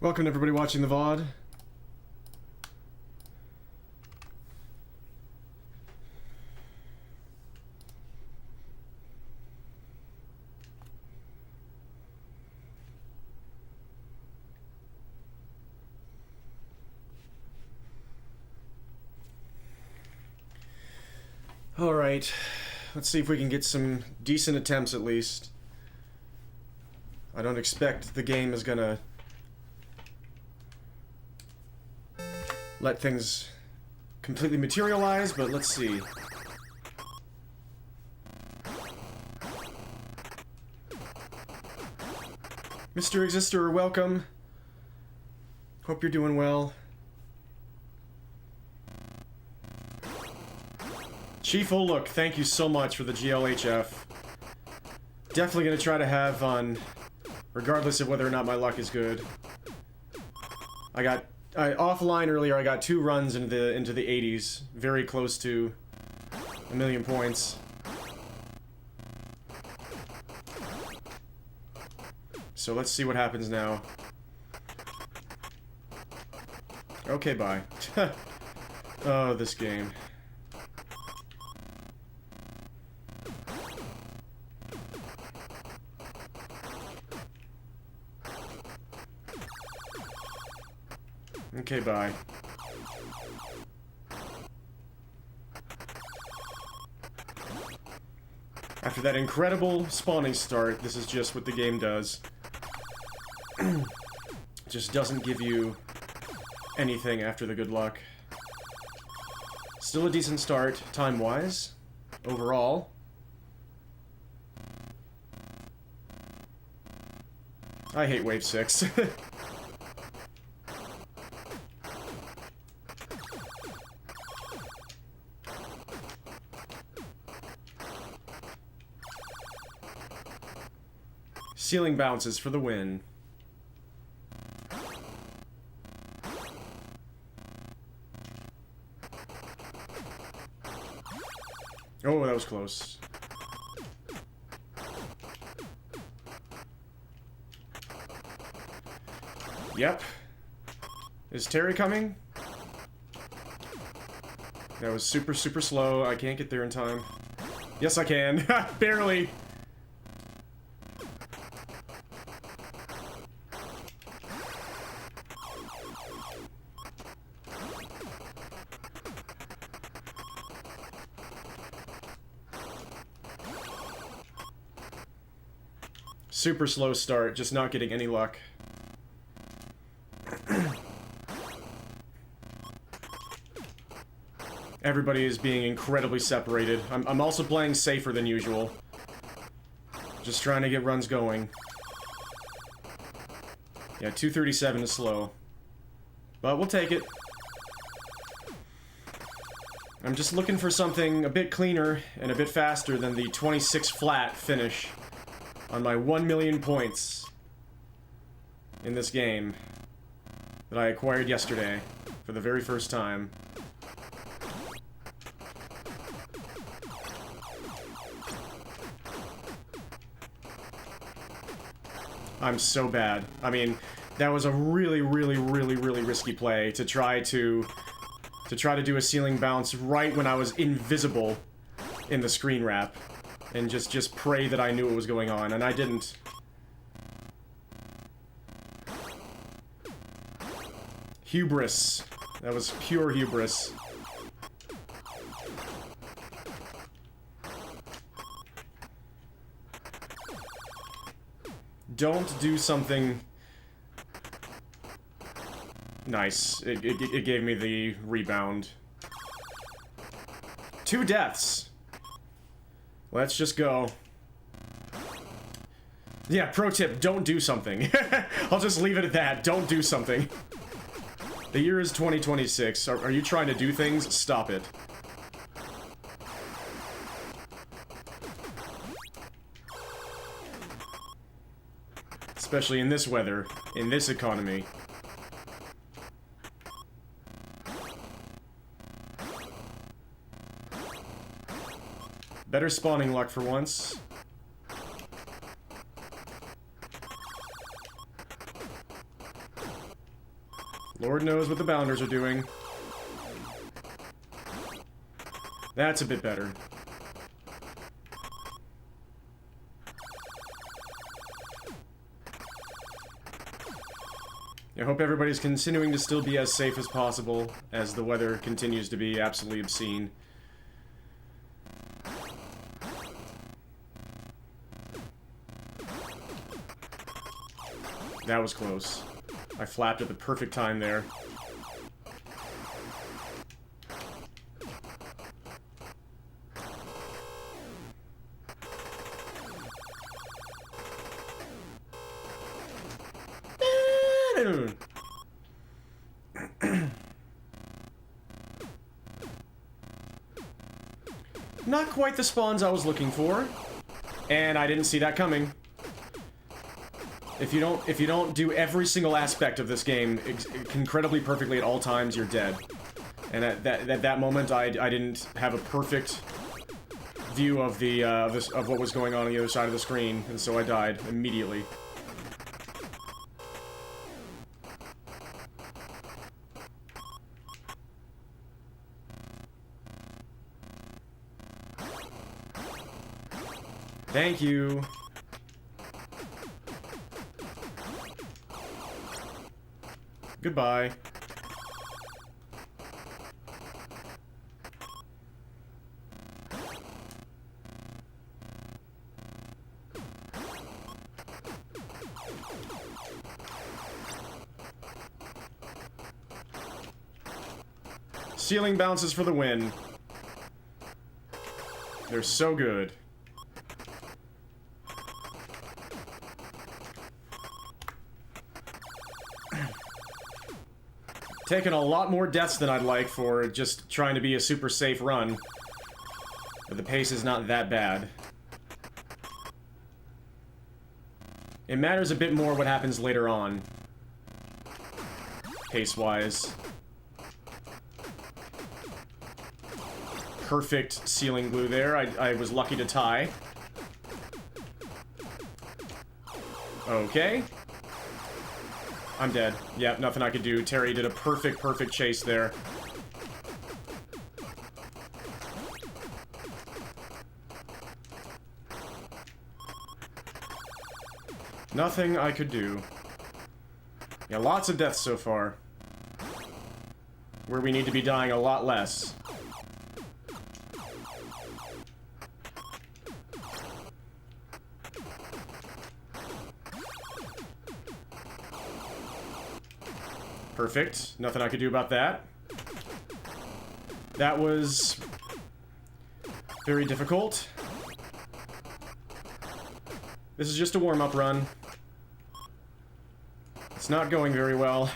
Welcome to everybody watching the VOD. Alright, let's see if we can get some decent attempts at least. I don't expect the game is gonna let things completely materialize, but let's see. Mr. Exister, welcome. Hope you're doing well. Chief Look, thank you so much for the GLHF. Definitely gonna try to have fun, regardless of whether or not my luck is good. Offline earlier, I got 2 runs into the 80s, very close to 1,000,000 points. So let's see what happens now. Okay, bye. Oh, this game. Okay, bye. After that incredible spawning start, this is just what the game does. Just doesn't give you anything after the good luck. Still a decent start, time-wise, overall. I hate Wave 6. Ceiling bounces for the win. Oh, that was close. Yep. Is Terry coming? That was super, super slow. I can't get there in time. Yes, I can. Barely. Super slow start, just not getting any luck. Everybody is being incredibly separated. I'm also playing safer than usual. Just trying to get runs going. Yeah, 237 is slow. But we'll take it. I'm just looking for something a bit cleaner and a bit faster than the 26 flat finish on my 1,000,000 points in this game that I acquired yesterday for the very first time. I'm so bad. I mean, that was a really, really, really, really risky play to try to do a ceiling bounce right when I was invisible in the screen wrap. And just pray that I knew what was going on, and I didn't. Hubris. That was pure hubris. Don't do something... Nice. It gave me the rebound. 2 deaths. Let's just go. Yeah, pro tip, don't do something. I'll just leave it at that. Don't do something. The year is 2026. Are you trying to do things? Stop it. Especially in this weather, in this economy. Better spawning luck for once. Lord knows what the bounders are doing. That's a bit better. I hope everybody's continuing to still be as safe as possible as the weather continues to be absolutely obscene. That was close. I flapped at the perfect time there. Not quite the spawns I was looking for, and I didn't see that coming. If you don't do every single aspect of this game incredibly perfectly at all times, you're dead. And at that moment, I didn't have a perfect view of the of what was going on the other side of the screen, and so I died immediately. Thank you. Goodbye. Ceiling bounces for the win. They're so good. Taken a lot more deaths than I'd like for just trying to be a super safe run. But the pace is not that bad. It matters a bit more what happens later on. Pace-wise. Perfect ceiling glue there. I was lucky to tie. Okay. I'm dead. Yep, nothing I could do. Terry did a perfect chase there. Nothing I could do. Yeah, lots of deaths so far. Where we need to be dying a lot less. Perfect. Nothing I could do about that. That was very difficult. This is just a warm-up run. It's not going very well.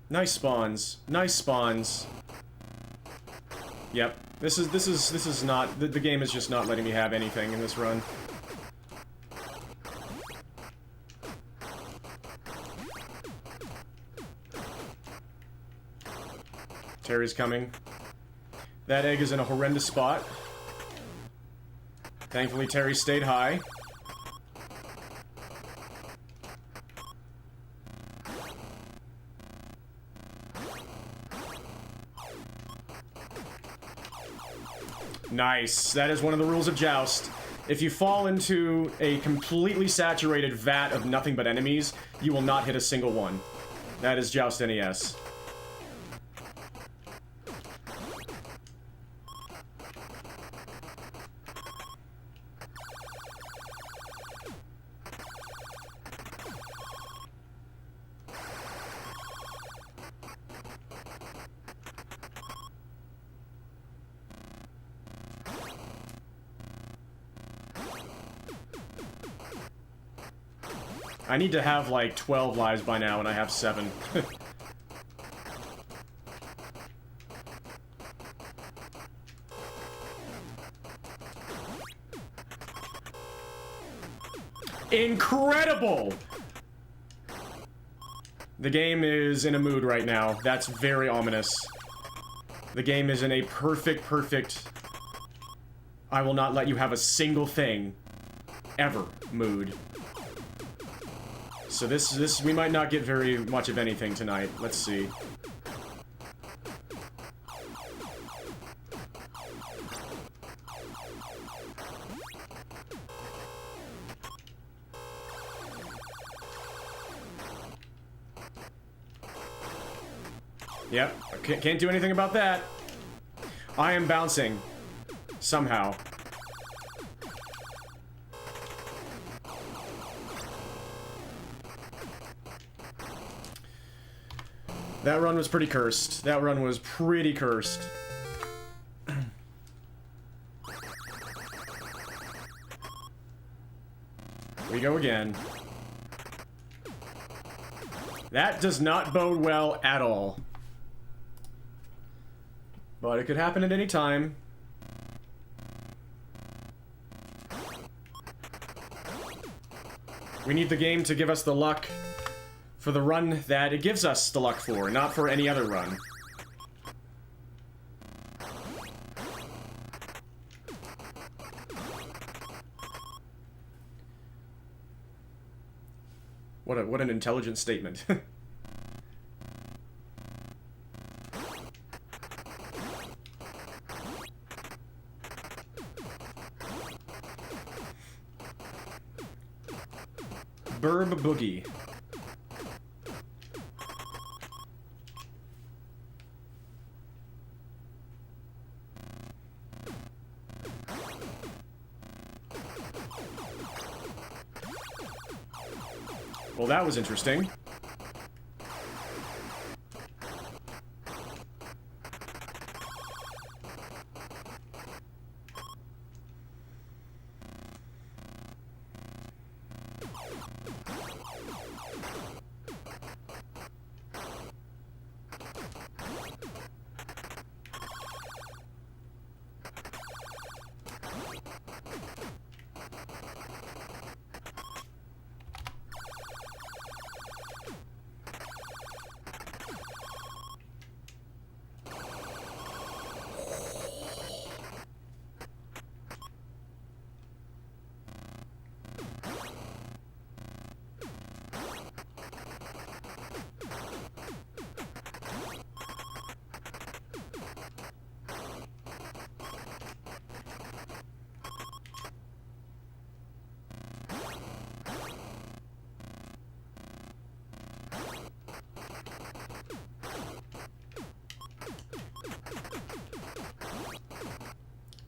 Nice spawns. Nice spawns. Yep. This is not the game is just not letting me have anything in this run. Terry's coming. That egg is in a horrendous spot. Thankfully, Terry stayed high. Nice. That is one of the rules of Joust. If you fall into a completely saturated vat of nothing but enemies, you will not hit a single one. That is Joust NES. I need to have, like, 12 lives by now, and I have 7. Incredible! The game is in a mood right now. That's very ominous. The game is in a perfect... I will not let you have a single thing, ever, mood. So this we might not get very much of anything tonight. Let's see. Yep, can't do anything about that. I am bouncing. Somehow. That run was pretty cursed. That run was pretty cursed. We go again. That does not bode well at all. But it could happen at any time. We need the game to give us the luck for the run that it gives us the luck for, not for any other run. What an intelligent statement. Burb Boogie. Well, that was interesting.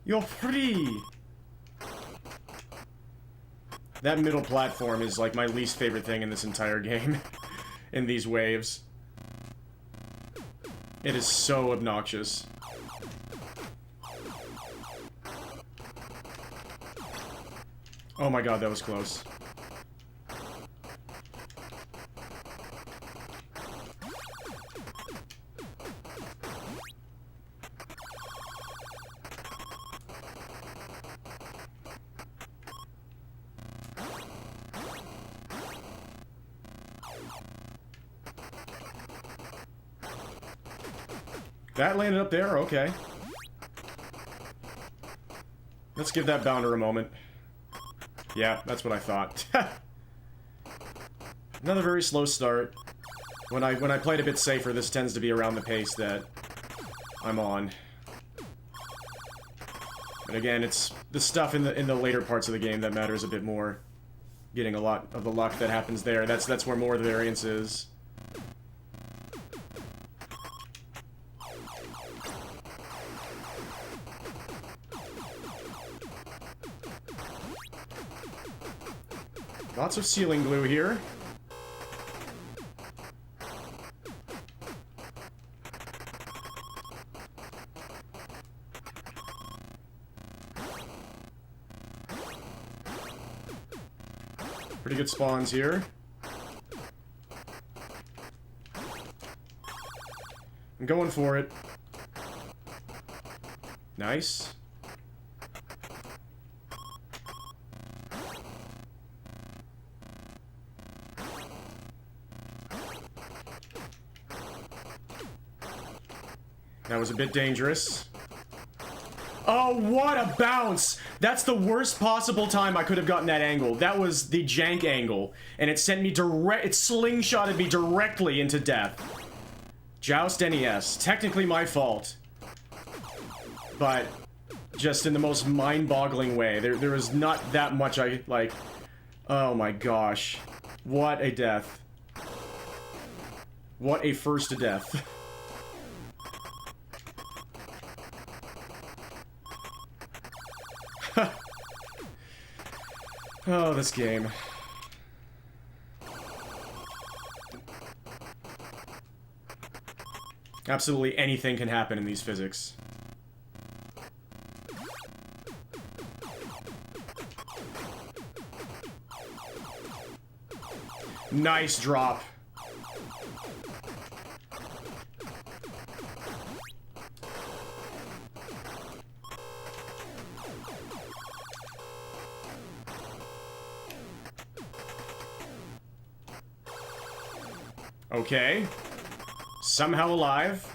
You're free! That middle platform is like my least favorite thing in this entire game. In these waves. It is so obnoxious. Oh my god, that was close. That landed up there? Okay. Let's give that bounder a moment. Yeah, that's what I thought. Another very slow start. When I played a bit safer, this tends to be around the pace that I'm on. But again, it's the stuff in the later parts of the game that matters a bit more. Getting a lot of the luck that happens there. That's where more of the variance is. Lots of ceiling glue here. Pretty good spawns here. I'm going for it. Nice. That was a bit dangerous. Oh, what a bounce! That's the worst possible time I could have gotten that angle. That was the jank angle. And it sent me it slingshotted me directly into death. Joust NES. Technically my fault. But just in the most mind-boggling way. There is not that much I, like... Oh my gosh. What a death. What a first to death. Oh, this game. Absolutely anything can happen in these physics. Nice drop. Okay. Somehow alive.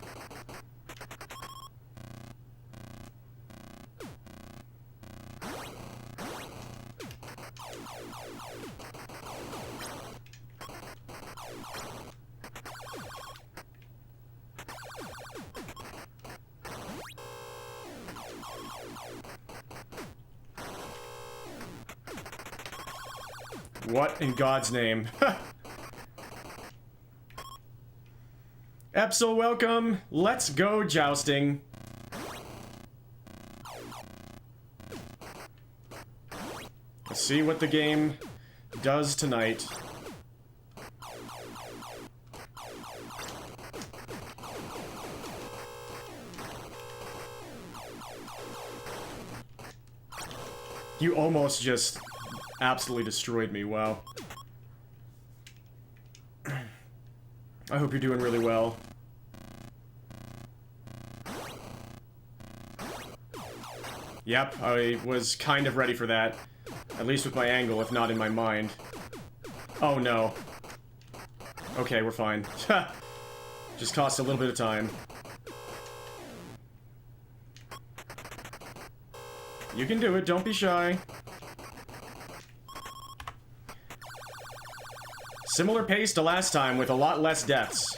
What in God's name? Epsil, welcome. Let's go jousting. Let's see what the game does tonight. You almost just absolutely destroyed me, wow. I hope you're doing really well. Yep, I was kind of ready for that. At least with my angle, if not in my mind. Oh no. Okay, we're fine. Just cost a little bit of time. You can do it, don't be shy. Similar pace to last time with a lot less deaths.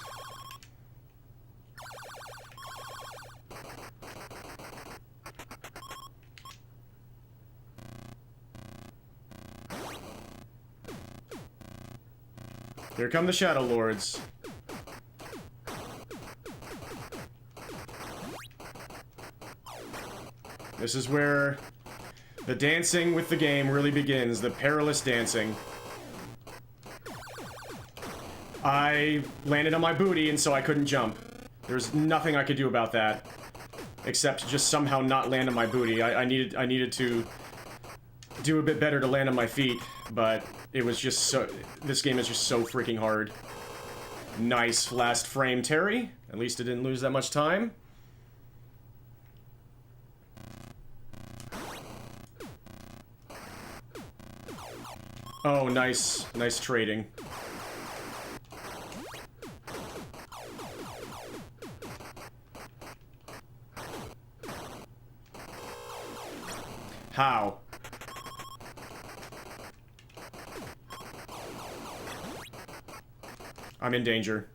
Here come the Shadow Lords. This is where the dancing with the game really begins, the perilous dancing. I landed on my booty, and so I couldn't jump. There's nothing I could do about that, except just somehow not land on my booty. I needed to do a bit better to land on my feet, but it was just so... This game is just so freaking hard. Nice last frame, Terry. At least it didn't lose that much time. Oh, nice. Nice trading. How? I'm in danger.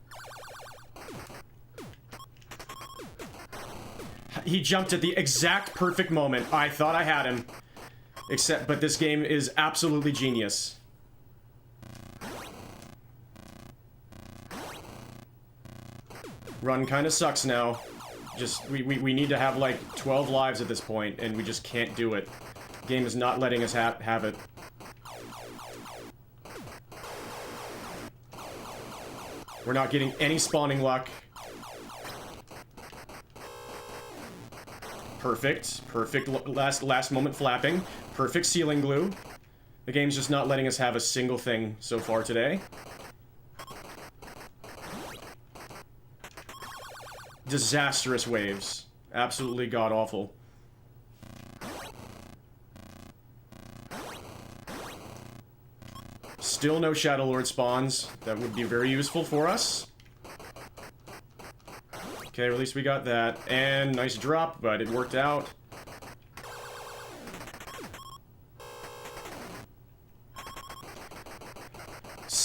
He jumped at the exact perfect moment. I thought I had him. But this game is absolutely genius. Run kind of sucks now. Just, we need to have like 12 lives at this point, and we just can't do it. The game is not letting us have it. We're not getting any spawning luck. Perfect. Perfect last moment flapping. Perfect ceiling glue. The game's just not letting us have a single thing so far today. Disastrous waves. Absolutely god-awful. Still no Shadow Lord spawns. That would be very useful for us. Okay, at least we got that. And nice drop, but it worked out.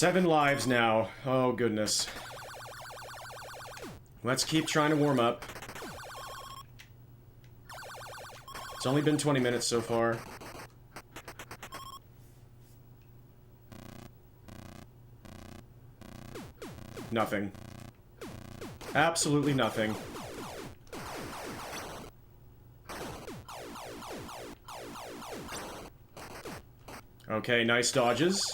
7 lives now. Oh, goodness. Let's keep trying to warm up. It's only been 20 minutes so far. Nothing. Absolutely nothing. Okay, nice dodges.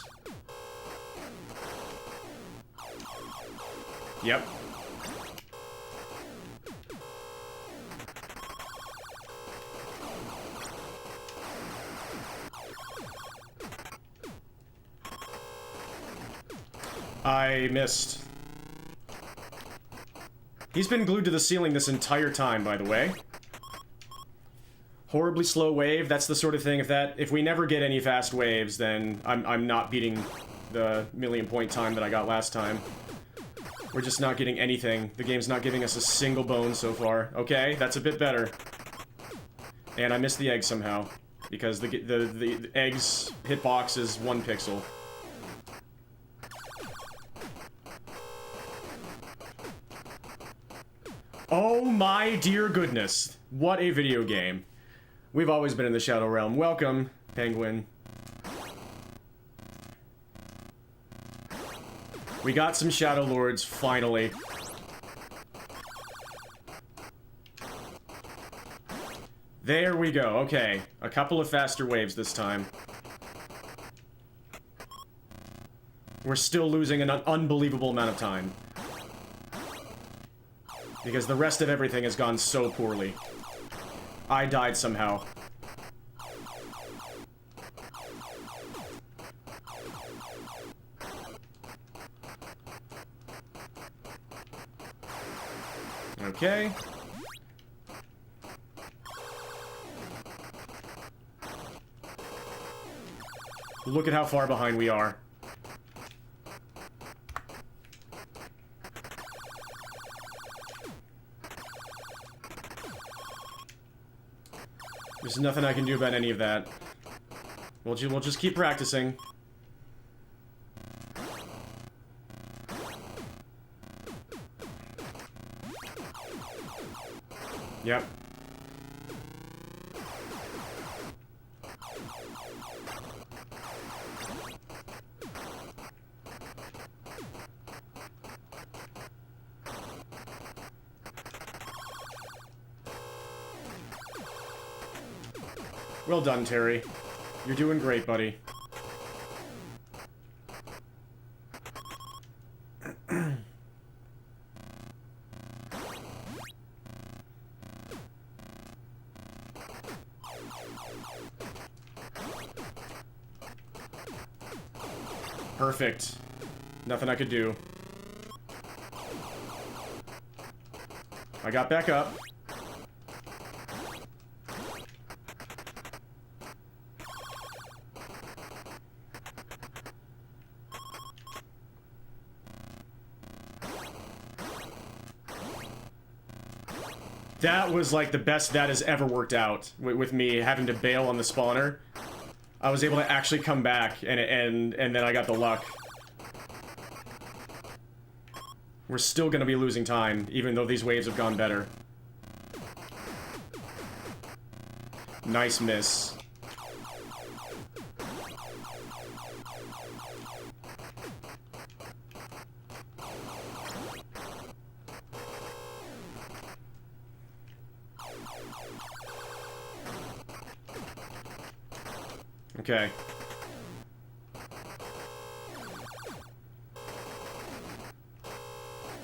Yep. I missed. He's been glued to the ceiling this entire time, by the way. Horribly slow wave, that's the sort of thing, if we never get any fast waves, then I'm not beating the million point time that I got last time. We're just not getting anything. The game's not giving us a single bone so far. Okay, that's a bit better. And I missed the egg somehow, because the egg's hitbox is 1 pixel. Oh my dear goodness. What a video game. We've always been in the Shadow Realm. Welcome, Penguin. We got some Shadow Lords, finally. There we go, okay. A couple of faster waves this time. We're still losing an unbelievable amount of time. Because the rest of everything has gone so poorly. I died somehow. Okay. Look at how far behind we are. There's nothing I can do about any of that. We'll just keep practicing. Yep. Well done, Terry. You're doing great, buddy. Perfect. Nothing I could do. I got back up. That was like the best that has ever worked out with me having to bail on the spawner. I was able to actually come back and then I got the luck. We're still gonna be losing time, even though these waves have gone better. Nice miss. Okay.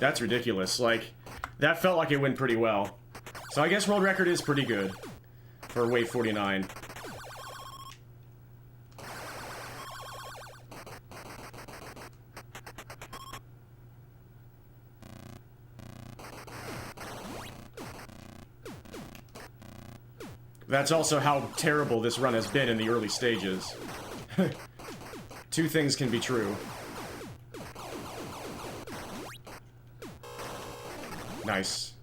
That's ridiculous. Like, that felt like it went pretty well. So I guess world record is pretty good for wave 49. That's also how terrible this run has been in the early stages. Two things can be true. Nice.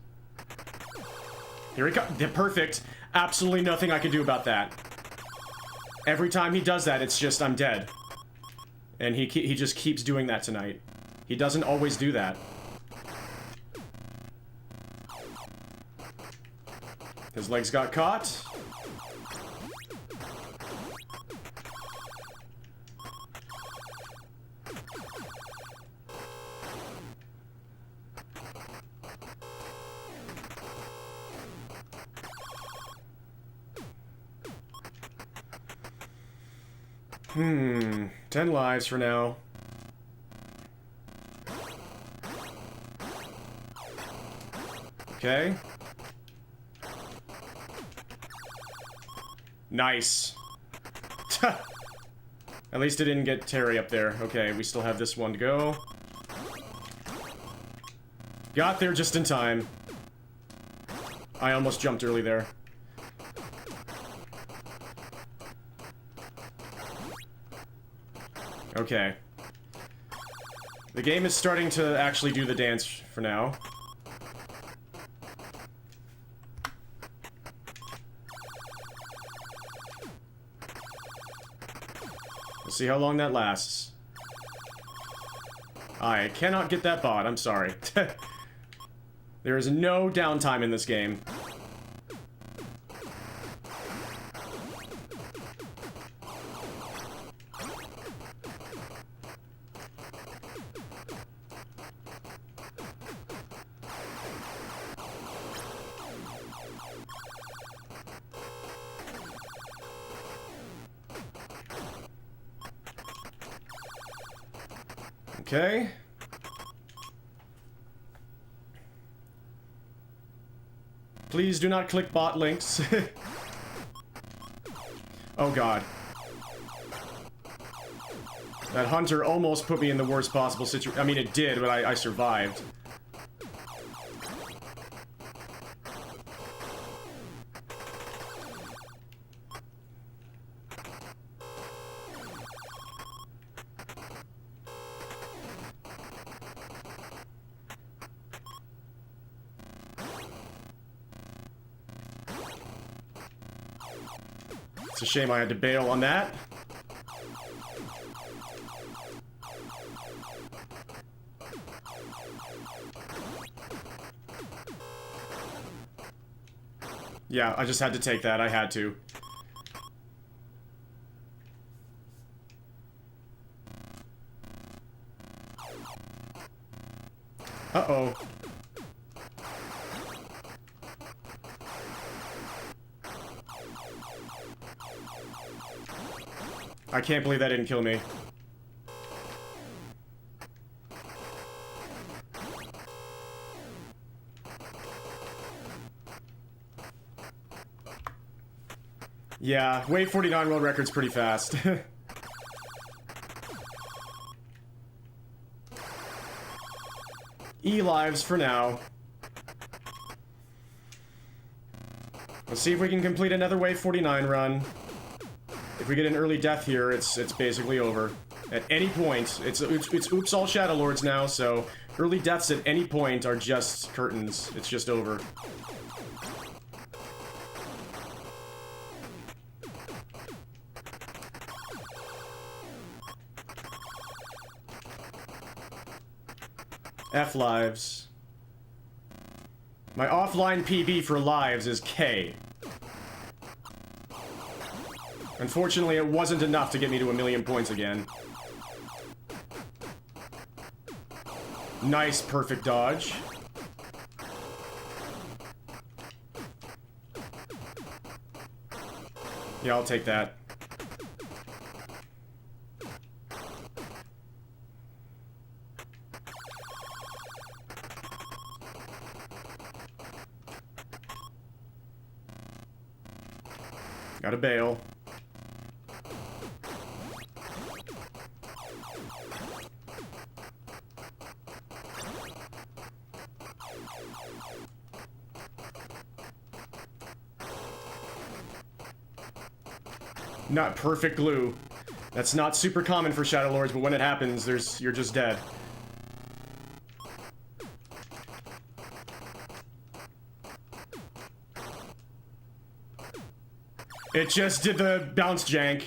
Here he comes. Perfect. Absolutely nothing I can do about that. Every time he does that, it's just, I'm dead. And he just keeps doing that tonight. He doesn't always do that. His legs got caught. Hmm, 10 lives for now. Okay. Nice. At least it didn't get Terry up there. Okay, we still have this one to go. Got there just in time. I almost jumped early there. Okay. The game is starting to actually do the dance for now. We'll see how long that lasts. I cannot get that bot, I'm sorry. There is no downtime in this game. Okay. Please do not click bot links. Oh god. That hunter almost put me in the worst possible situation. I mean, it did, but I survived. It's a shame I had to bail on that. Yeah, I just had to take that. I had to. Uh-oh. I can't believe that didn't kill me. Yeah, Wave 49 world record's pretty fast. E lives for now. Let's see if we can complete another Wave 49 run. If we get an early death here, it's basically over. At any point, it's oops all Shadow Lords now, so early deaths at any point are just curtains. It's just over. F lives. My offline PB for lives is K. Unfortunately, it wasn't enough to get me to 1,000,000 points again. Nice, perfect dodge. Yeah, I'll take that. Gotta bail. Not perfect glue. That's not super common for Shadow Lords, but when it happens, you're just dead. It just did the bounce jank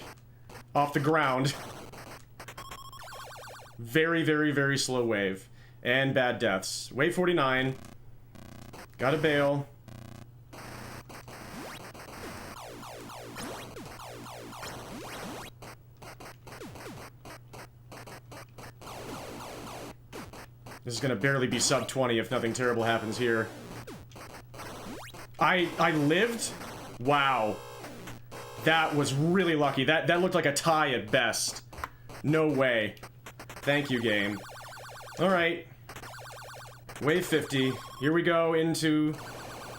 off the ground. very, very, very slow wave. And bad deaths. Wave 49. Gotta bail. This is gonna barely be sub 20 if nothing terrible happens here. I lived? Wow. That was really lucky. That looked like a tie at best. No way. Thank you, game. Alright. Wave 50. Here we go into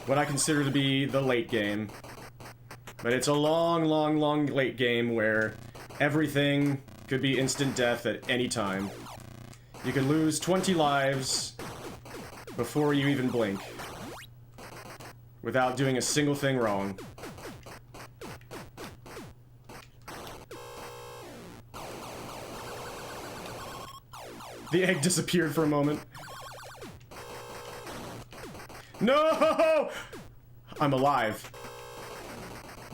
what I consider to be the late game. But it's a long, long, long late game where everything could be instant death at any time. You could lose 20 lives before you even blink. Without doing a single thing wrong. The egg disappeared for a moment. No! I'm alive.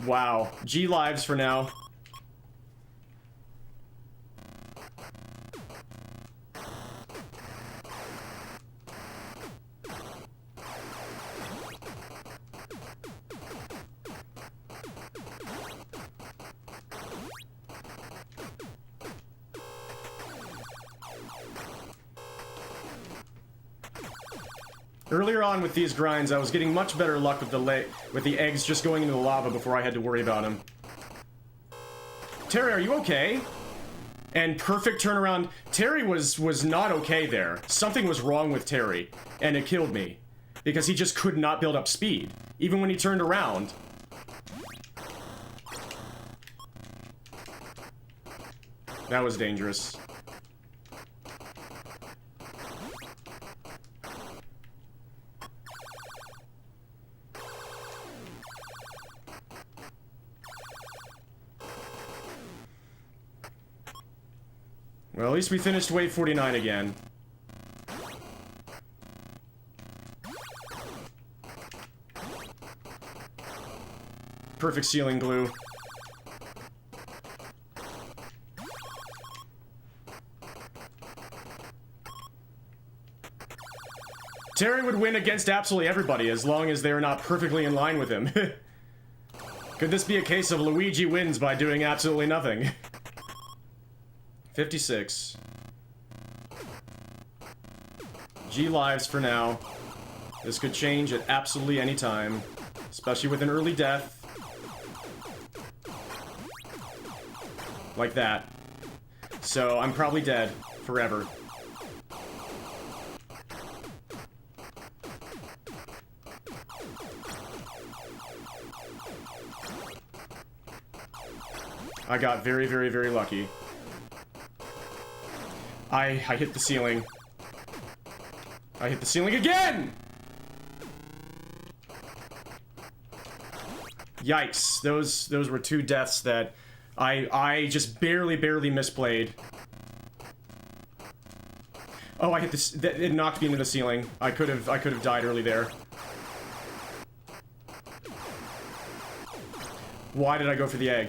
Wow. G lives for now. Earlier on with these grinds, I was getting much better luck with the eggs just going into the lava before I had to worry about them. Terry, are you okay? And perfect turnaround. Terry was not okay there. Something was wrong with Terry, and it killed me. Because he just could not build up speed, even when he turned around. That was dangerous. Well, at least we finished wave 49 again. Perfect ceiling glue. Terry would win against absolutely everybody as long as they're not perfectly in line with him. Could this be a case of Luigi wins by doing absolutely nothing? 56. G lives for now. This could change at absolutely any time, especially with an early death. Like that. So I'm probably dead forever. I got very, very, very lucky. I hit the ceiling. I hit the ceiling again! Yikes. Those were two deaths that I just barely misplayed. Oh, I hit this. It knocked me into the ceiling. I could have died early there. Why did I go for the egg?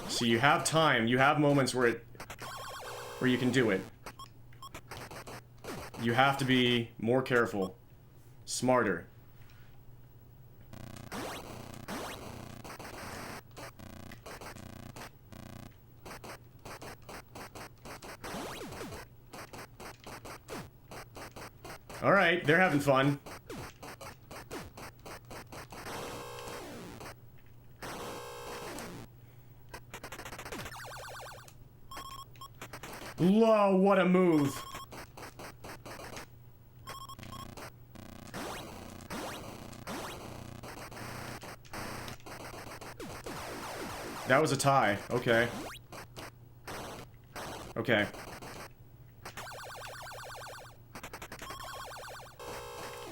So you have time, you have moments where you can do it. You have to be more careful, smarter. All right, they're having fun. Whoa, what a move. That was a tie. Okay. Okay.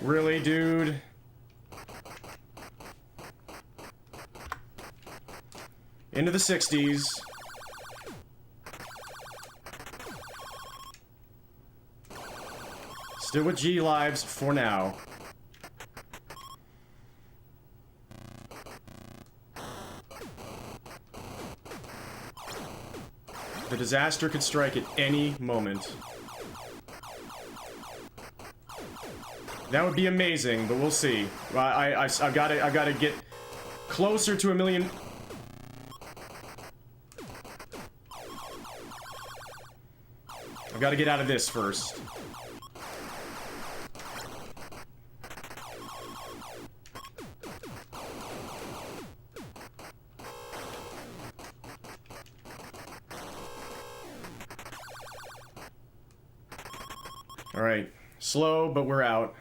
Really, dude? Into the 60s. Still with G lives for now. The disaster could strike at any moment. That would be amazing, but we'll see. I've got to get closer to 1,000,000. I've got to get out of this first. All right, slow, but we're out.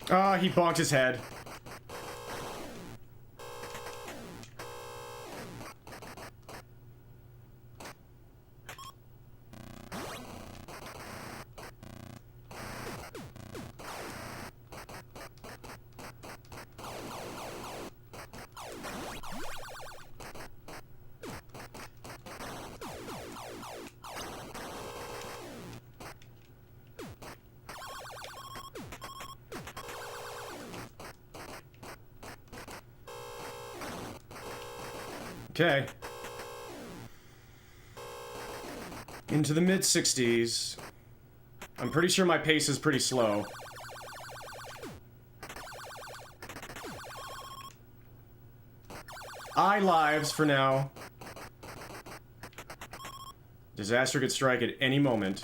Ah, he bonked his head. Okay. Into the mid-60s. I'm pretty sure my pace is pretty slow. Lives for now. Disaster could strike at any moment.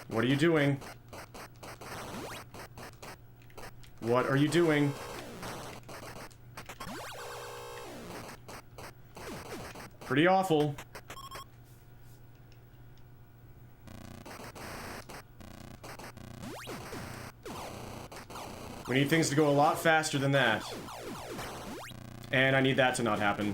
What are you doing? What are you doing? Pretty awful. We need things to go a lot faster than that. And I need that to not happen.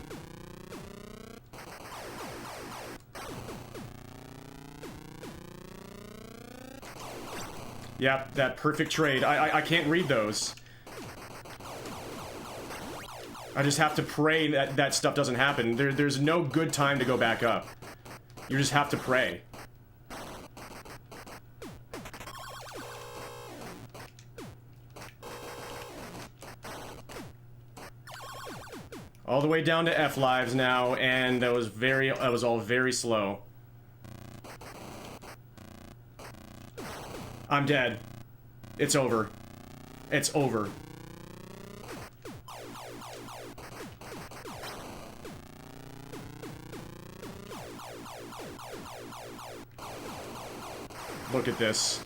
Yep, that perfect trade. I can't read those. I just have to pray that that stuff doesn't happen. There's no good time to go back up. You just have to pray. All the way down to F lives now, and that was all very slow. I'm dead. It's over. It's over. Look at this.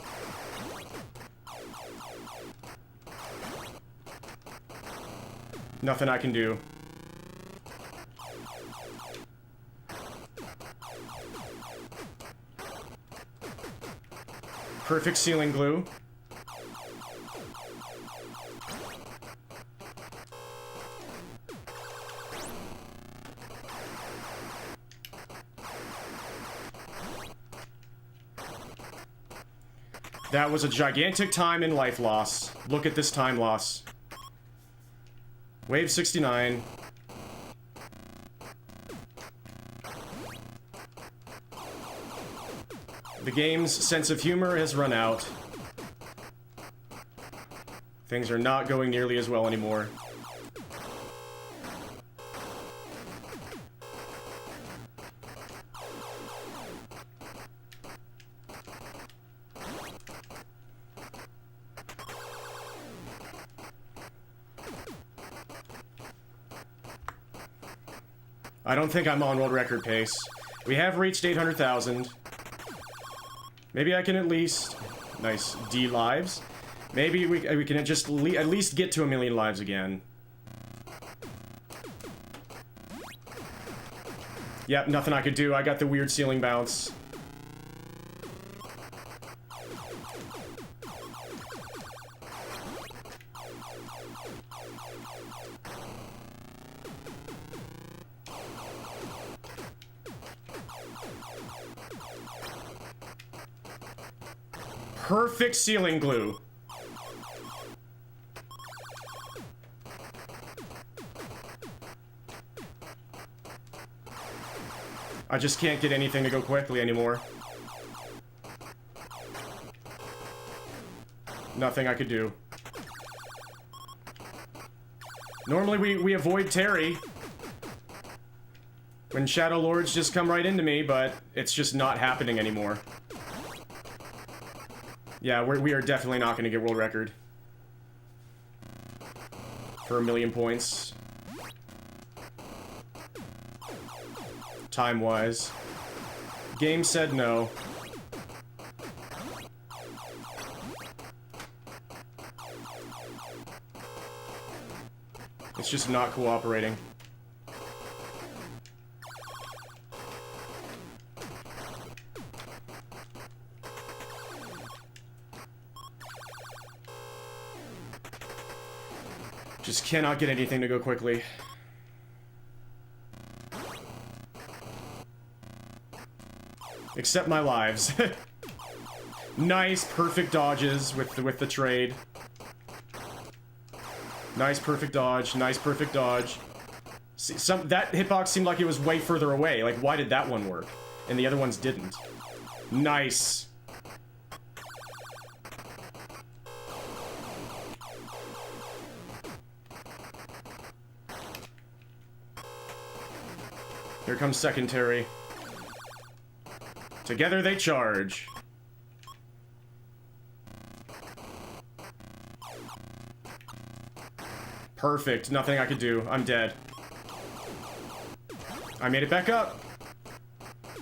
Nothing I can do. Perfect ceiling glue. That was a gigantic time in life loss. Look at this time loss. Wave 69. The game's sense of humor has run out. Things are not going nearly as well anymore. I don't think I'm on world record pace. We have reached 800,000. Maybe I can at least... Nice. D lives. Maybe we can just at least get to 1,000,000 lives again. Yep, nothing I could do. I got the weird ceiling bounce. Perfect ceiling glue. I just can't get anything to go quickly anymore. Nothing I could do. Normally we avoid Terry when Shadow Lords just come right into me, but it's just not happening anymore. Yeah, we are definitely not going to get world record. For 1,000,000 points. Time-wise. Game said no. It's just not cooperating. Just cannot get anything to go quickly. Except my lives. Nice, perfect dodges with the trade. Nice, perfect dodge. Nice, perfect dodge. See, that hitbox seemed like it was way further away. Like, why did that one work? And the other ones didn't. Nice. Here comes secondary. Together they charge. Perfect. Nothing I could do. I'm dead. I made it back up.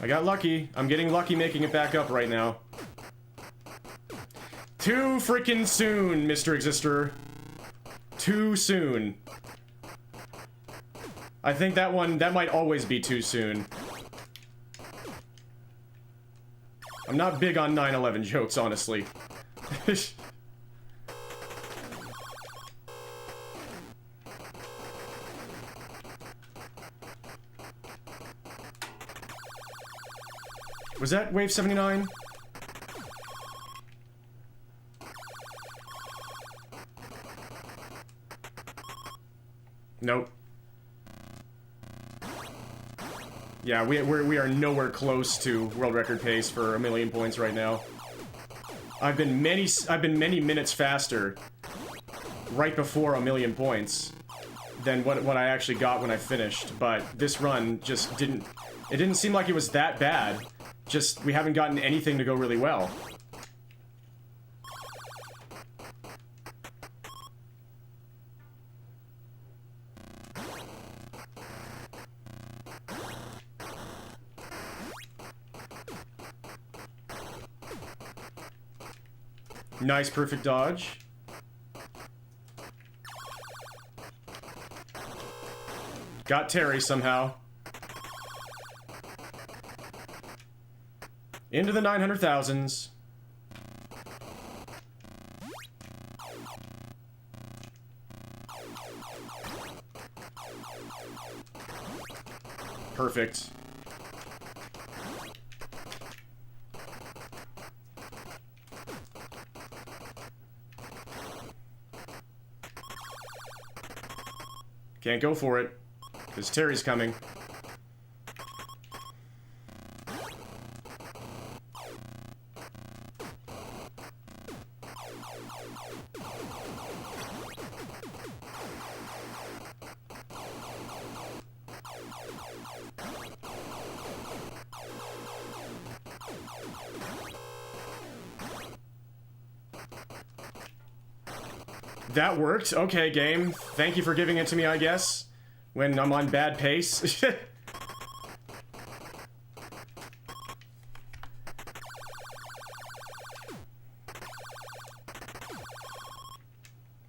I got lucky. I'm getting lucky making it back up right now. Too freaking soon, Mr. Exister. Too soon. I think that might always be too soon. I'm not big on 9/11 jokes, honestly. Was that wave 79? Nope. Yeah, we are nowhere close to world record pace for 1,000,000 points right now. I've been many minutes faster right before 1,000,000 points than what I actually got when I finished, but this run just didn't seem like it was that bad. Just we haven't gotten anything to go really well. Nice, perfect dodge. Got Terry somehow. Into the 900,000s. Perfect. Can't go for it, because Terry's coming. That worked. Okay, game. Thank you for giving it to me, I guess. When I'm on bad pace.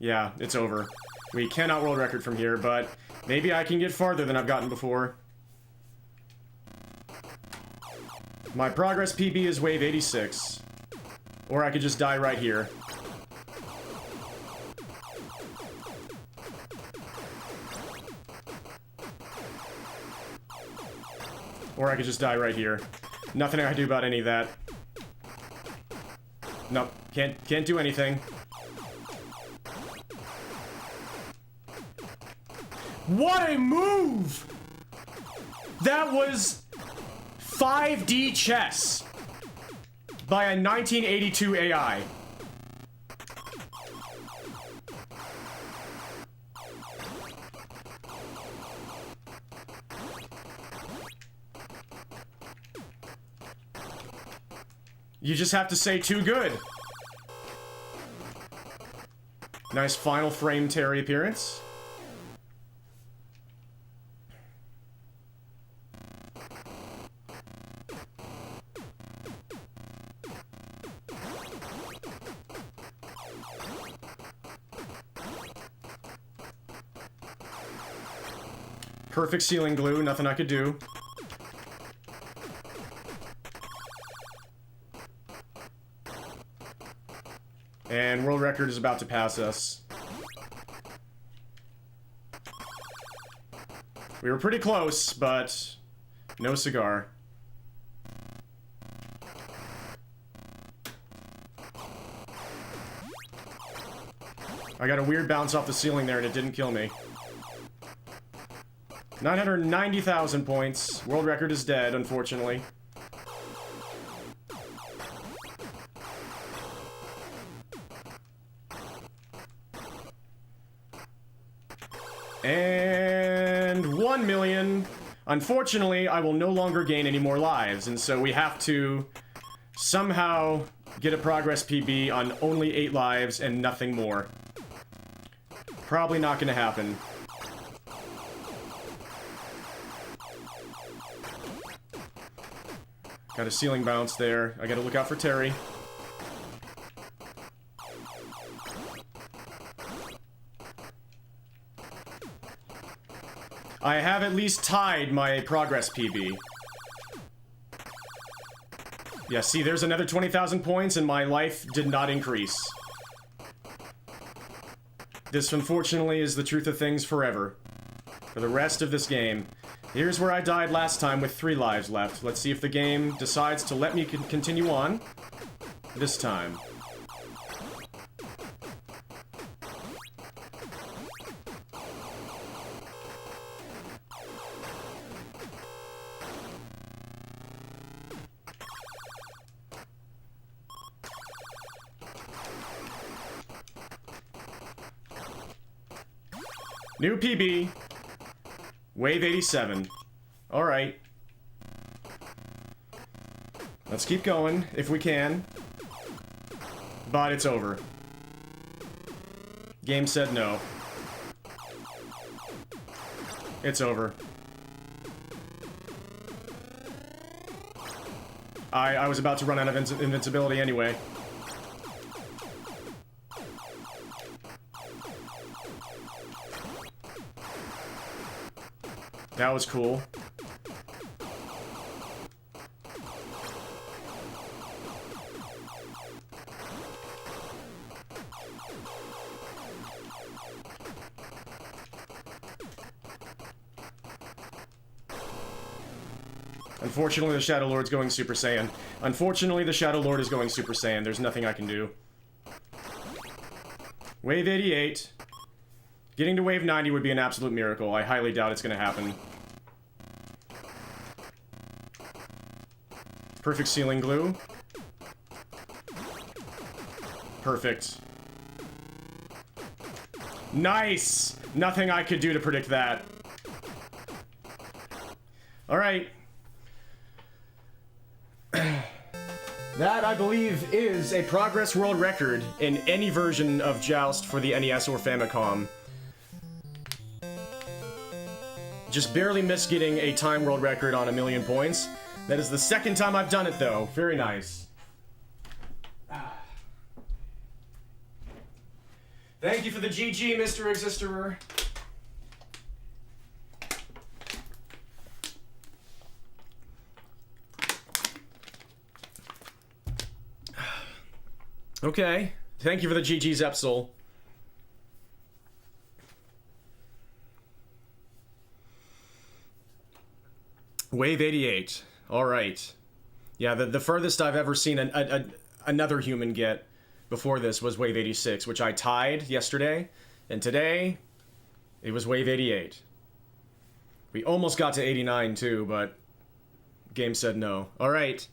Yeah, it's over. We cannot world record from here, but maybe I can get farther than I've gotten before. My progress PB is wave 86. Or I could just die right here. Or I could just die right here. Nothing I can do about any of that. Nope, can't do anything. What a move! That was 5D chess by a 1982 AI. You just have to say too good. Nice final frame Terry appearance. Perfect ceiling glue, nothing I could do. And world record is about to pass us. We were pretty close, but no cigar. I got a weird bounce off the ceiling there and it didn't kill me. 990,000 points. World record is dead, unfortunately. And 1 million. Unfortunately, I will no longer gain any more lives, and so we have to somehow get a progress PB on only 8 lives and nothing more. Probably not gonna happen. Got a ceiling bounce there. I gotta look out for Terry. I have at least tied my progress PB. Yeah, see, there's another 20,000 points and my life did not increase. This, unfortunately, is the truth of things forever. For the rest of this game. Here's where I died last time with 3 lives left. Let's see if the game decides to let me continue on this time. New PB. Wave 87. Alright. Let's keep going, if we can. But it's over. Game said no. It's over. I was about to run out of invincibility anyway. That was cool. Unfortunately, the Shadow Lord's going Super Saiyan. Unfortunately, the Shadow Lord is going Super Saiyan. There's nothing I can do. Wave 88. Getting to wave 90 would be an absolute miracle. I highly doubt it's going to happen. Perfect ceiling glue. Perfect. Nice! Nothing I could do to predict that. Alright. That, I believe, is a progress world record in any version of Joust for the NES or Famicom. Just barely missed getting a time world record on 1,000,000 points. That is the second time I've done it, though. Very nice. Thank you for the GG, Mr. Existerer. Okay. Thank you for the GG, Zepsel. Wave 88. Alright. Yeah, the furthest I've ever seen another human get before this was Wave 86, which I tied yesterday. And today, it was Wave 88. We almost got to 89 too, but game said no. Alright.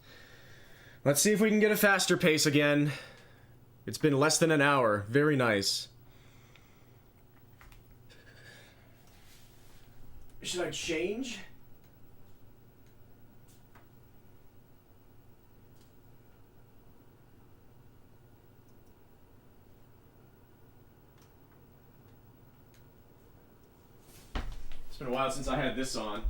Let's see if we can get a faster pace again. It's been less than an hour. Very nice. Should I change? It's been a while since I had this on.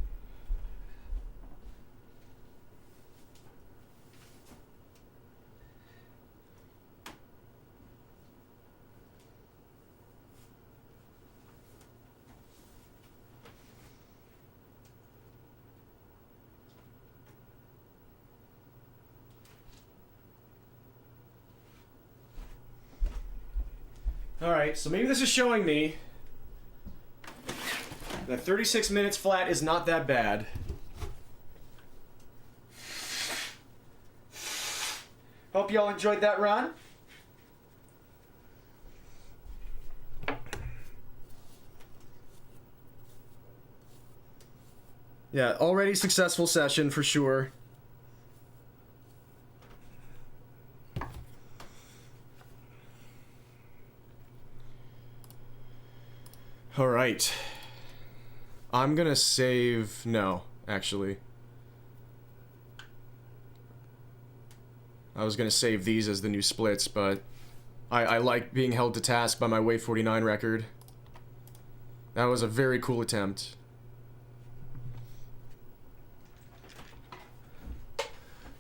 Alright, so maybe this is showing me that 36 minutes flat is not that bad. Hope y'all enjoyed that run. Yeah, already successful session for sure. Alright. I'm gonna save... No, actually. I was gonna save these as the new splits, but I like being held to task by my Wave 49 record. That was a very cool attempt.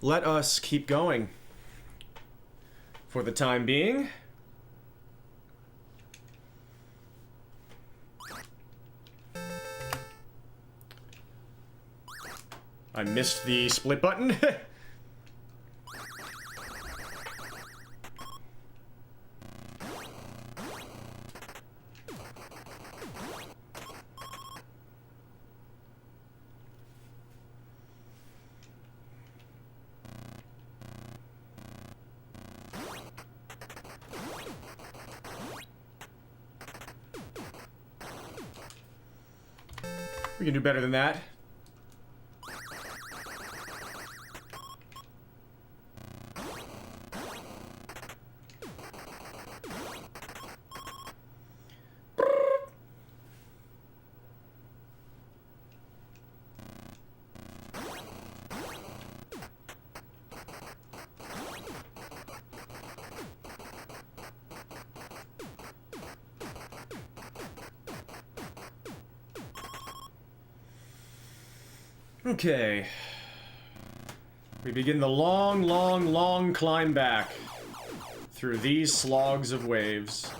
Let us keep going. For the time being... I missed the split button. We can do better than that. Okay. We begin the long, long, long climb back through these slogs of waves.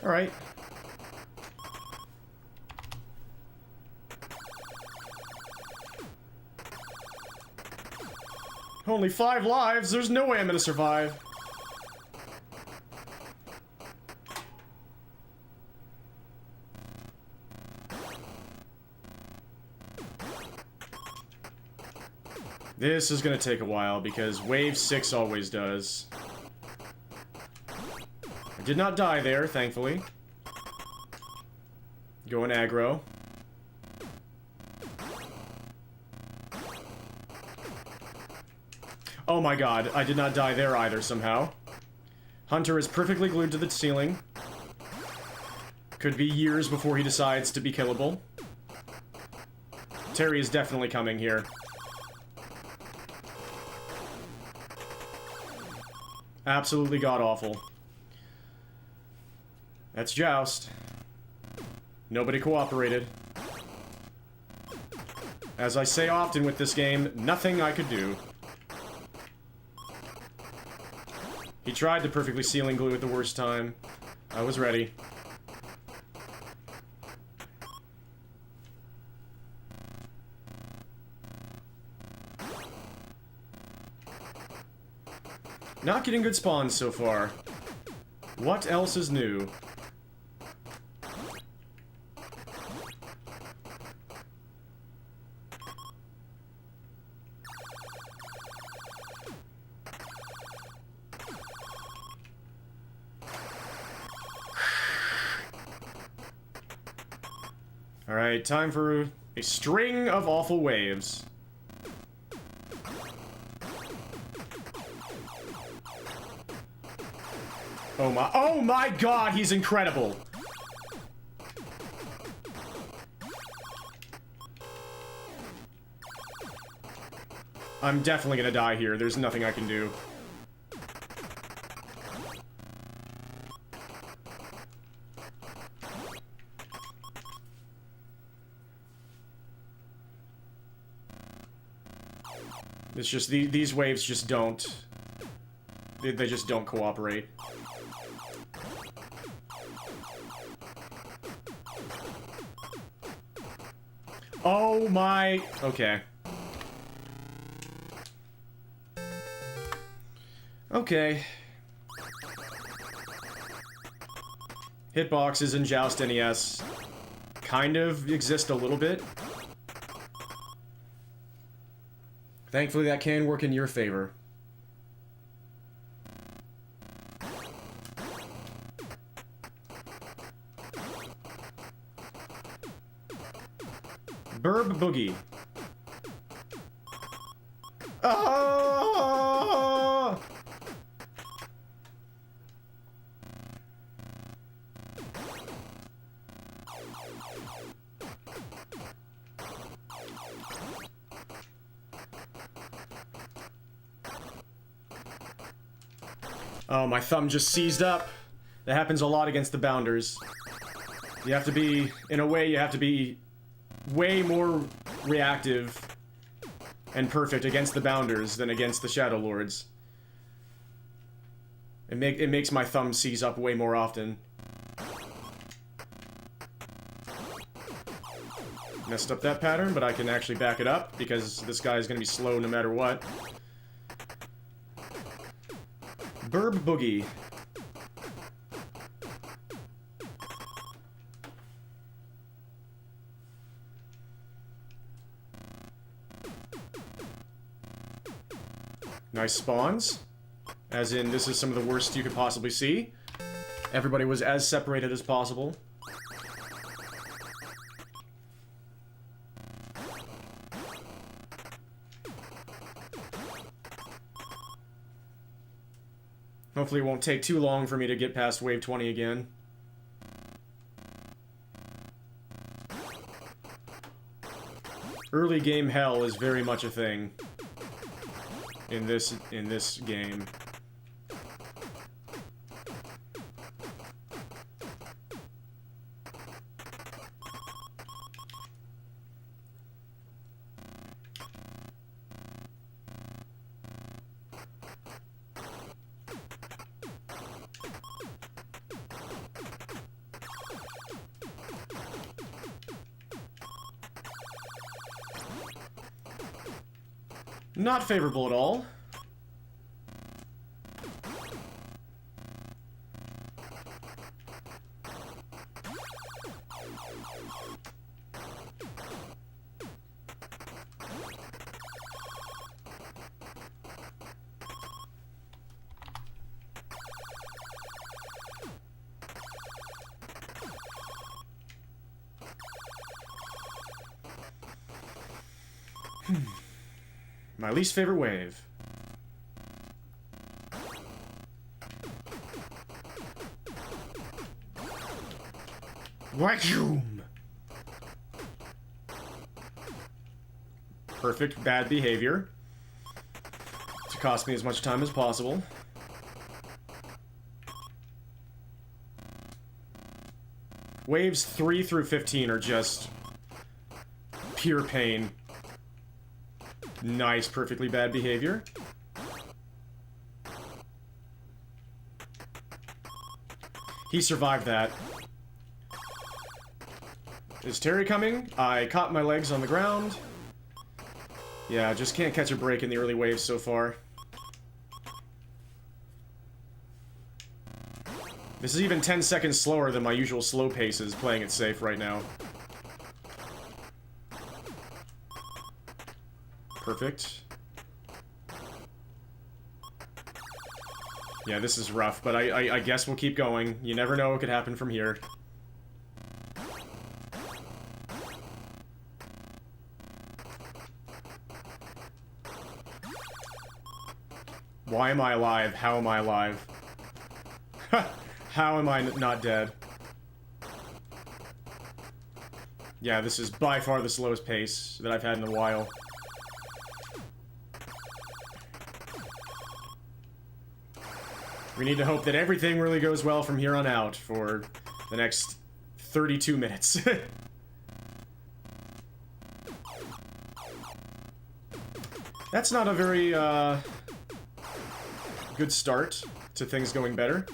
All right. Only 5 lives? There's no way I'm gonna survive. This is gonna take a while because Wave 6 always does. I did not die there, thankfully. Going aggro. Oh my god, I did not die there either somehow. Hunter is perfectly glued to the ceiling. Could be years before he decides to be killable. Terry is definitely coming here. Absolutely god-awful. That's Joust. Nobody cooperated. As I say often with this game, nothing I could do. He tried to perfectly ceiling glue at the worst time. I was ready. Not getting good spawns so far. What else is new? Alright, time for a string of awful waves. Oh my god, he's incredible! I'm definitely gonna die here, there's nothing I can do. It's just, these waves just don't... They just don't cooperate. Oh my... Okay. Okay. Hitboxes in Joust NES kind of exist a little bit. Thankfully, that can work in your favor. Burb Boogie. Ah! Oh, my thumb just seized up. That happens a lot against the bounders. You have to be, in a way, you have to be way more reactive and perfect against the bounders than against the Shadow Lords. It makes my thumb seize up way more often. Messed up that pattern, but I can actually back it up because this guy is going to be slow no matter what. Burb Boogie. Nice spawns. As in, this is some of the worst you could possibly see. Everybody was as separated as possible. Hopefully it won't take too long for me to get past wave 20 again. Early game hell is very much a thing in this game. Not favorable at all. My least favorite wave. Vacuum! Perfect bad behavior. To cost me as much time as possible. Waves 3 through 15 are just pure pain. Nice, perfectly bad behavior. He survived that. Is Terry coming? I caught my legs on the ground. Yeah, just can't catch a break in the early waves so far. This is even 10 seconds slower than my usual slow paces, playing it safe right now. Perfect. Yeah, this is rough, but I guess we'll keep going. You never know what could happen from here. Why am I alive? How am I alive? How am I not dead? Yeah, this is by far the slowest pace that I've had in a while. We need to hope that everything really goes well from here on out for the next 32 minutes. That's not a very, good start to things going better.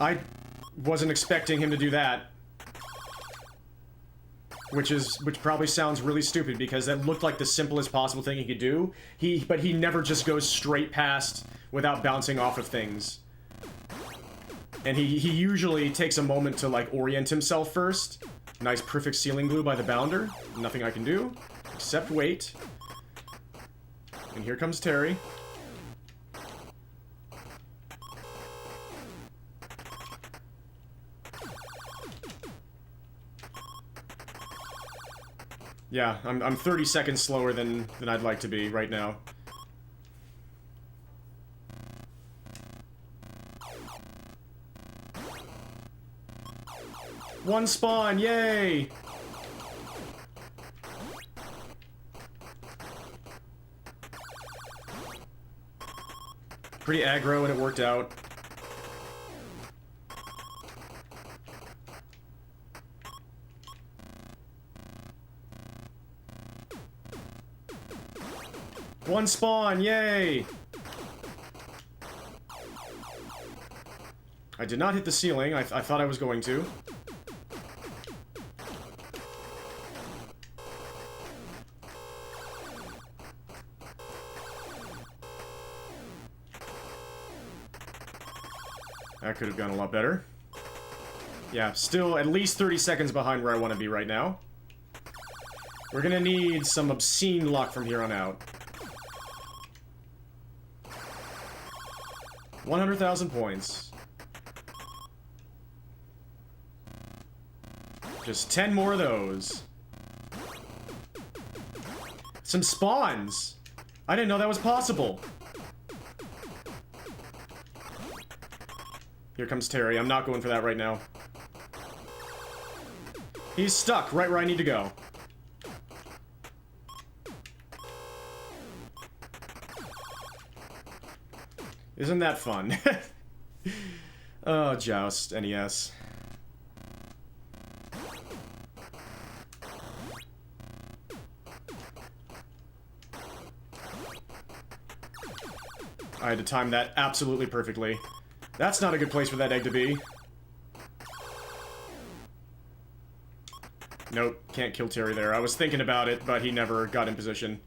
I wasn't expecting him to do that. Which probably sounds really stupid, because that looked like the simplest possible thing he could do. But he never just goes straight past without bouncing off of things. And he usually takes a moment to, like, orient himself first. Nice perfect ceiling glue by the bounder. Nothing I can do, except wait. And here comes Terry. Yeah, I'm 30 seconds slower than I'd like to be right now. One spawn, yay! Pretty aggro, and it worked out. One spawn, yay! I did not hit the ceiling. I thought I was going to. That could have gone a lot better. Yeah, still at least 30 seconds behind where I want to be right now. We're gonna need some obscene luck from here on out. 100,000 points. Just 10 more of those. Some spawns! I didn't know that was possible. Here comes Terry. I'm not going for that right now. He's stuck right where I need to go. Isn't that fun? Oh, Joust, NES. I had to time that absolutely perfectly. That's not a good place for that egg to be. Nope, can't kill Terry there. I was thinking about it, but he never got in position.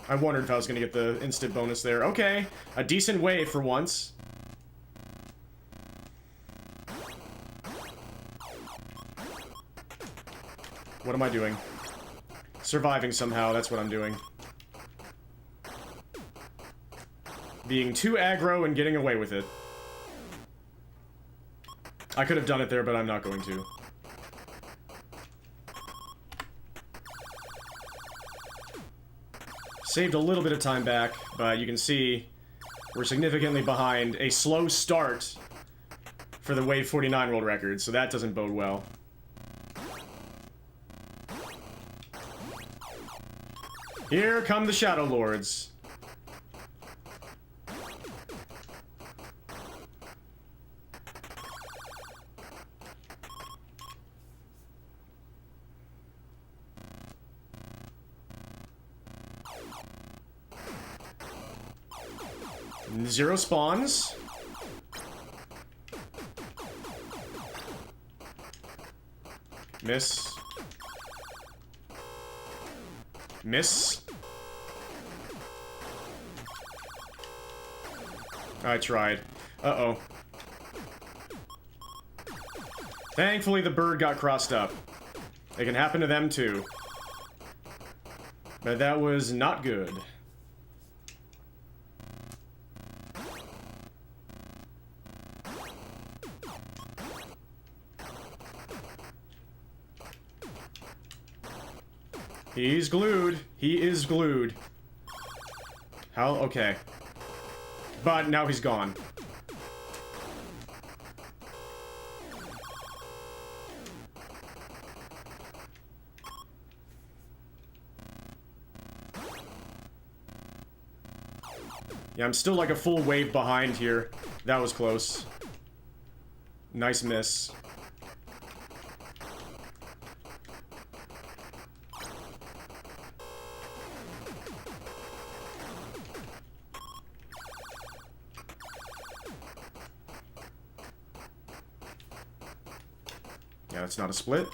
I wondered if I was going to get the instant bonus there. Okay, a decent wave for once. What am I doing? Surviving somehow, that's what I'm doing. Being too aggro and getting away with it. I could have done it there, but I'm not going to. Saved a little bit of time back, but you can see We're significantly behind a slow start for the Wave 49 world record, so that doesn't bode well. Here come the Shadow Lords. Zero spawns. Miss. Miss. I tried. Uh-oh. Thankfully, the bird got crossed up. It can happen to them, too. But that was not good. He's glued. He is glued. How? Okay. But now he's gone. Yeah, I'm still like a full wave behind here. That was close. Nice miss. Yeah, it's not a split.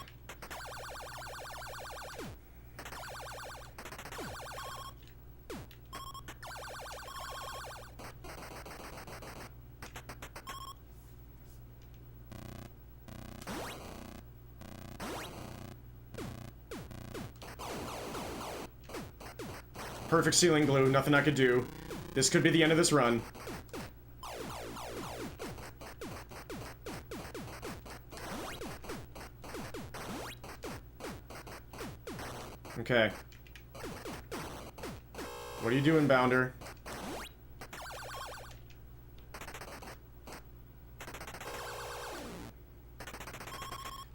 Perfect ceiling glue, nothing I could do. This could be the end of this run. Okay. What are you doing, Bounder?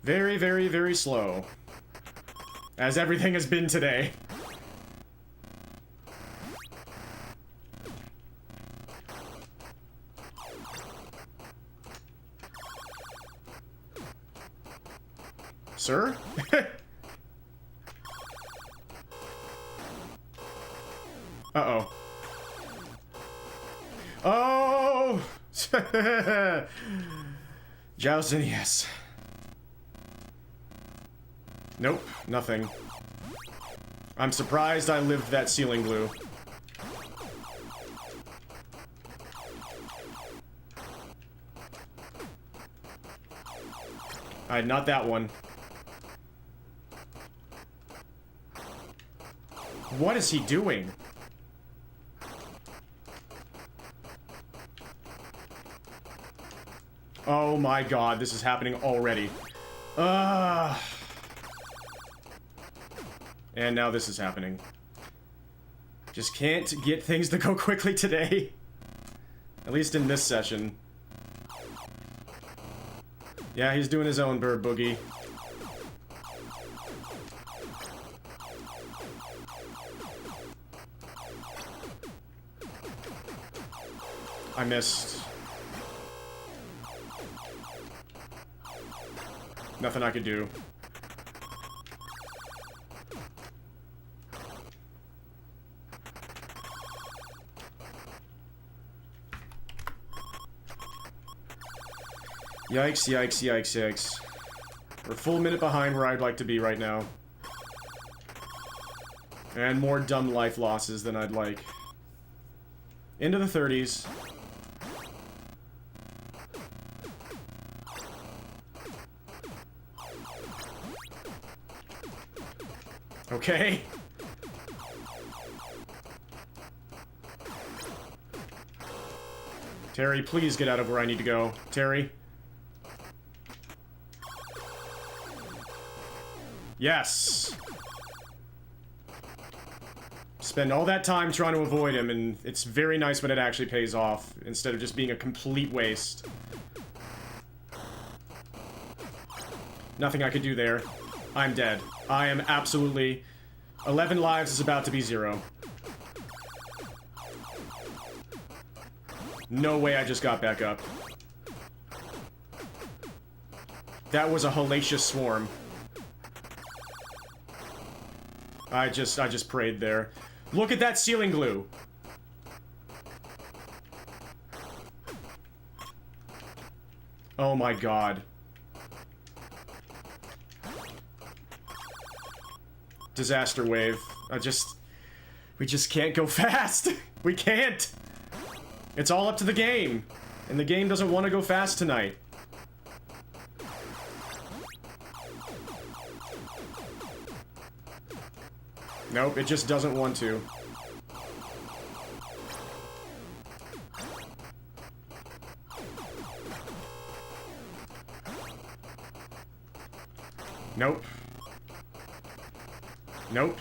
Very, very, very slow. As everything has been today. Sir? Uh-oh. Oh! Joust NES. Nope, nothing. I'm surprised I lived that ceiling glue. Not that one. What is he doing? Oh my god, this is happening already. And now this is happening. Just can't get things to go quickly today. At least in this session. Yeah, he's doing his own bird boogie. I missed. Nothing I could do. Yikes, yikes, yikes, yikes. We're a full minute behind where I'd like to be right now. And more dumb life losses than I'd like. Into the 30s. Okay. Terry, please get out of where I need to go. Terry. Yes. Spend all that time trying to avoid him, and it's very nice when it actually pays off, instead of just being a complete waste. Nothing I could do there. I'm dead. I am absolutely... 11 lives is about to be 0. No way I just got back up. That was a hellacious swarm. I just prayed there. Look at that ceiling glue! Oh my god. Disaster wave. We just can't go fast! We can't! It's all up to the game! And the game doesn't want to go fast tonight. Nope, it just doesn't want to. Nope. Nope.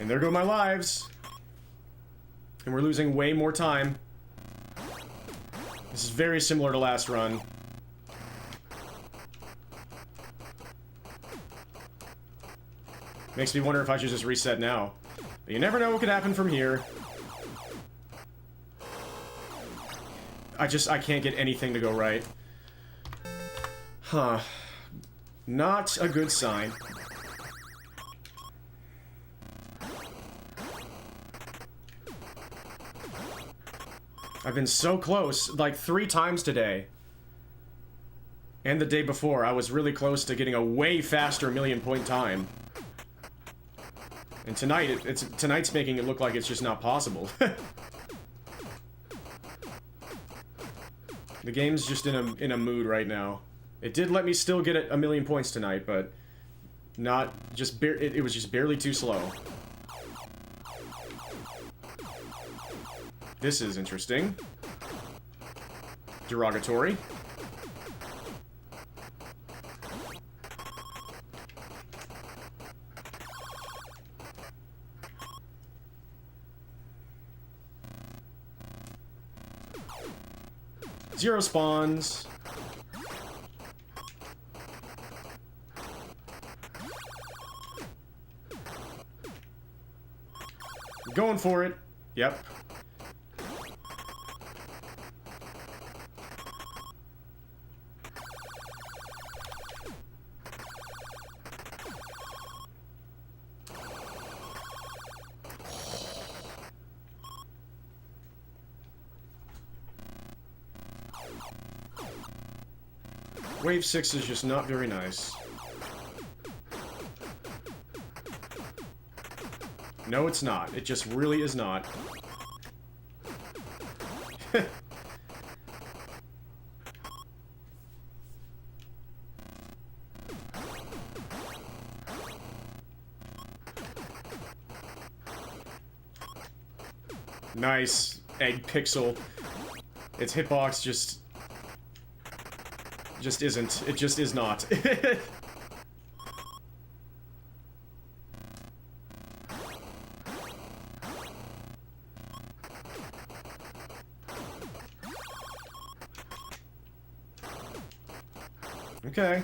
And there go my lives. And we're losing way more time. This is very similar to last run. Makes me wonder if I should just reset now. But you never know what could happen from here. I can't get anything to go right. Huh. Not a good sign. I've been so close, like 3 times today. And the day before, I was really close to getting a way faster million-point time. And tonight, tonight's making it look like it's just not possible. The game's just in a mood right now. It did let me still get a million points tonight, but not just it was just barely too slow. This is interesting. Derogatory. Zero spawns. Going for it. Yep. Wave 6 is just not very nice. No, it's not. It just really is not. Nice. Egg pixel. Its hitbox just isn't. It just is not. Okay.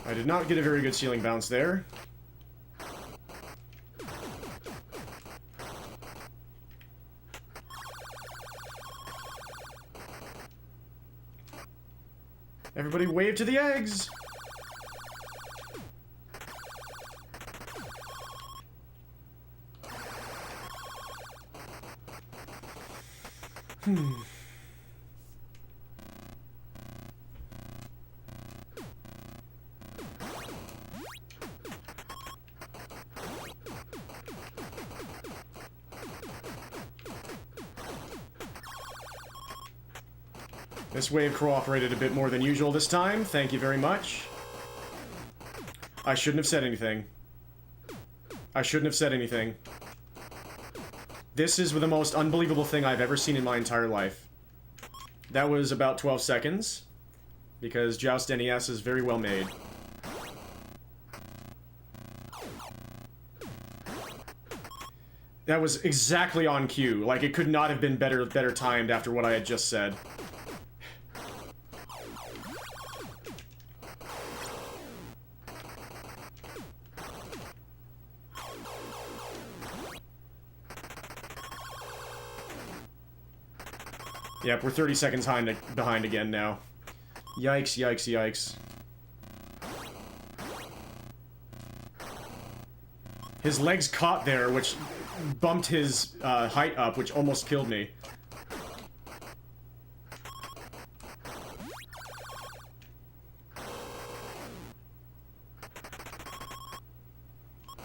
I did not get a very good ceiling bounce there. Everybody wave to the eggs! This wave cooperated a bit more than usual this time. Thank you very much. I shouldn't have said anything. I shouldn't have said anything. This is the most unbelievable thing I've ever seen in my entire life. That was about 12 seconds, because Joust NES is very well made. That was exactly on cue. Like, it could not have been better timed after what I had just said. Yep, we're 30 seconds behind again now. Yikes, yikes, yikes. His legs caught there, which bumped his height up, which almost killed me.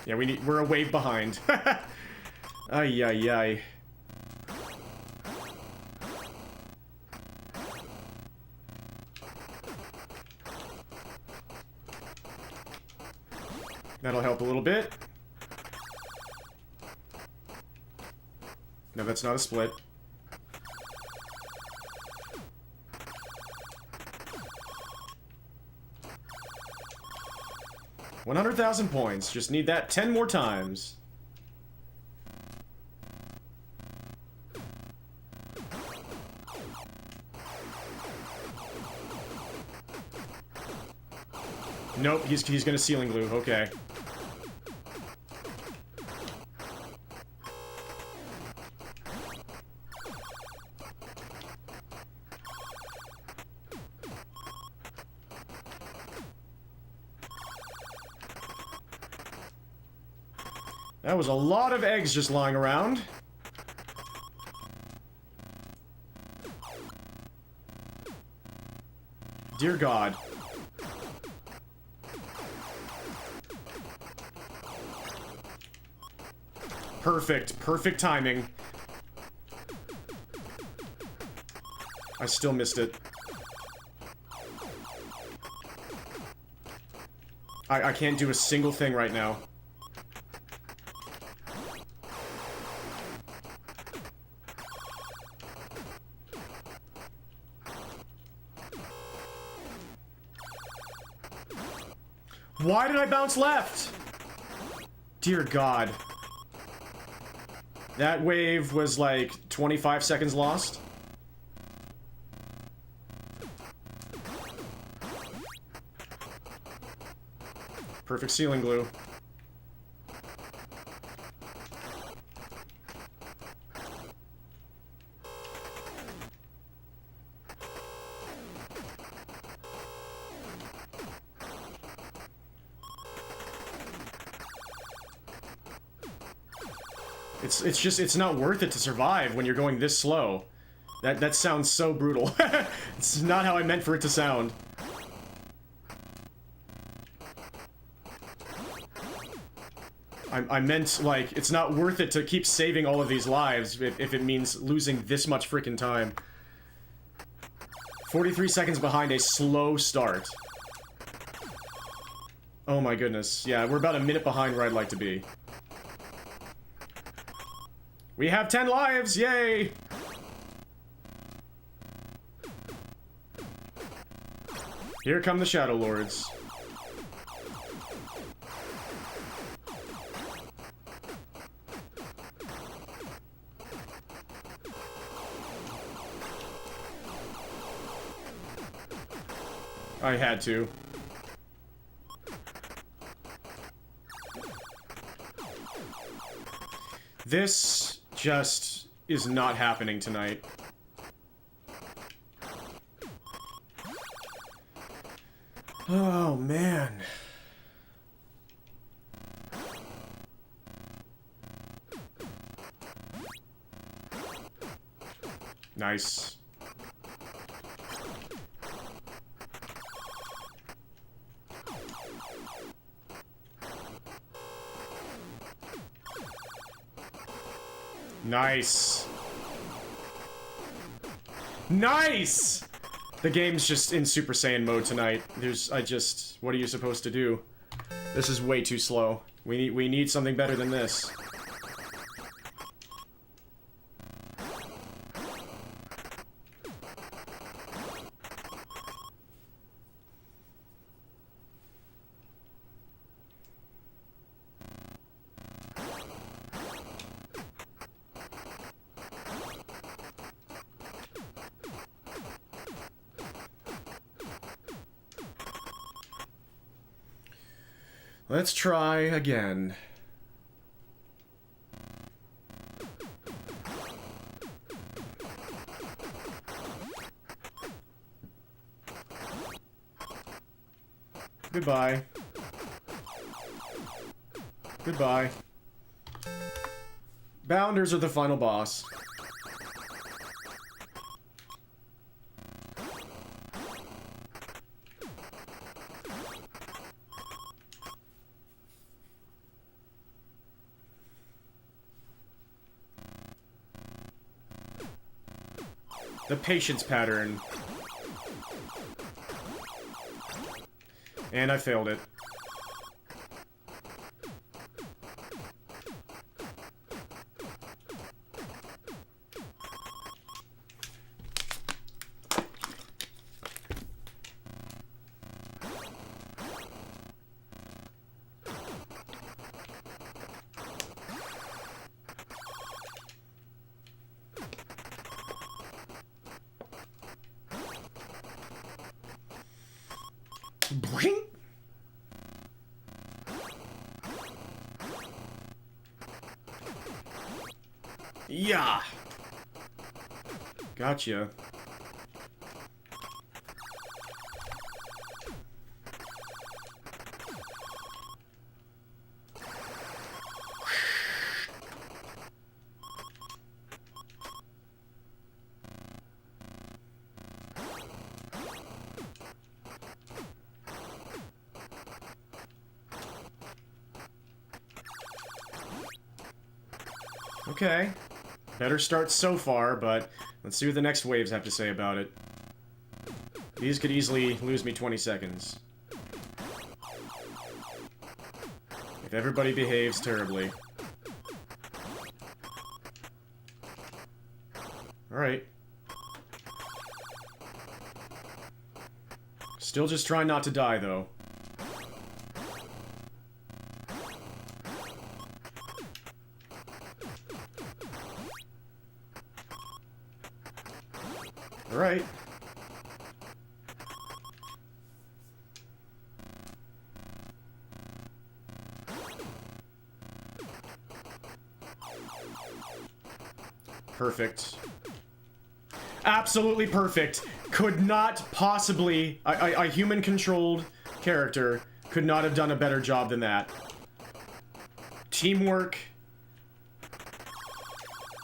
Yeah, we're a wave behind. Ay, ay, ay. That'll help a little bit. No, that's not a split. $100,000 points. Just need that 10 more times. Nope, he's gonna ceiling glue. Okay. That was a lot of eggs just lying around. Dear God. Perfect. Perfect timing. I still missed it. I can't do a single thing right now. Why did I bounce left? Dear God. That wave was like 25 seconds lost. Perfect ceiling glue. It's not worth it to survive when you're going this slow. That sounds so brutal. It's not how I meant for it to sound. I meant, like, it's not worth it to keep saving all of these lives if it means losing this much freaking time. 43 seconds behind a slow start. Oh my goodness. Yeah, we're about a minute behind where I'd like to be. We have 10 lives! Yay! Here come the Shadow Lords. I had to. This just is not happening tonight. Oh, man. Nice. Nice. Nice! The game's just in Super Saiyan mode tonight. What are you supposed to do? This is way too slow. We need something better than this. Let's try again. Goodbye. Goodbye. Bounders are the final boss. The patience pattern. And I failed it. Boing. Yeah. Gotcha. Okay. Better start so far, but let's see what the next waves have to say about it. These could easily lose me 20 seconds. If everybody behaves terribly. Alright. Still just trying not to die, though. Alright. Perfect. Absolutely perfect. Could not possibly... A human-controlled character could not have done a better job than that. Teamwork.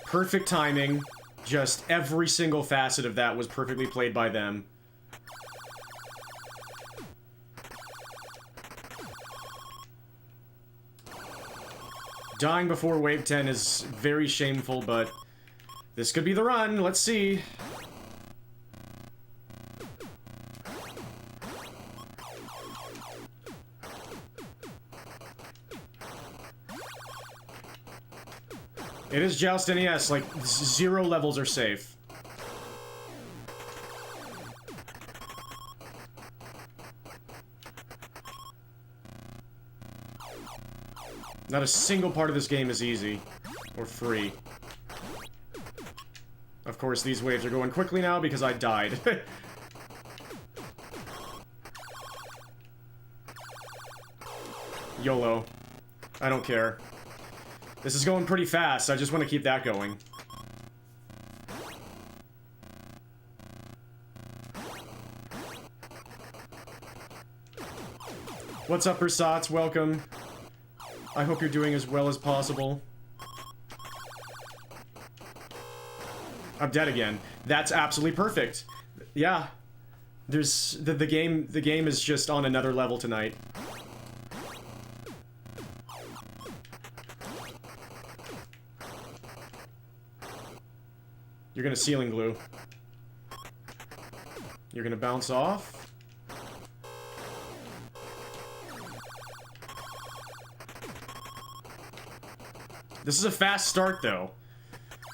Perfect timing. Just every single facet of that was perfectly played by them. Dying before Wave 10 is very shameful, but this could be the run. Let's see. It is Joust NES, like, 0 levels are safe. Not a single part of this game is easy. Or free. Of course, these waves are going quickly now because I died. YOLO. I don't care. This is going pretty fast, I just want to keep that going. What's up, Versats? Welcome. I hope you're doing as well as possible. I'm dead again. That's absolutely perfect. Yeah. There's... The game is just on another level tonight. You're gonna ceiling glue. You're gonna bounce off. This is a fast start, though.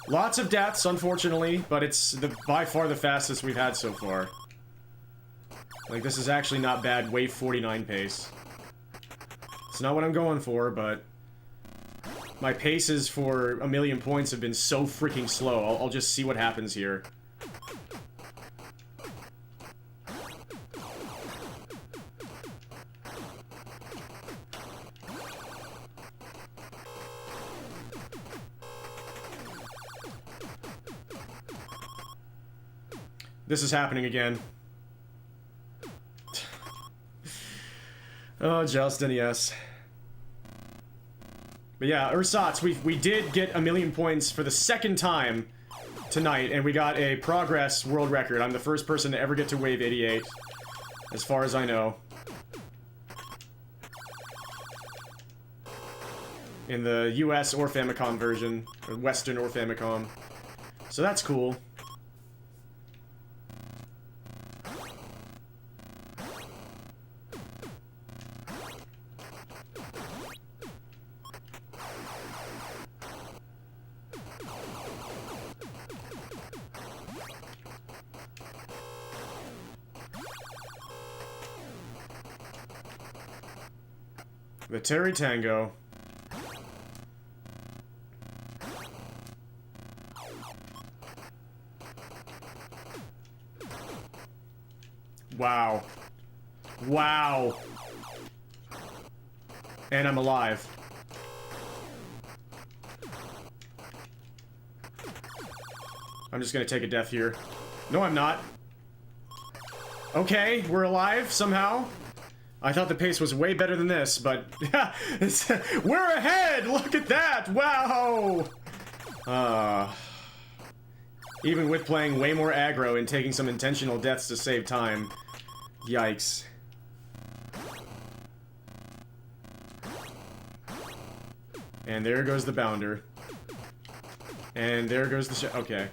Lots of deaths, unfortunately, but it's by far the fastest we've had so far. Like, this is actually not bad wave 49 pace. It's not what I'm going for, but... my paces for 1,000,000 points have been so freaking slow. I'll just see what happens here. This is happening again. Oh, Joust NES. But yeah, Ersatz, we did get 1,000,000 points for the second time tonight, and we got a progress world record. I'm the first person to ever get to wave 88, as far as I know. In the US or Famicom version, or Western or Famicom. So that's cool. The Terry Tango. Wow. Wow. And I'm alive. I'm just gonna take a death here. No, I'm not. Okay, we're alive somehow. I thought the pace was way better than this, but we're ahead! Look at that! Wow! Even with playing way more aggro and taking some intentional deaths to save time. Yikes. And there goes the bounder. And there goes the okay.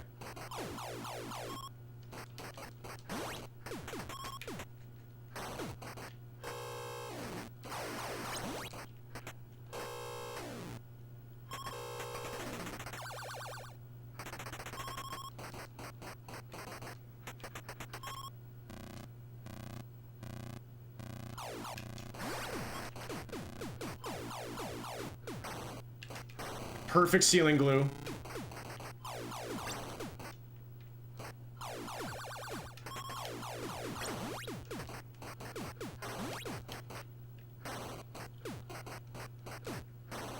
Perfect ceiling glue.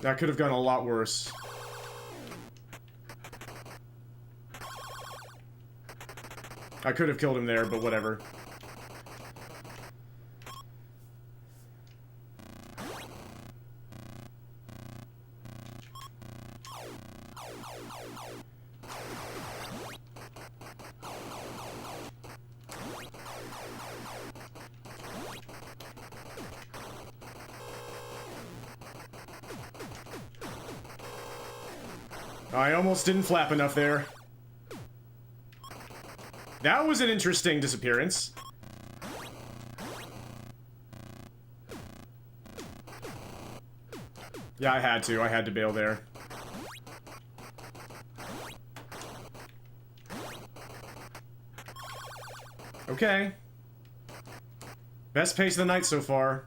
That could have gone a lot worse. I could have killed him there, but whatever. I almost didn't flap enough there. That was an interesting disappearance. Yeah, I had to bail there. Okay. Best pace of the night so far.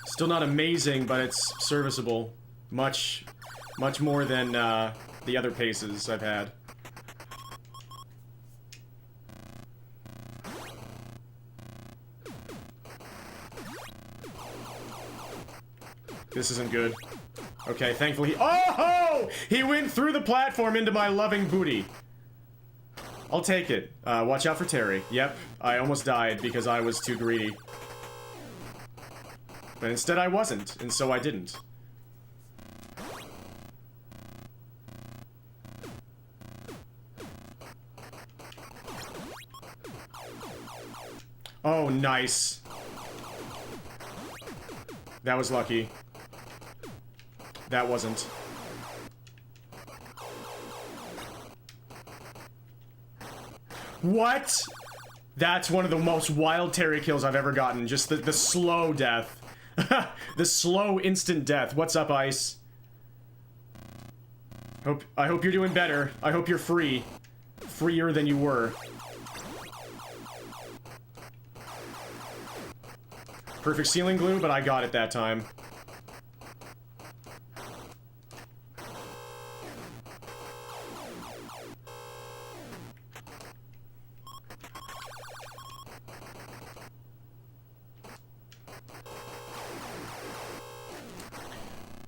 Still not amazing, but it's serviceable. Much more than the other paces I've had. This isn't good. Okay, thankfully oh! He went through the platform into my loving booty. I'll take it. Watch out for Terry. Yep, I almost died because I was too greedy. But instead I wasn't, and so I didn't. Oh, nice. That was lucky. That wasn't. What? That's one of the most wild Terry kills I've ever gotten. Just the slow death. The slow instant death. What's up, Ice? I hope you're doing better. I hope you're free. Freer than you were. Perfect ceiling glue, but I got it that time.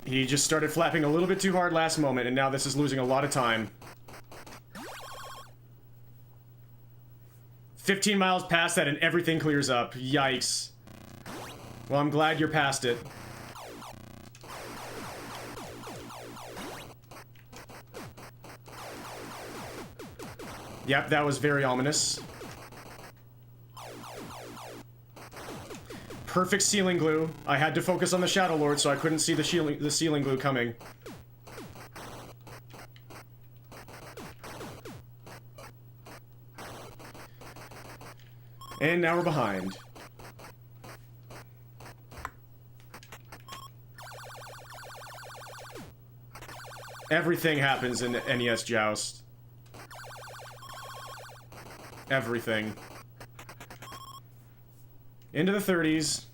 He just started flapping a little bit too hard last moment, and now this is losing a lot of time. 15 miles past that and everything clears up. Yikes. Well, I'm glad you're past it. Yep, that was very ominous. Perfect ceiling glue. I had to focus on the Shadow Lord, so I couldn't see the ceiling glue coming. And now we're behind. Everything happens in NES Joust. Everything. Into the 30s.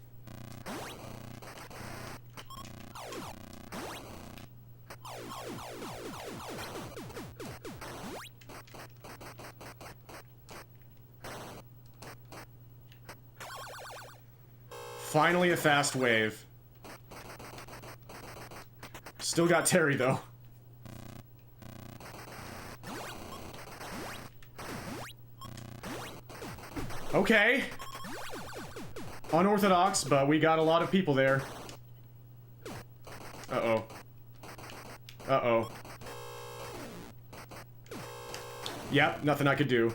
Finally a fast wave. Still got Terry, though. Okay. Unorthodox, but we got a lot of people there. Uh-oh. Uh-oh. Yep, nothing I could do.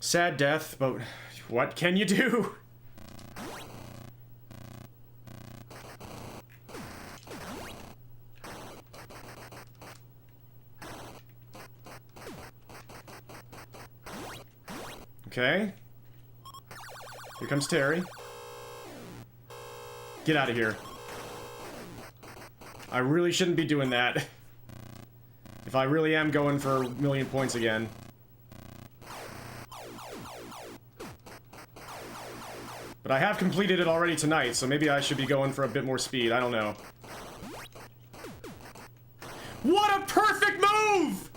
Sad death, but what can you do? Okay. Here comes Terry. Get out of here. I really shouldn't be doing that. If I really am going for a million points again. But I have completed it already tonight, so maybe I should be going for a bit more speed. I don't know. What a perfect move!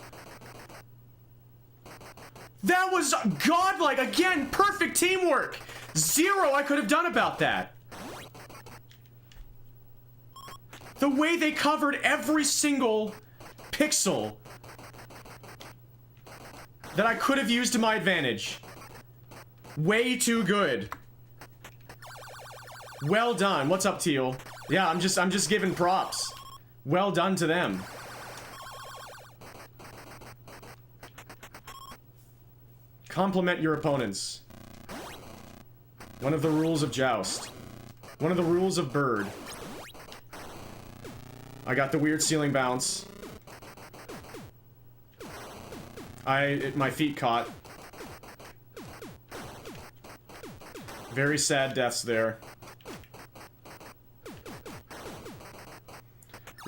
That was godlike! Again, perfect teamwork! Zero I could have done about that. The way they covered every single pixel that I could have used to my advantage. Way too good. Well done. What's up, Teal? Yeah, I'm just giving props. Well done to them. Compliment your opponents. One of the rules of Joust. One of the rules of Bird. I got the weird ceiling bounce. My feet caught. Very sad deaths there.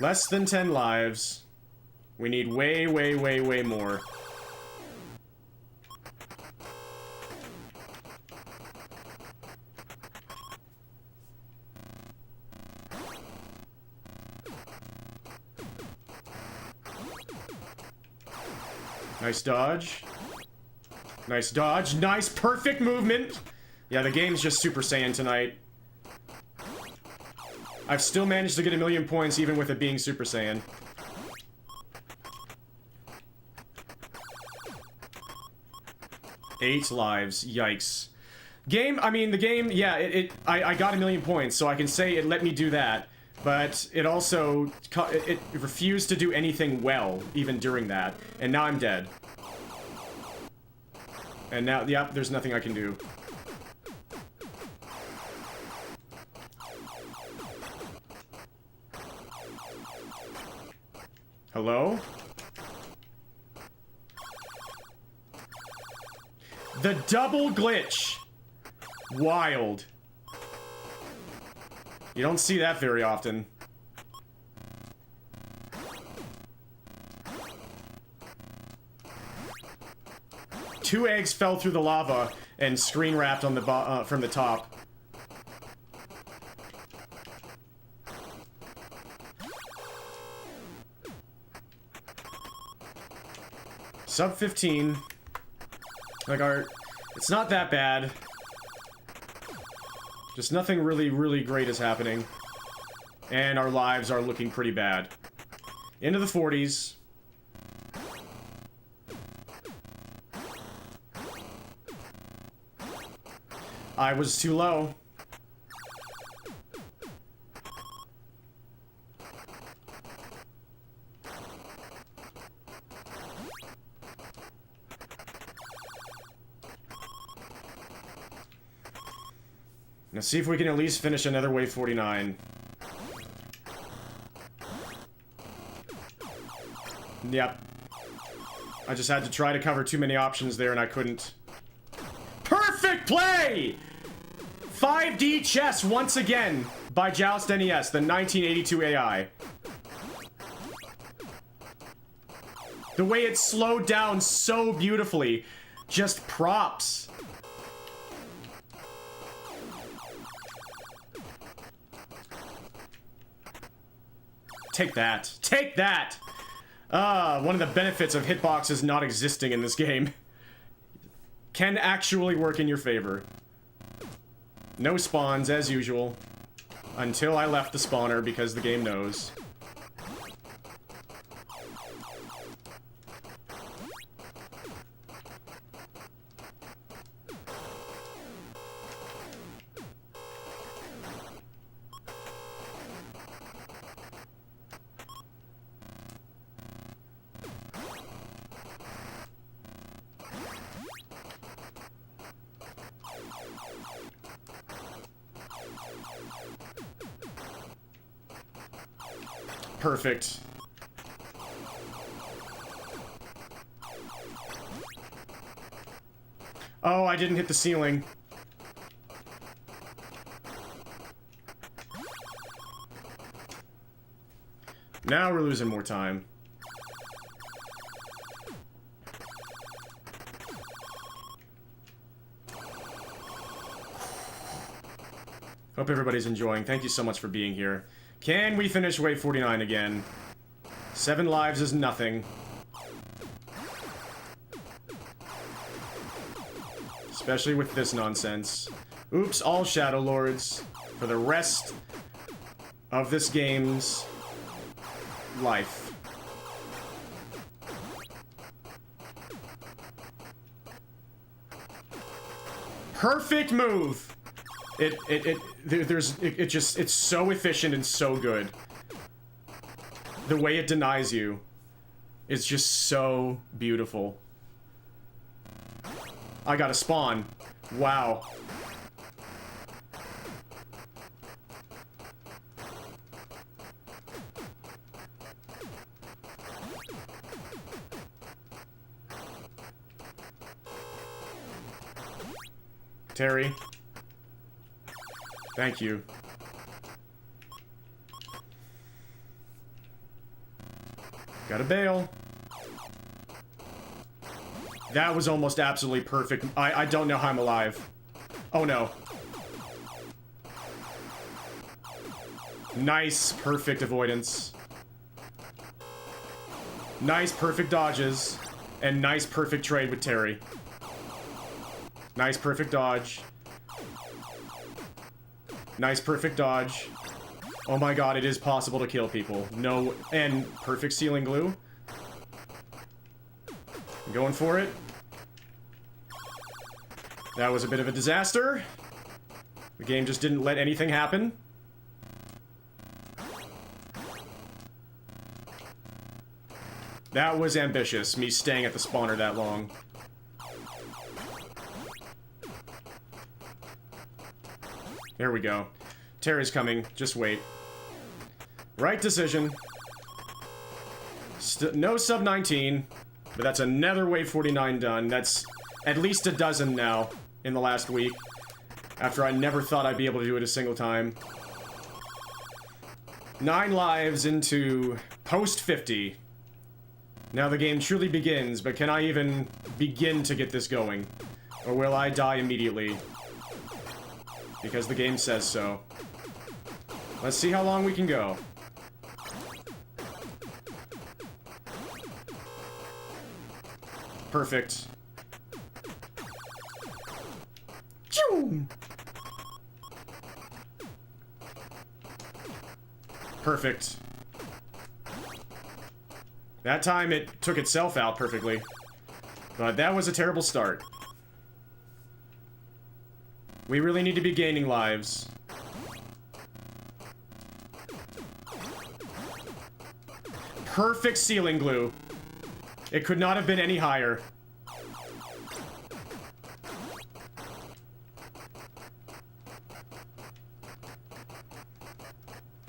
Less than 10 lives. We need way, way, way, way more. Nice dodge. Nice dodge. Nice, perfect movement. Yeah, the game's just Super Saiyan tonight. I've still managed to get 1,000,000 points even with it being Super Saiyan. Eight lives. Yikes. Game, I mean, the game, yeah, I got 1,000,000 points, so I can say it let me do that. But it also, it refused to do anything well, even during that. And now I'm dead. And now, yep, there's nothing I can do. Hello? The double glitch. Wild. You don't see that very often. Two eggs fell through the lava and screen wrapped on the from the top. Sub 15. Like it's not that bad. Just nothing really, really great is happening. And our lives are looking pretty bad. Into the 40s. I was too low. Now see if we can at least finish another wave 49. Yep. I just had to try to cover too many options there and I couldn't. Perfect play! 5D chess once again by Joust NES, the 1982 AI. The way it slowed down so beautifully. Just props. Take that. Take that! One of the benefits of hitboxes not existing in this game. Can actually work in your favor. No spawns, as usual. Until I left the spawner, because the game knows. Perfect. Oh, I didn't hit the ceiling. Now we're losing more time. Hope everybody's enjoying. Thank you so much for being here. Can we finish wave 49 again? 7 lives is nothing. Especially with this nonsense. Oops, all Shadow Lords for the rest of this game's life. Perfect move! It's so efficient and so good. The way it denies you is just so beautiful. I got a spawn. Wow. Terry. Thank you. Gotta bail. That was almost absolutely perfect. I don't know how I'm alive. Oh no. Nice, perfect avoidance. Nice, perfect dodges. And nice, perfect trade with Terry. Nice, perfect dodge. Nice, perfect dodge. Oh my god, it is possible to kill people. No, and perfect ceiling glue. I'm going for it. That was a bit of a disaster. The game just didn't let anything happen. That was ambitious, me staying at the spawner that long. There we go. Terry's coming. Just wait. Right decision. No sub 19. But that's another wave 49 done. That's at least a dozen now in the last week. After I never thought I'd be able to do it a single time. 9 lives into post 50. Now the game truly begins, but can I even begin to get this going? Or will I die immediately? Because the game says so. Let's see how long we can go. Perfect. Choo! Perfect. That time it took itself out perfectly. But that was a terrible start. We really need to be gaining lives. Perfect ceiling glue. It could not have been any higher.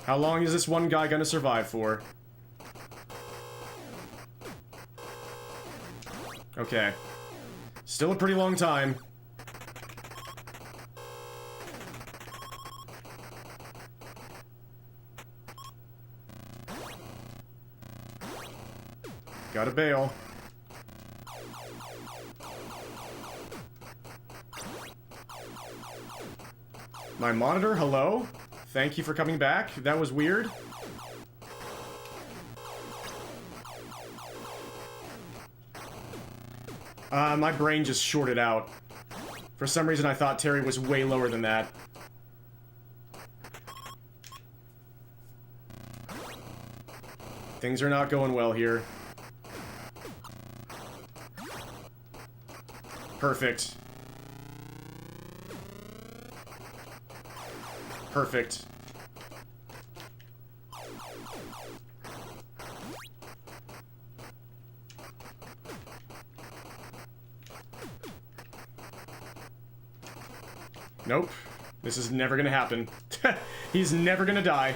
How long is this one guy gonna survive for? Okay. Still a pretty long time. Gotta bail. My monitor, hello? Thank you for coming back. That was weird. My brain just shorted out. For some reason, I thought Terry was way lower than that. Things are not going well here. Perfect. Perfect. Nope. This is never gonna happen. He's never gonna die.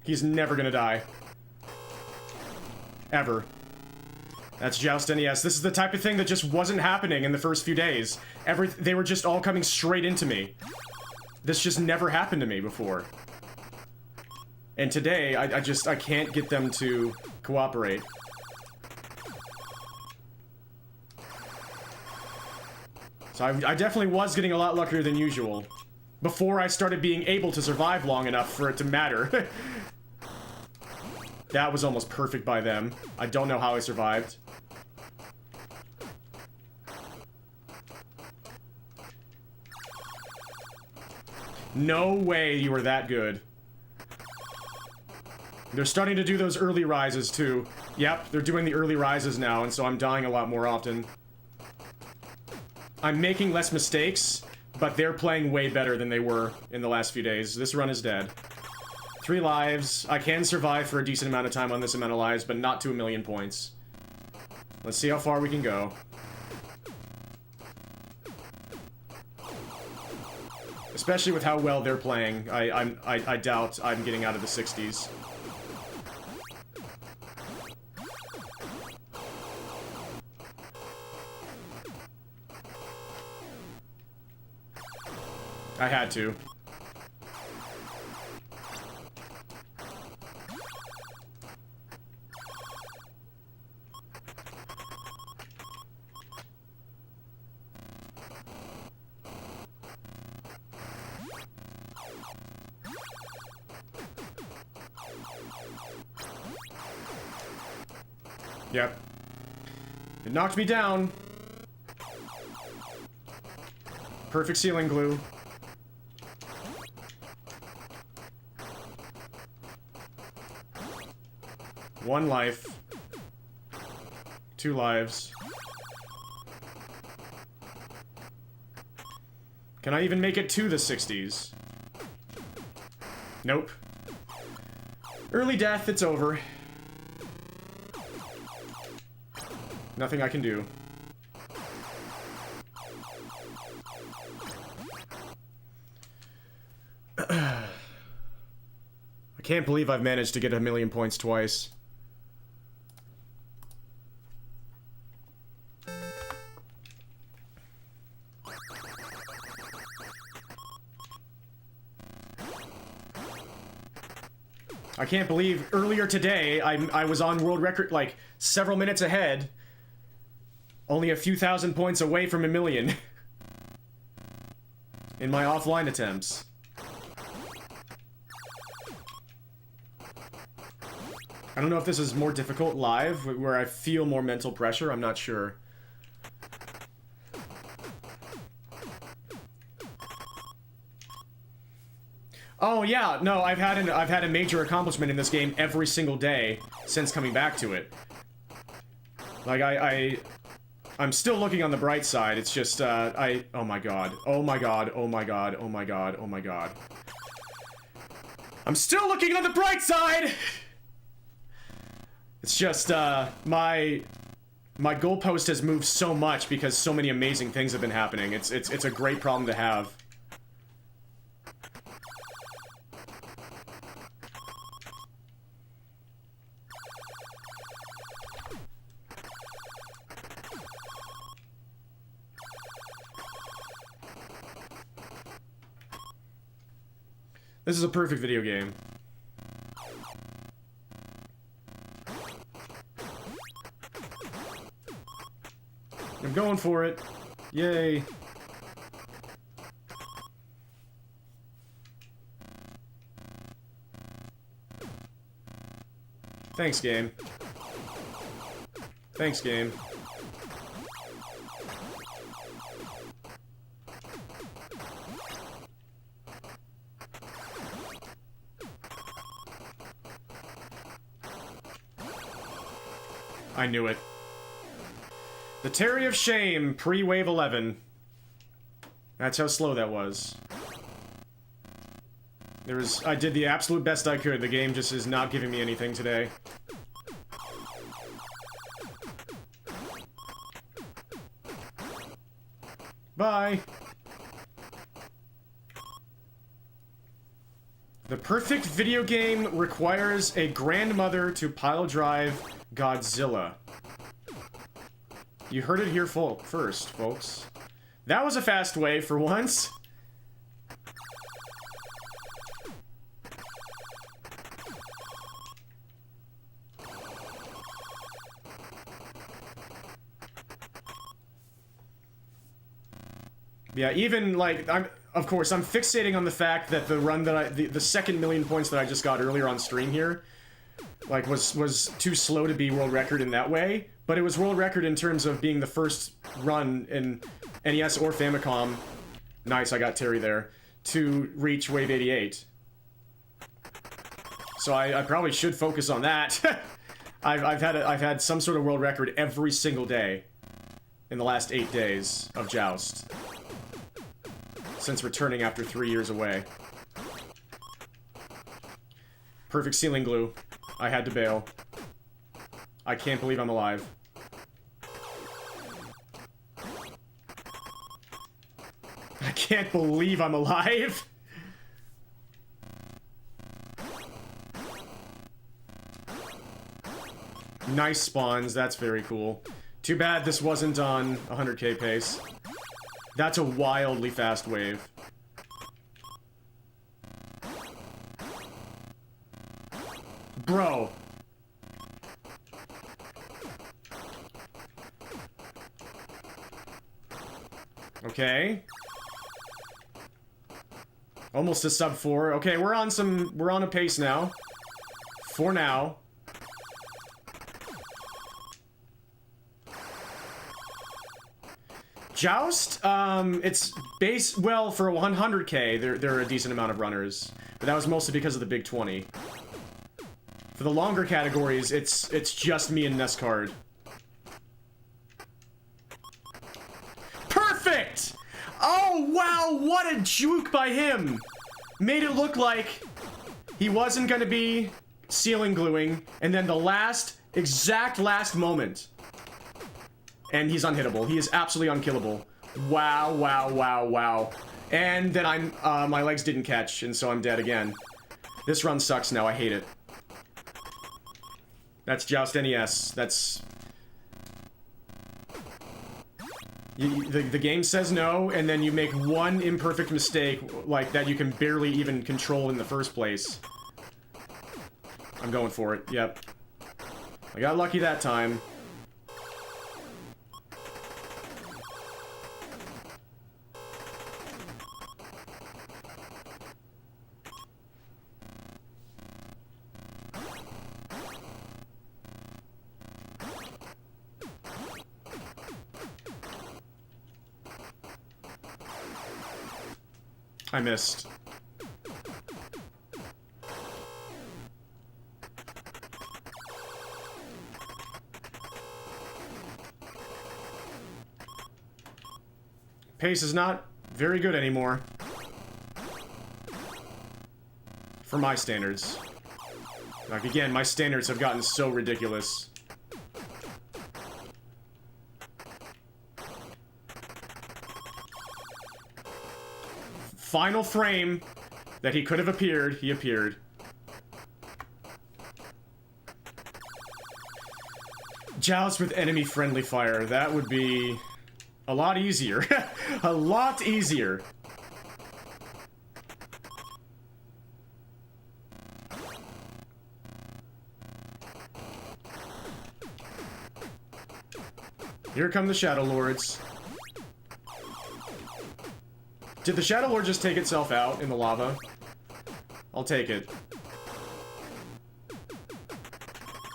He's never gonna die. Ever. That's Joust NES. This is the type of thing that just wasn't happening in the first few days. They were just all coming straight into me. This just never happened to me before. And today, I can't get them to cooperate. So I definitely was getting a lot luckier than usual. Before I started being able to survive long enough for it to matter. That was almost perfect by them. I don't know how I survived. No way you were that good. They're starting to do those early rises, too. Yep, they're doing the early rises now, and so I'm dying a lot more often. I'm making less mistakes, but they're playing way better than they were in the last few days. This run is dead. 3 lives. I can survive for a decent amount of time on this amount of lives, but not to 1,000,000 points. Let's see how far we can go. Especially with how well they're playing, I doubt I'm getting out of the 60s. I had to. Yep. It knocked me down. Perfect ceiling glue. One life. 2 lives. Can I even make it to the 60s? Nope. Early death, it's over. Nothing I can do. I can't believe I've managed to get 1,000,000 points twice. I can't believe earlier today I was on world record, like, several minutes ahead. Only a few thousand points away from 1,000,000. In my offline attempts. I don't know if this is more difficult live, where I feel more mental pressure, I'm not sure. Oh yeah, no, I've had a major accomplishment in this game every single day since coming back to it. Like I'm still looking on the bright side. It's just oh my god. Oh my god. Oh my god. Oh my god. Oh my god. I'm still looking on the bright side. It's just my goalpost has moved so much because so many amazing things have been happening. It's a great problem to have. This is a perfect video game. I'm going for it. Yay. Thanks, game. Thanks, game. I knew it. The Terry of Shame, pre-Wave 11. That's how slow that was. I did the absolute best I could. The game just is not giving me anything today. Bye! The perfect video game requires a grandmother to pile drive Godzilla. You heard it here first, folks. That was a fast way for once. Yeah, even like of course I'm fixating on the fact that the run that the second million points that I just got earlier on stream here like was too slow to be world record in that way, but it was world record in terms of being the first run in NES or Famicom. Nice, I got Terry there to reach Wave 88. So I probably should focus on that. I've had some sort of world record every single day in the last 8 days of Joust since returning after 3 years away. Perfect ceiling glue. I had to bail. I can't believe I'm alive. I can't believe I'm alive! Nice spawns, that's very cool. Too bad this wasn't on 100k pace. That's a wildly fast wave. Bro. Okay. Almost a sub 4. Okay, we're on a pace now. For now. Joust, it's well, for 100k, there are a decent amount of runners. But that was mostly because of the big 20. For the longer categories, it's just me and Nescard. Perfect! Oh, wow, what a juke by him! Made it look like he wasn't gonna be ceiling gluing, and then the exact last moment. And he's unhittable. He is absolutely unkillable. Wow, wow, wow, wow. And then my legs didn't catch, and so I'm dead again. This run sucks now, I hate it. That's Joust NES. That's... The game says no, and then you make one imperfect mistake, like, that you can barely even control in the first place. I'm going for it, yep. I got lucky that time. I missed. Pace is not very good anymore. For my standards. Like, again, my standards have gotten so ridiculous. Final frame that he could have appeared, he appeared. Joust with enemy-friendly fire. That would be a lot easier. A lot easier. Here come the Shadow Lords. Did the Shadow Lord just take itself out in the lava? I'll take it.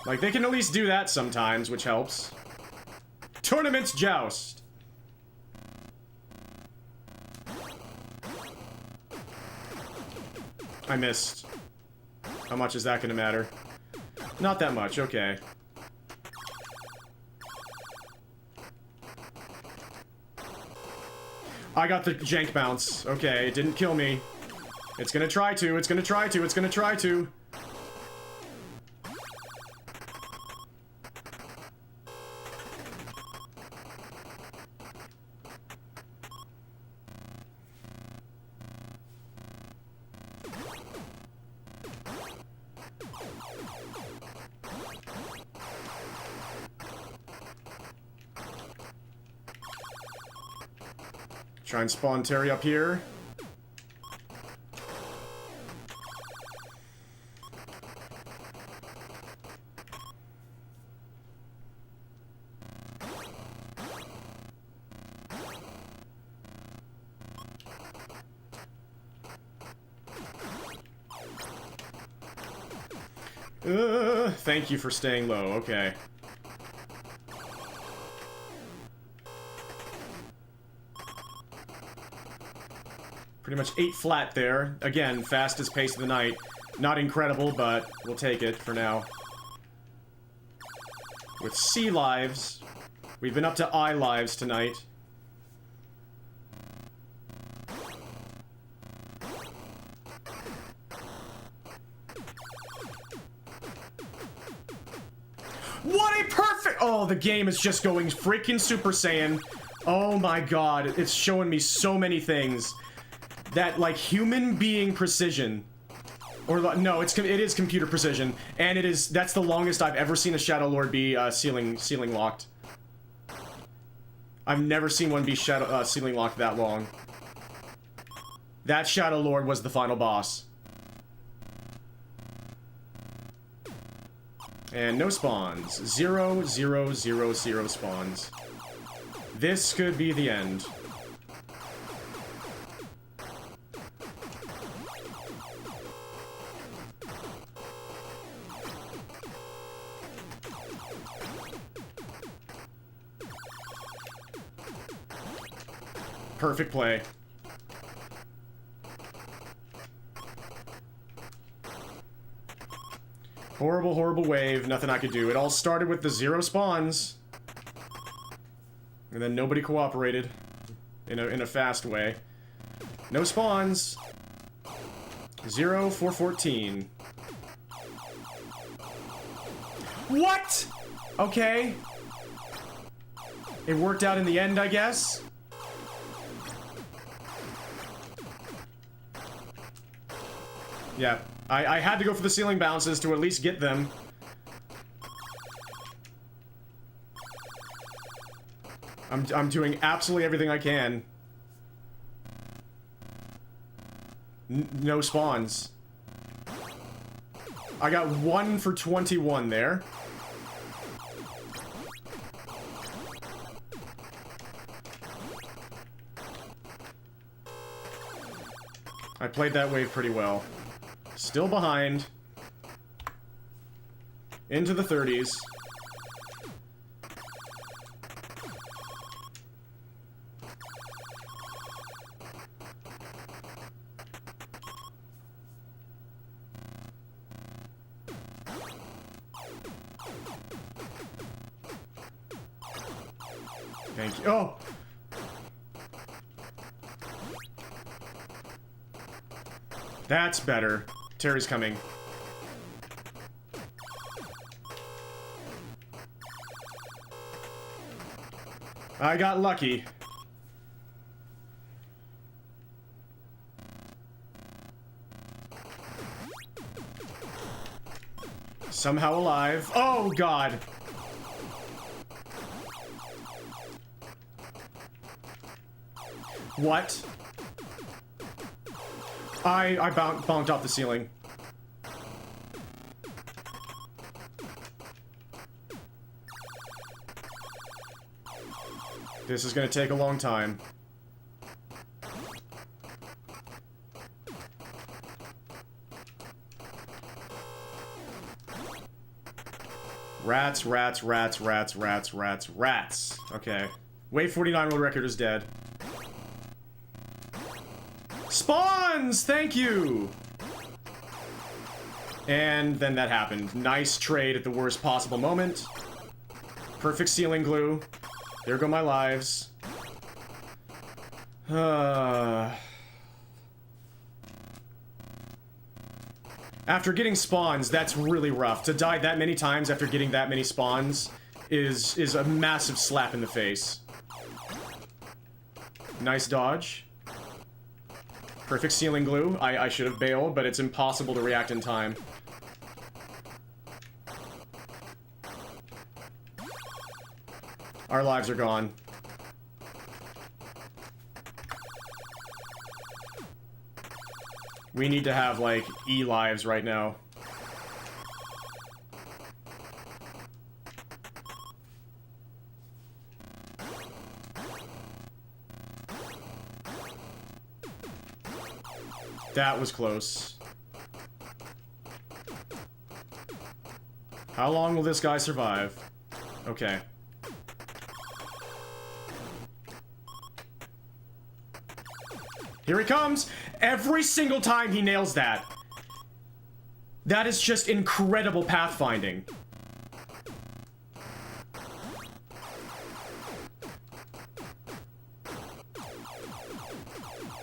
Like, they can at least do that sometimes, which helps. Tournaments Joust! I missed. How much is that gonna matter? Not that much, okay. I got the jank bounce. Okay, it didn't kill me. It's gonna try to, it's gonna try to, it's gonna try to. Try and spawn Terry up here. Thank you for staying low, okay. Pretty much 8 flat there. Again, fastest pace of the night. Not incredible, but we'll take it for now. With C lives. We've been up to I lives tonight. What a perfect... Oh, the game is just going freaking Super Saiyan. Oh my god, it's showing me so many things. That, like, human being precision. Or, no, it is computer precision. And it is... That's the longest I've ever seen a Shadow Lord be, ceiling locked. I've never seen one be ceiling locked that long. That Shadow Lord was the final boss. And no spawns. 0, 0, 0, 0 spawns. This could be the end. Perfect play. Horrible, horrible wave. Nothing I could do. It all started with the 0 spawns. And then nobody cooperated. In a fast way. No spawns. 0 for 14. What? Okay. It worked out in the end, I guess. Yeah, I had to go for the ceiling bounces to at least get them. I'm doing absolutely everything I can. No spawns. I got 1 for 21 there. I played that wave pretty well. Still behind. Into the 30s. Thank you. Oh! That's better. Terry's coming. I got lucky. Somehow alive. Oh, God. What? I bonked off the ceiling. This is gonna take a long time. Rats, rats, rats, rats, rats, rats, rats. Okay. Wave 49 world record is dead. Spawns! Thank you! And then that happened. Nice trade at the worst possible moment. Perfect ceiling glue. There go my lives. After getting spawns, that's really rough. To die that many times after getting that many spawns is a massive slap in the face. Nice dodge. Perfect ceiling glue. I should have bailed, but it's impossible to react in time. Our lives are gone. We need to have, like, E lives right now. That was close. How long will this guy survive? Okay. Here he comes! Every single time he nails that. That is just incredible pathfinding.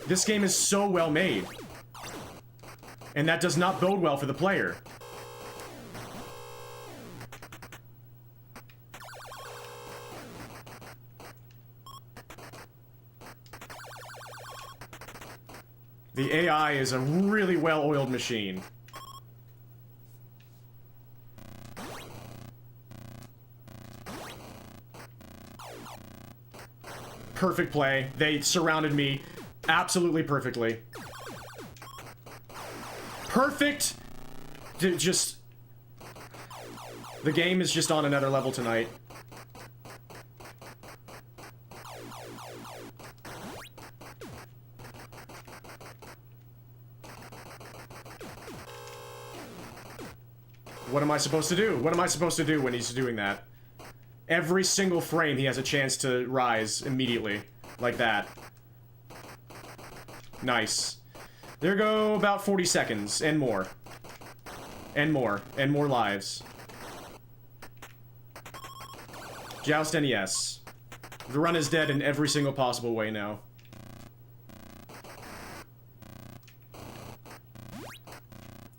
This game is so well made. And that does not bode well for the player. The AI is a really well-oiled machine. Perfect play. They surrounded me absolutely perfectly. Perfect! Just... The game is just on another level tonight. What am I supposed to do? What am I supposed to do when he's doing that? Every single frame he has a chance to rise immediately. Like that. Nice. There go about 40 seconds, and more. And more. And more lives. Joust NES. The run is dead in every single possible way now.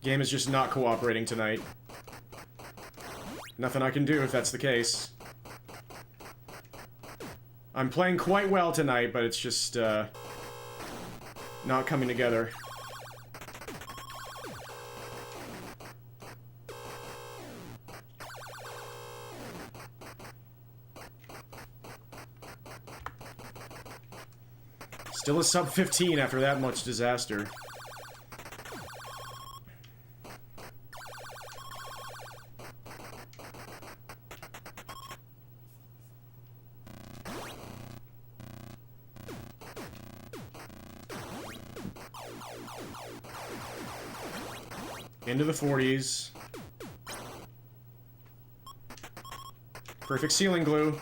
Game is just not cooperating tonight. Nothing I can do if that's the case. I'm playing quite well tonight, but it's just, not coming together. Still a sub 15 after that much disaster. Into the 40s. Perfect ceiling glue.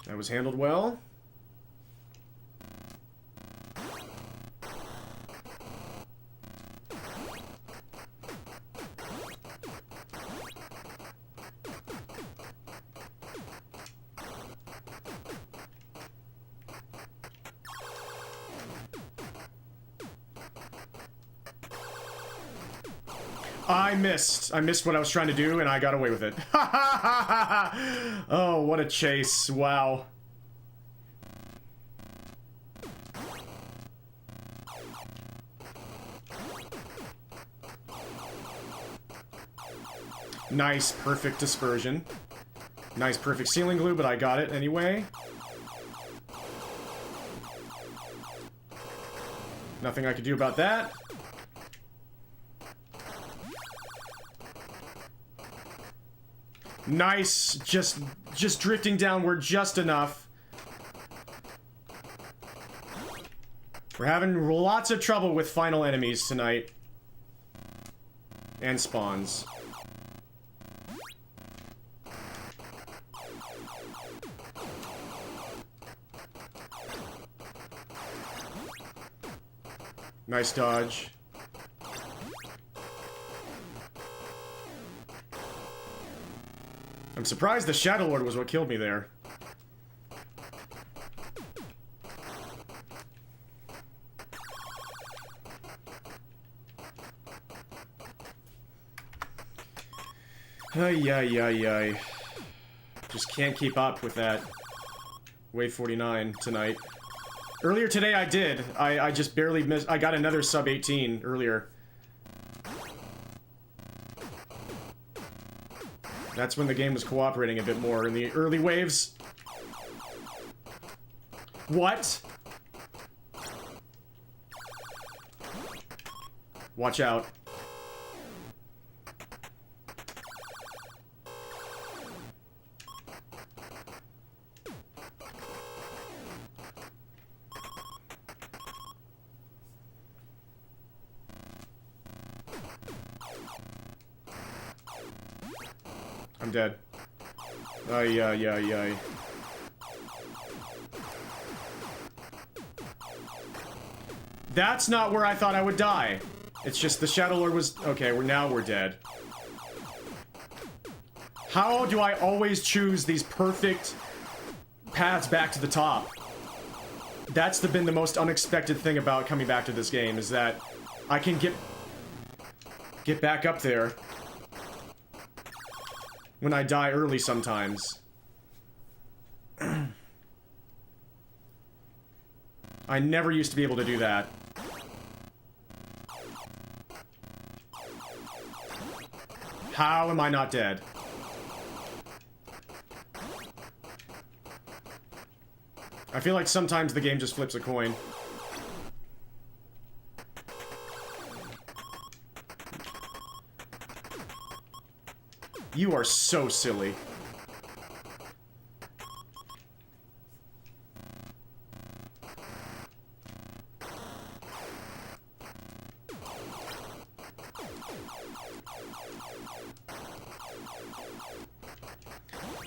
That was handled well. I missed. I missed what I was trying to do, and I got away with it. Oh, what a chase. Wow. Nice, perfect dispersion. Nice, perfect ceiling glue, but I got it anyway. Nothing I could do about that. Nice, just drifting downward just enough. We're having lots of trouble with final enemies tonight. And spawns. Nice dodge. I'm surprised the Shadow Lord was what killed me there. Ay, ay, ay, ay. Just can't keep up with that. Wave 49 tonight. Earlier today I did. I just barely missed. I got another sub 18 earlier. That's when the game was cooperating a bit more in the early waves. What? Watch out. I'm dead. Ay, ay, ay, ay. That's not where I thought I would die. It's just the Shadow Lord was... Okay, now we're dead. How do I always choose these perfect paths back to the top? That's been the most unexpected thing about coming back to this game, is that I can get back up there when I die early sometimes. I never used to be able to do that. How am I not dead? I feel like sometimes the game just flips a coin. You are so silly.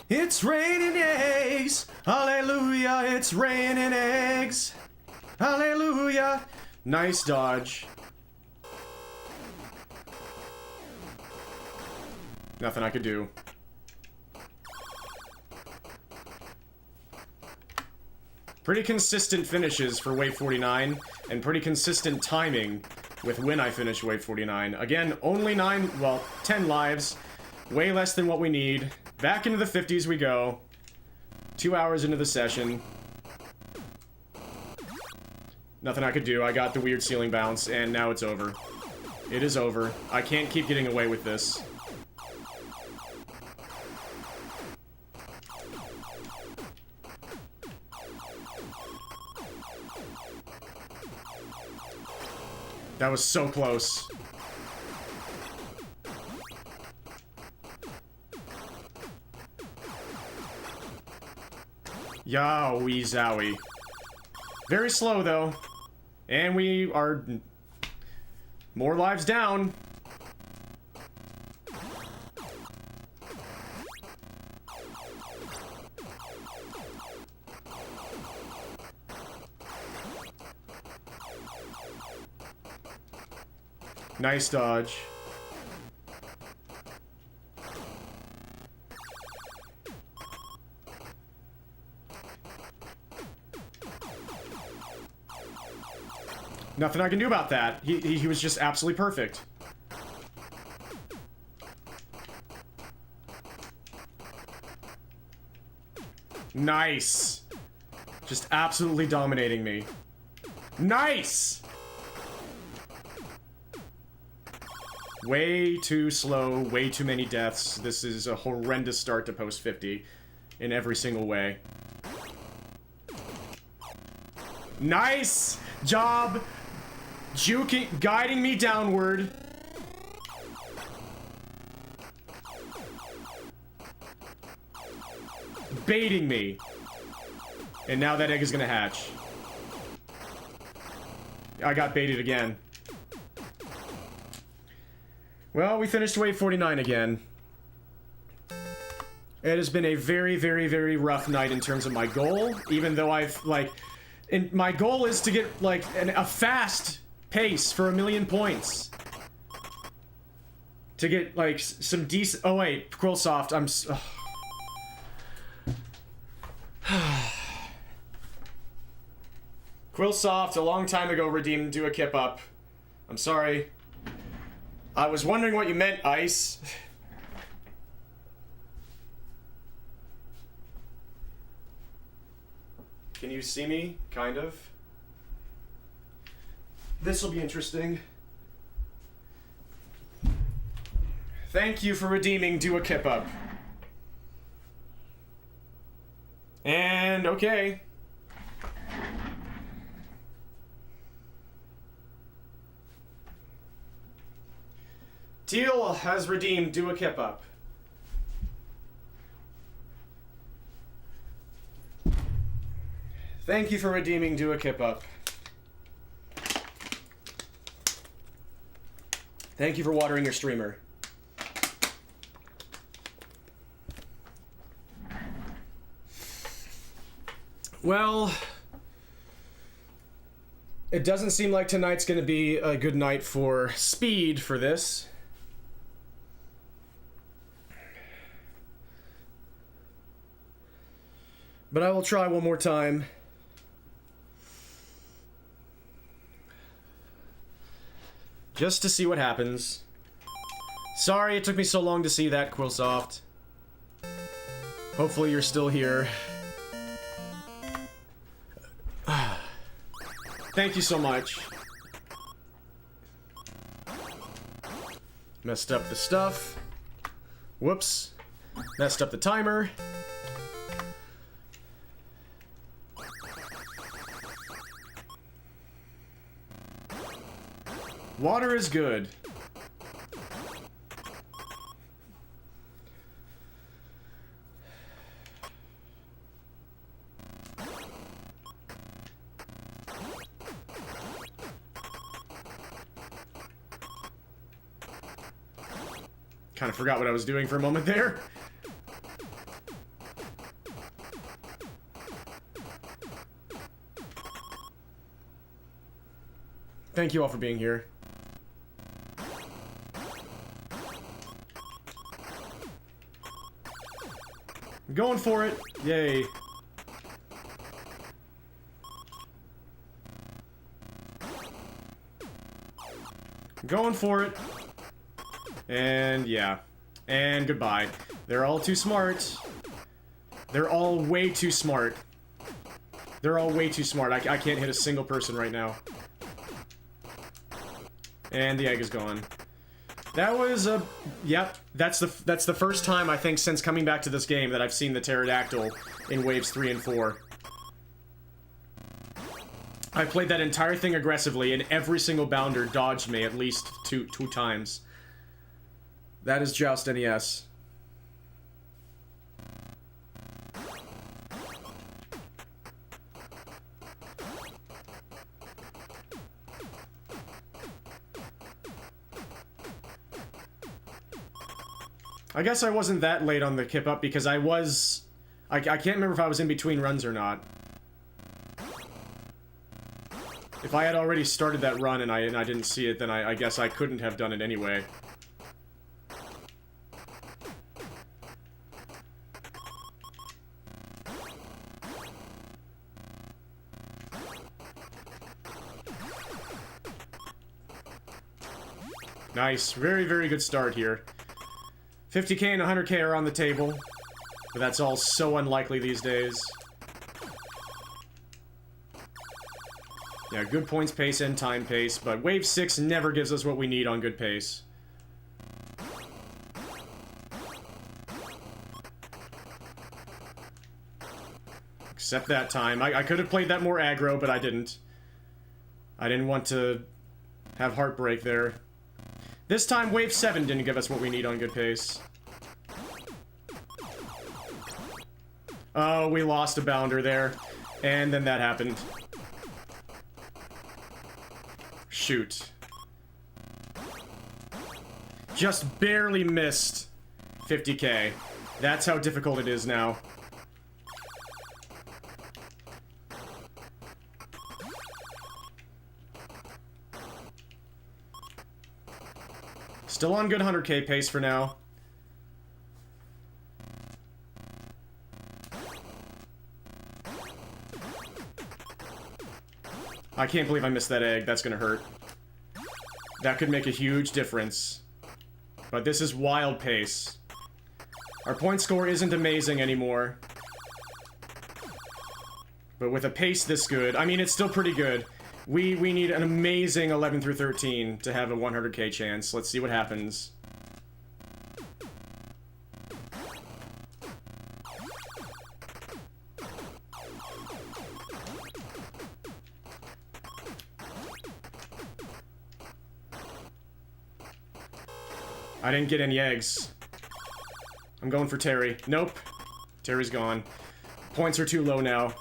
It's raining eggs. Hallelujah, it's raining eggs. Hallelujah. Nice dodge. Nothing I could do. Pretty consistent finishes for Wave 49, and pretty consistent timing with when I finish Wave 49. Again, only 10 lives. Way less than what we need. Back into the 50s we go. 2 hours into the session. Nothing I could do. I got the weird ceiling bounce, and now it's over. It is over. I can't keep getting away with this. That was so close. Yowie zowie. Very slow, though. And we are more lives down. Nice dodge. Nothing I can do about that. He was just absolutely perfect. Nice. Just absolutely dominating me. Nice! Way too slow, way too many deaths. This is a horrendous start to post 50 in every single way. Nice job juking, guiding me downward. Baiting me. And now that egg is gonna hatch. I got baited again. Well, we finished wave 49 again. It has been a very, very, very rough night in terms of my goal, even though I've, like... my goal is to get, like, a fast pace for 1,000,000 points. To get, like, some decent... Oh, wait. Quillsoft, I'm... Quillsoft, a long time ago, redeemed Do a Kip Up. I'm sorry. I was wondering what you meant, Ice. Can you see me? Kind of. This'll be interesting. Thank you for redeeming Do a Kip Up. And, okay. Teal has redeemed Do a Kip Up. Thank you for redeeming Do a Kip Up. Thank you for watering your streamer. Well, it doesn't seem like tonight's going to be a good night for speed for this. But I will try one more time. Just to see what happens. Sorry it took me so long to see that, Quillsoft. Hopefully you're still here. Thank you so much. Messed up the stuff. Whoops. Messed up the timer. Water is good. Kind of forgot what I was doing for a moment there. Thank you all for being here. I'm going for it. Yay. I'm going for it. And yeah. And goodbye. They're all too smart. They're all way too smart. They're all way too smart. I can't hit a single person right now. And the egg is gone. That was a... Yep, that's the first time, I think, since coming back to this game that I've seen the pterodactyl in waves 3 and 4. I played that entire thing aggressively, and every single bounder dodged me at least two times. That is Joust NES. I guess I wasn't that late on the kip up because I was... I can't remember if I was in between runs or not. If I had already started that run and I didn't see it, then I guess I couldn't have done it anyway. Nice. Very, very good start here. 50k and 100k are on the table. But that's all so unlikely these days. Yeah, good points pace and time pace, but Wave 6 never gives us what we need on good pace. Except that time. I could have played that more aggro, but I didn't. I didn't want to have heartbreak there. This time, Wave 7 didn't give us what we need on good pace. Oh, we lost a bounder there. And then that happened. Shoot. Just barely missed 50k. That's how difficult it is now. Still on good 100k pace for now. I can't believe I missed that egg. That's gonna hurt. That could make a huge difference. But this is wild pace. Our point score isn't amazing anymore. But with a pace this good, I mean, it's still pretty good. We need an amazing 11 through 13 to have a 100k chance. Let's see what happens. I didn't get any eggs. I'm going for Terry. Nope. Terry's gone. Points are too low now.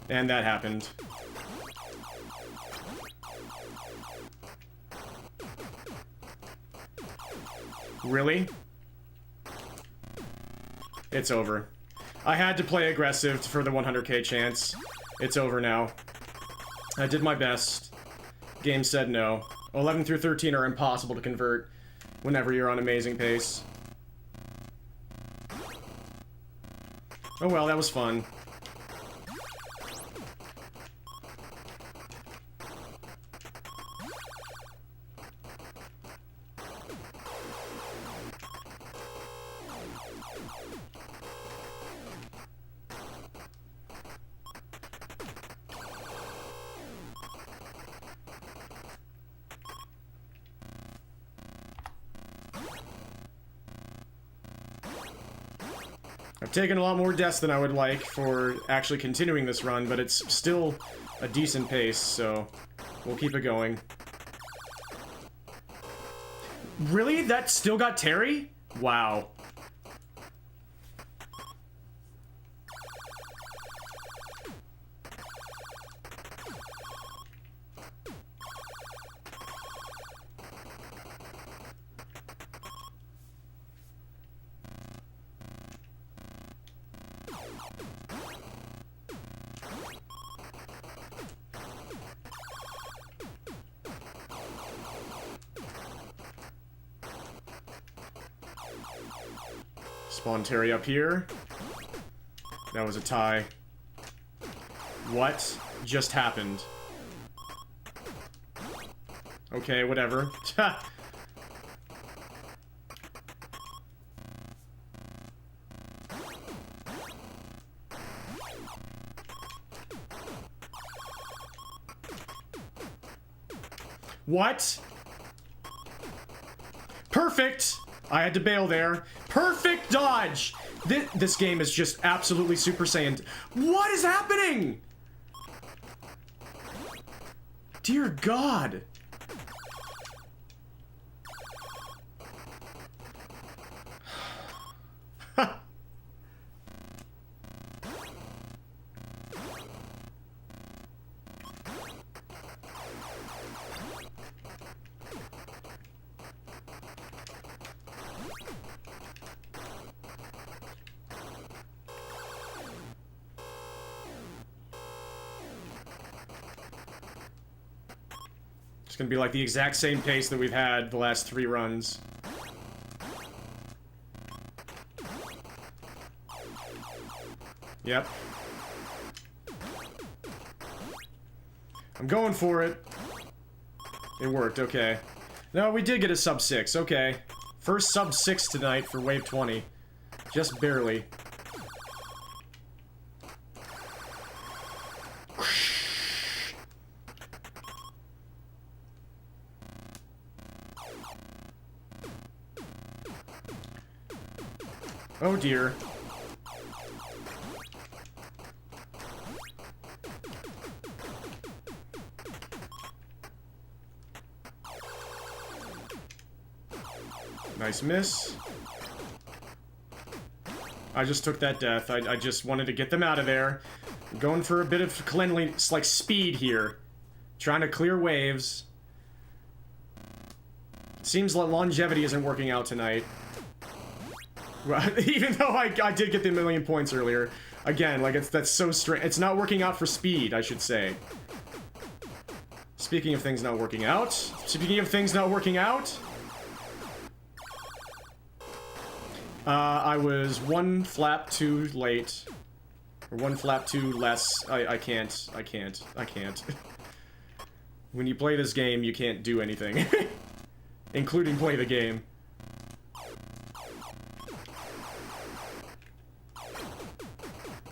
And that happened. Really? It's over. I had to play aggressive for the 100k chance. It's over now. I did my best. Game said no. 11 through 13 are impossible to convert whenever you're on amazing pace. Oh well, that was fun. I've taken a lot more deaths than I would like for actually continuing this run, but it's still a decent pace, so we'll keep it going. Really? That still got Terry? Wow. Spawn Terry up here. That was a tie. What just happened? Okay, whatever. What? Perfect! I had to bail there. Perfect dodge! This game is just absolutely Super Saiyan. What is happening? Dear God. It's gonna be like the exact same pace that we've had the last 3 runs. Yep. I'm going for it. It worked, okay. No, we did get a sub 6. Okay. First sub 6 tonight for Wave 20. Just barely. Oh dear. Nice miss. I just took that death. I just wanted to get them out of there. I'm going for a bit of cleanliness, like speed here. Trying to clear waves. Seems like longevity isn't working out tonight. Even though I did get the 1,000,000 points earlier. Again, like, that's so strange. It's not working out for speed, I should say. Speaking of things not working out. Speaking of things not working out. I was one flap too late. Or one flap too less. I can't. When you play this game, you can't do anything. Including play the game.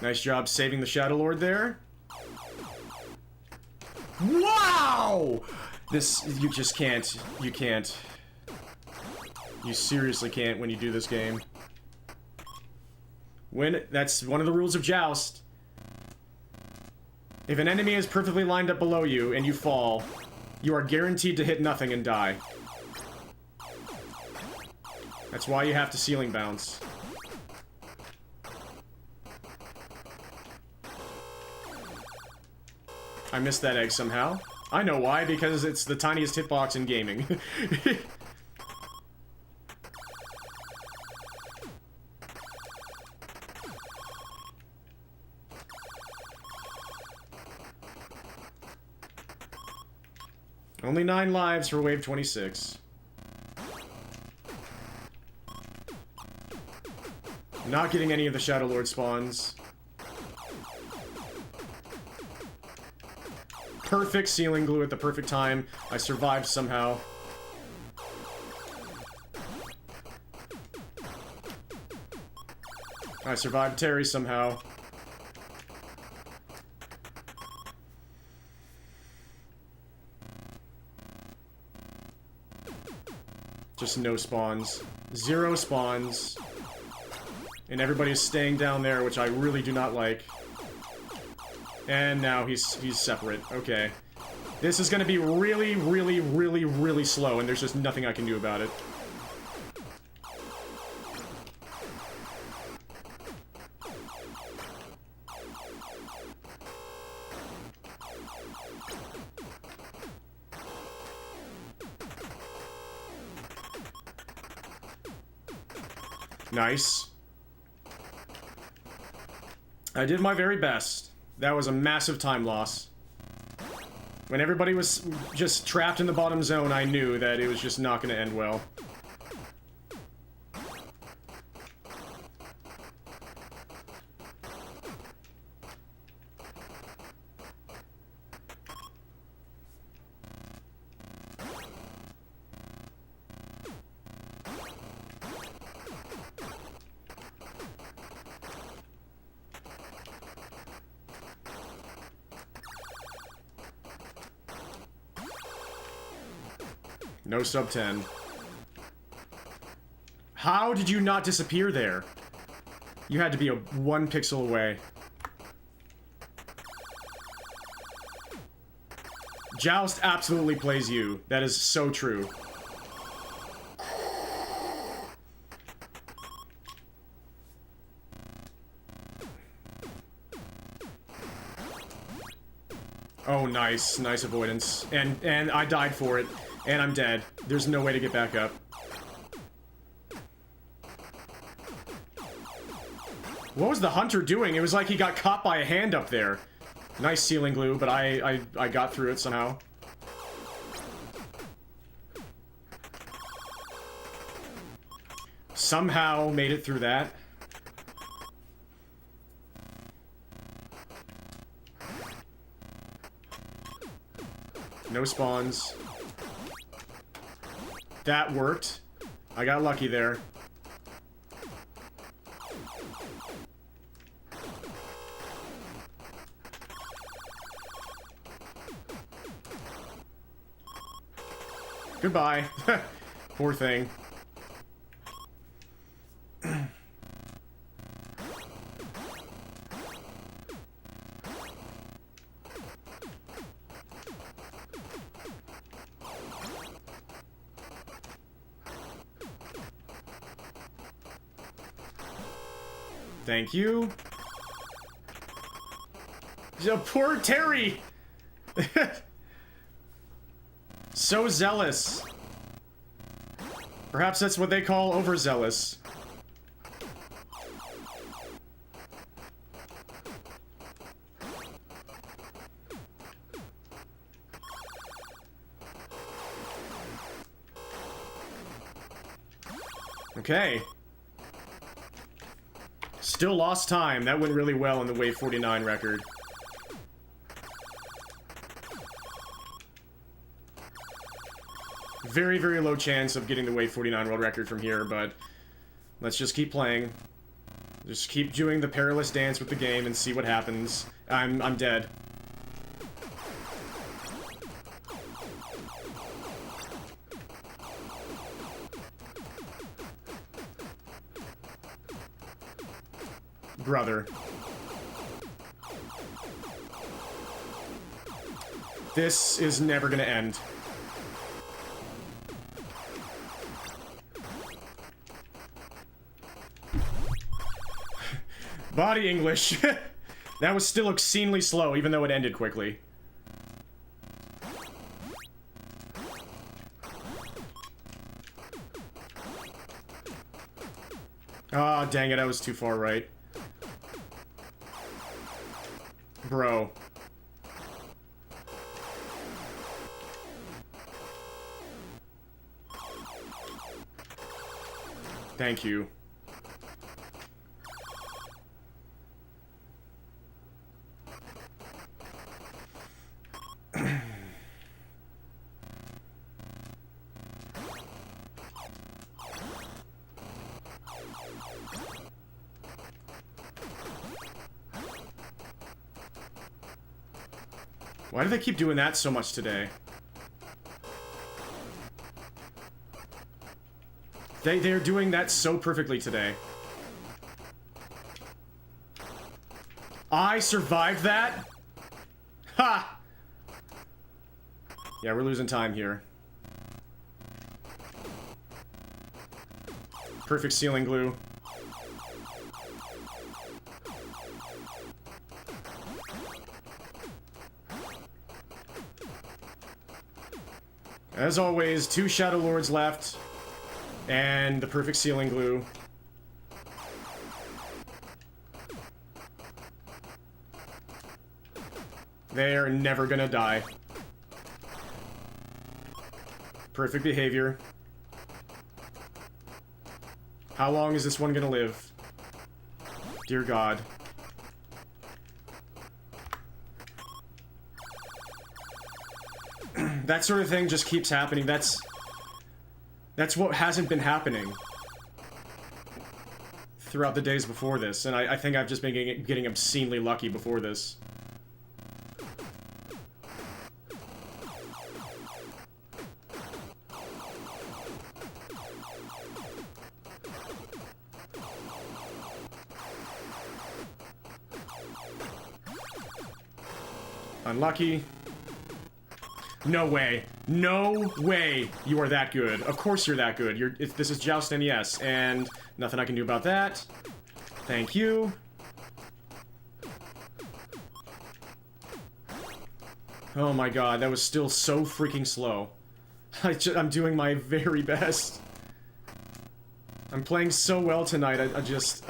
Nice job saving the Shadow Lord there. Wow! This, you just can't. You can't. You seriously can't when you do this game. That's one of the rules of Joust. If an enemy is perfectly lined up below you and you fall, you are guaranteed to hit nothing and die. That's why you have to ceiling bounce. I missed that egg somehow. I know why, because it's the tiniest hitbox in gaming. Only 9 lives for Wave 26. Not getting any of the Shadow Lord spawns. Perfect ceiling glue at the perfect time. I survived somehow. I survived Terry somehow. Just no spawns. 0 spawns. And everybody's staying down there, which I really do not like. And now he's separate. Okay. This is gonna be really, really, really, really slow, and there's just nothing I can do about it. Nice. I did my very best. That was a massive time loss. When everybody was just trapped in the bottom zone, I knew that it was just not going to end well. No sub 10. How did you not disappear there? You had to be 1 pixel away. Joust absolutely plays you. That is so true. Oh, nice. Nice avoidance. And I died for it. And I'm dead. There's no way to get back up. What was the hunter doing? It was like he got caught by a hand up there. Nice ceiling glue, but I got through it somehow. Somehow made it through that. No spawns. That worked. I got lucky there. Goodbye. Poor thing. Thank you. Oh, poor Terry! So zealous. Perhaps that's what they call overzealous. Okay. Still lost time. That went really well in the Wave 49 record. Very, very low chance of getting the Wave 49 world record from here, but let's just keep playing. Just keep doing the perilous dance with the game and see what happens. I'm dead. Brother. This is never gonna end. Body English. That was still obscenely slow, even though it ended quickly. Ah, oh, dang it, I was too far right. Bro. Thank you. Why do they keep doing that so much today? They're doing that so perfectly today. I survived that? Ha! Yeah, we're losing time here. Perfect sealing glue. As always, 2 Shadow Lords left, and the perfect sealing glue. They're never gonna die. Perfect behavior. How long is this one gonna live? Dear God. That sort of thing just keeps happening. That's what hasn't been happening throughout the days before this, and I think I've just been getting obscenely lucky before this. Unlucky. No way. No way you are that good. Of course you're that good. This is Joust NES, and nothing I can do about that. Thank you. Oh my god, that was still so freaking slow. I'm doing my very best. I'm playing so well tonight, I just,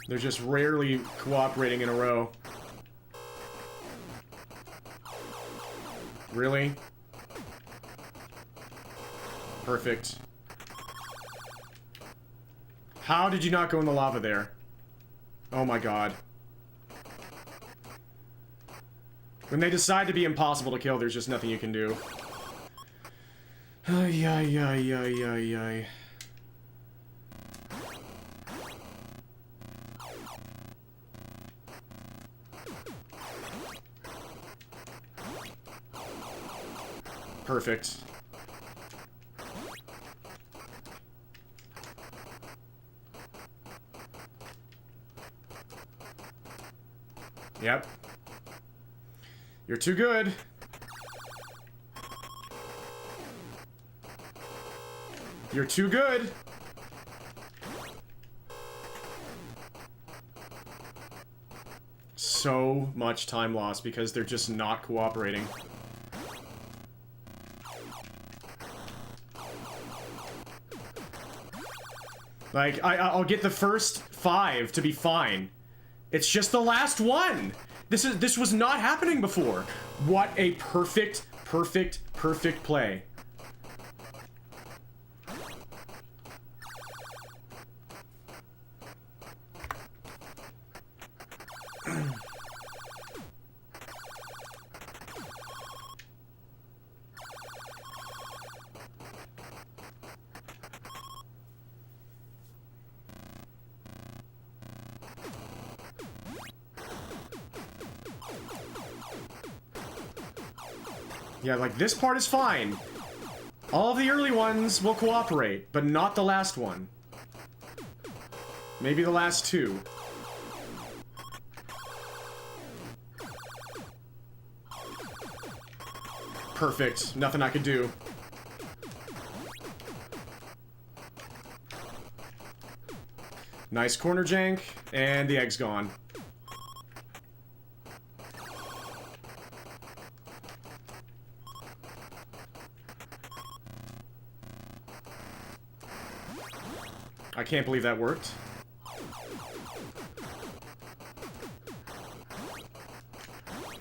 They're just rarely cooperating in a row. Really? Perfect. How did you not go in the lava there? Oh my god. When they decide to be impossible to kill, there's just nothing you can do. Ay, ay, ay, ay, ay, ay. Perfect. Yep. You're too good. You're too good. So much time lost because they're just not cooperating. Like, I'll get the first 5 to be fine. It's just the last one! This was not happening before. What a perfect, perfect, perfect play. Yeah, like, this part is fine. All of the early ones will cooperate, but not the last one. Maybe the last 2. Perfect. Nothing I could do. Nice corner jank, and the egg's gone. I can't believe that worked.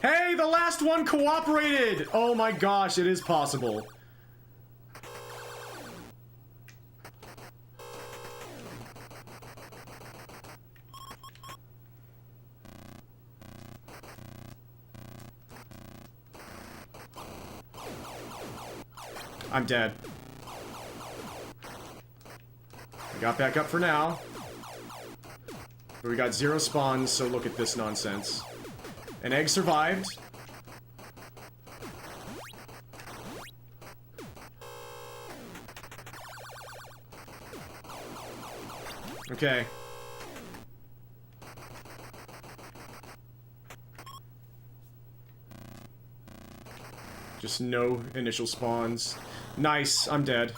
Hey, the last one cooperated! Oh my gosh, it is possible. I'm dead. Got back up for now. But we got 0 spawns, so look at this nonsense. An egg survived. Okay. Just no initial spawns. Nice, I'm dead.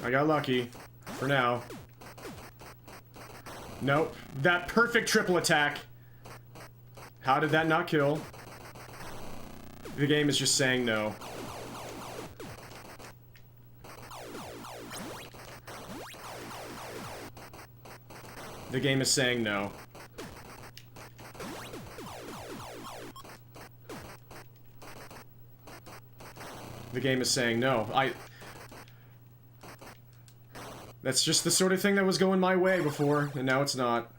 I got lucky. For now. Nope. That perfect triple attack. How did that not kill? The game is just saying no. The game is saying no. The game is saying no. That's just the sort of thing that was going my way before, and now it's not.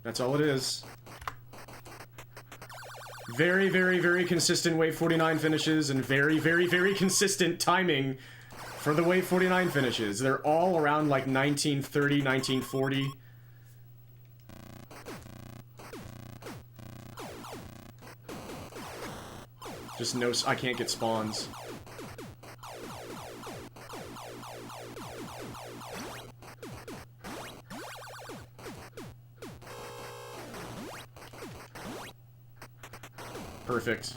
That's all it is. Very, very, very consistent Wave 49 finishes, and very, very, very consistent timing for the Wave 49 finishes. They're all around, like, 1930, 1940. Just no... I can't get spawns. Perfect.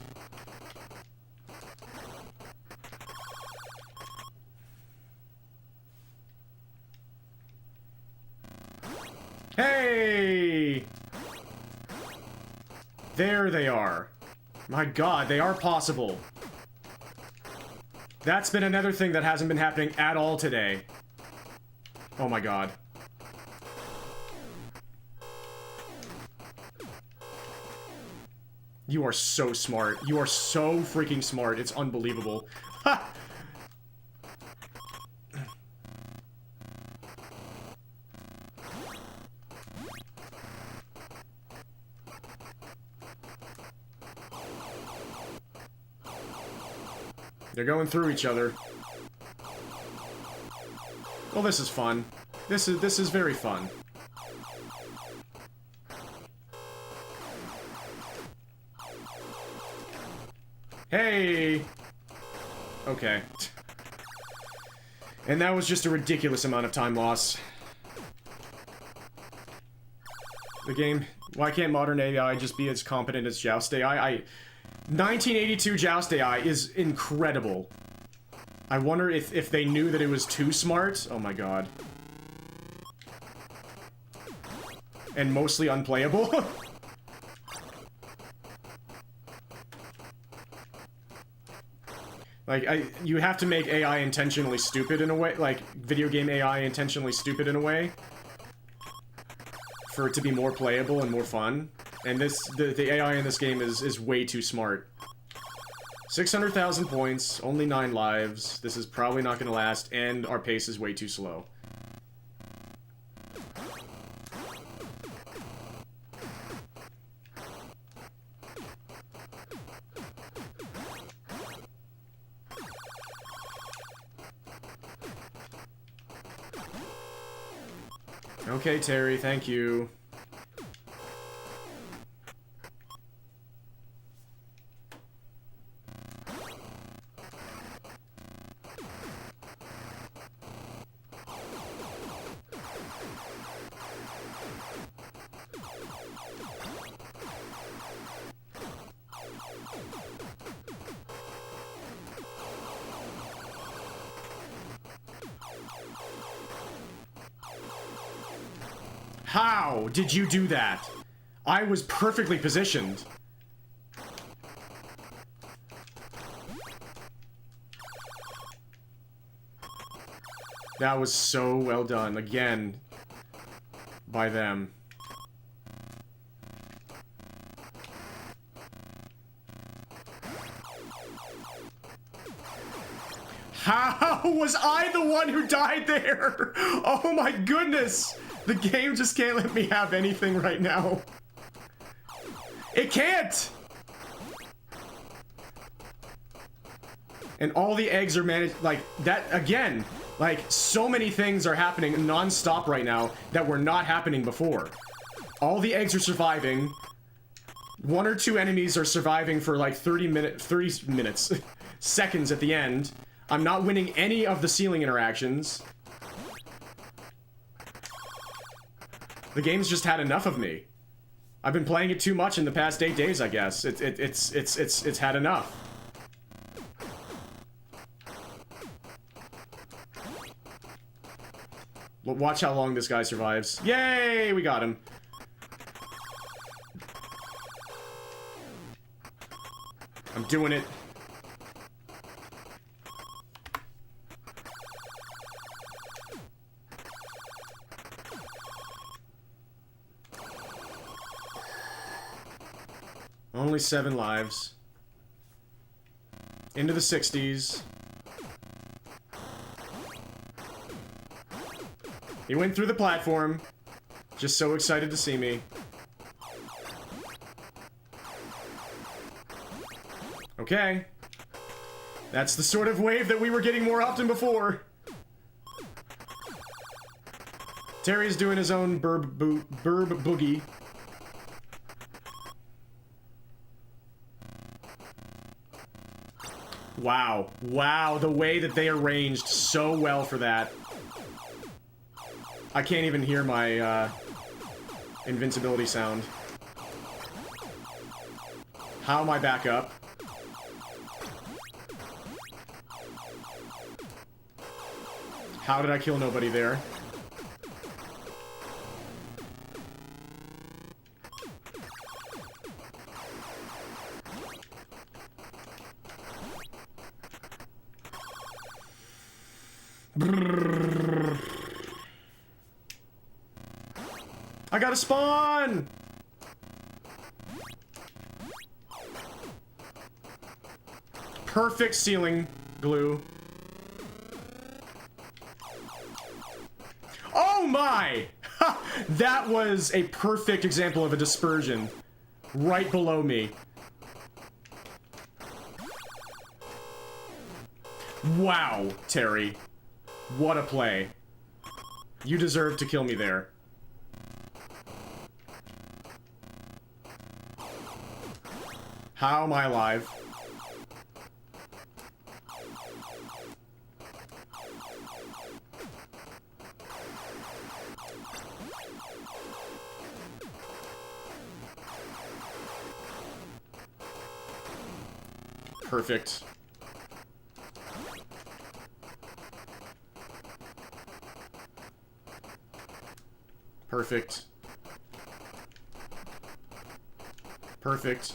Hey! There they are. My god, they are possible. That's been another thing that hasn't been happening at all today. Oh my god. You are so smart. You are so freaking smart. It's unbelievable. Ha! They're going through each other. Well, this is fun. This is very fun. Hey! Okay. And that was just a ridiculous amount of time loss. The game... Why can't modern AI just be as competent as Joust AI? 1982 Joust AI is incredible. I wonder if they knew that it was too smart. Oh my god. And mostly unplayable. Like, you have to make AI intentionally stupid in a way. Like, video game AI intentionally stupid in a way. For it to be more playable and more fun. And the AI in this game is way too smart. 600,000 points, only 9 lives. This is probably not going to last, and our pace is way too slow. Okay, Terry, thank you. How did you do that? I was perfectly positioned. That was so well done, again, by them. How was I the one who died there? Oh my goodness! The game just can't let me have anything right now. It can't! And all the eggs are managed, like, that, again, like, so many things are happening non-stop right now that were not happening before. All the eggs are surviving. 1 or 2 enemies are surviving for, like, 30 minutes, seconds at the end. I'm not winning any of the ceiling interactions. The game's just had enough of me. I've been playing it too much in the past 8 days, I guess. It's had enough. Well, watch how long this guy survives. Yay! We got him. I'm doing it. Only 7 lives. Into the 60s. He went through the platform. Just so excited to see me. Okay. That's the sort of wave that we were getting more often before. Terry's doing his own burb boogie. Wow. Wow, the way that they arranged so well for that. I can't even hear my, invincibility sound. How am I back up? How did I kill nobody there? I gotta spawn! Perfect ceiling glue. Oh my! That was a perfect example of a dispersion. Right below me. Wow, Terry. What a play. You deserve to kill me there. How am I alive? Perfect. Perfect. Perfect.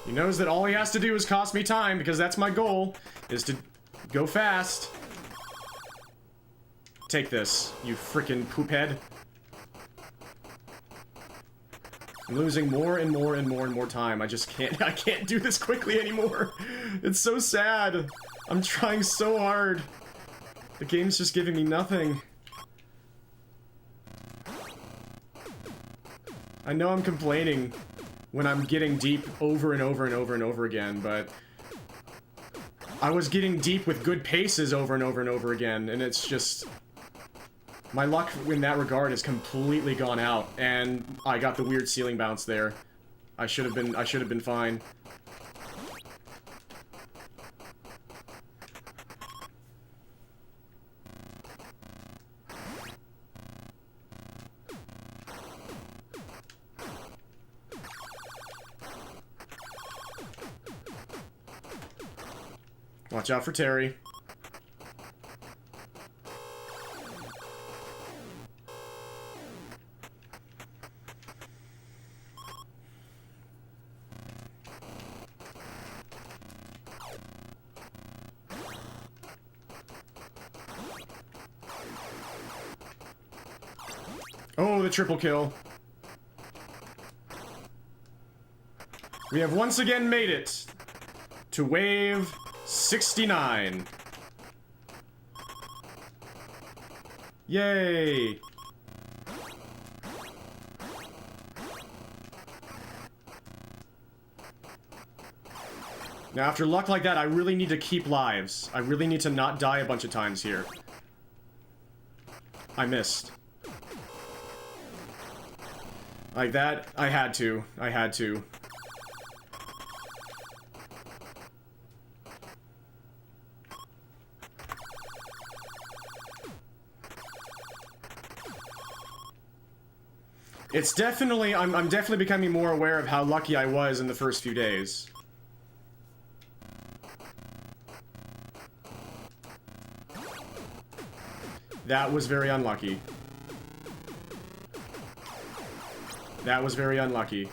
He knows that all he has to do is cost me time, because that's my goal, is to go fast. Take this, you frickin' poophead. I'm losing more and more and more and more time. I just can't, I can't do this quickly anymore. It's so sad. I'm trying so hard. The game's just giving me nothing. I know I'm complaining when I'm getting deep over and over and over and over again, but I was getting deep with good paces over and over and over again, and it's just... my luck in that regard has completely gone out, and I got the weird ceiling bounce there. I should have been fine. Watch out for Terry. Oh, the triple kill. We have once again made it to wave 69. Yay! Now, after luck like that, I really need to keep lives. I really need to not die a bunch of times here. I missed. Like that, I had to. I had to. It's definitely, I'm definitely becoming more aware of how lucky I was in the first few days. That was very unlucky. That was very unlucky.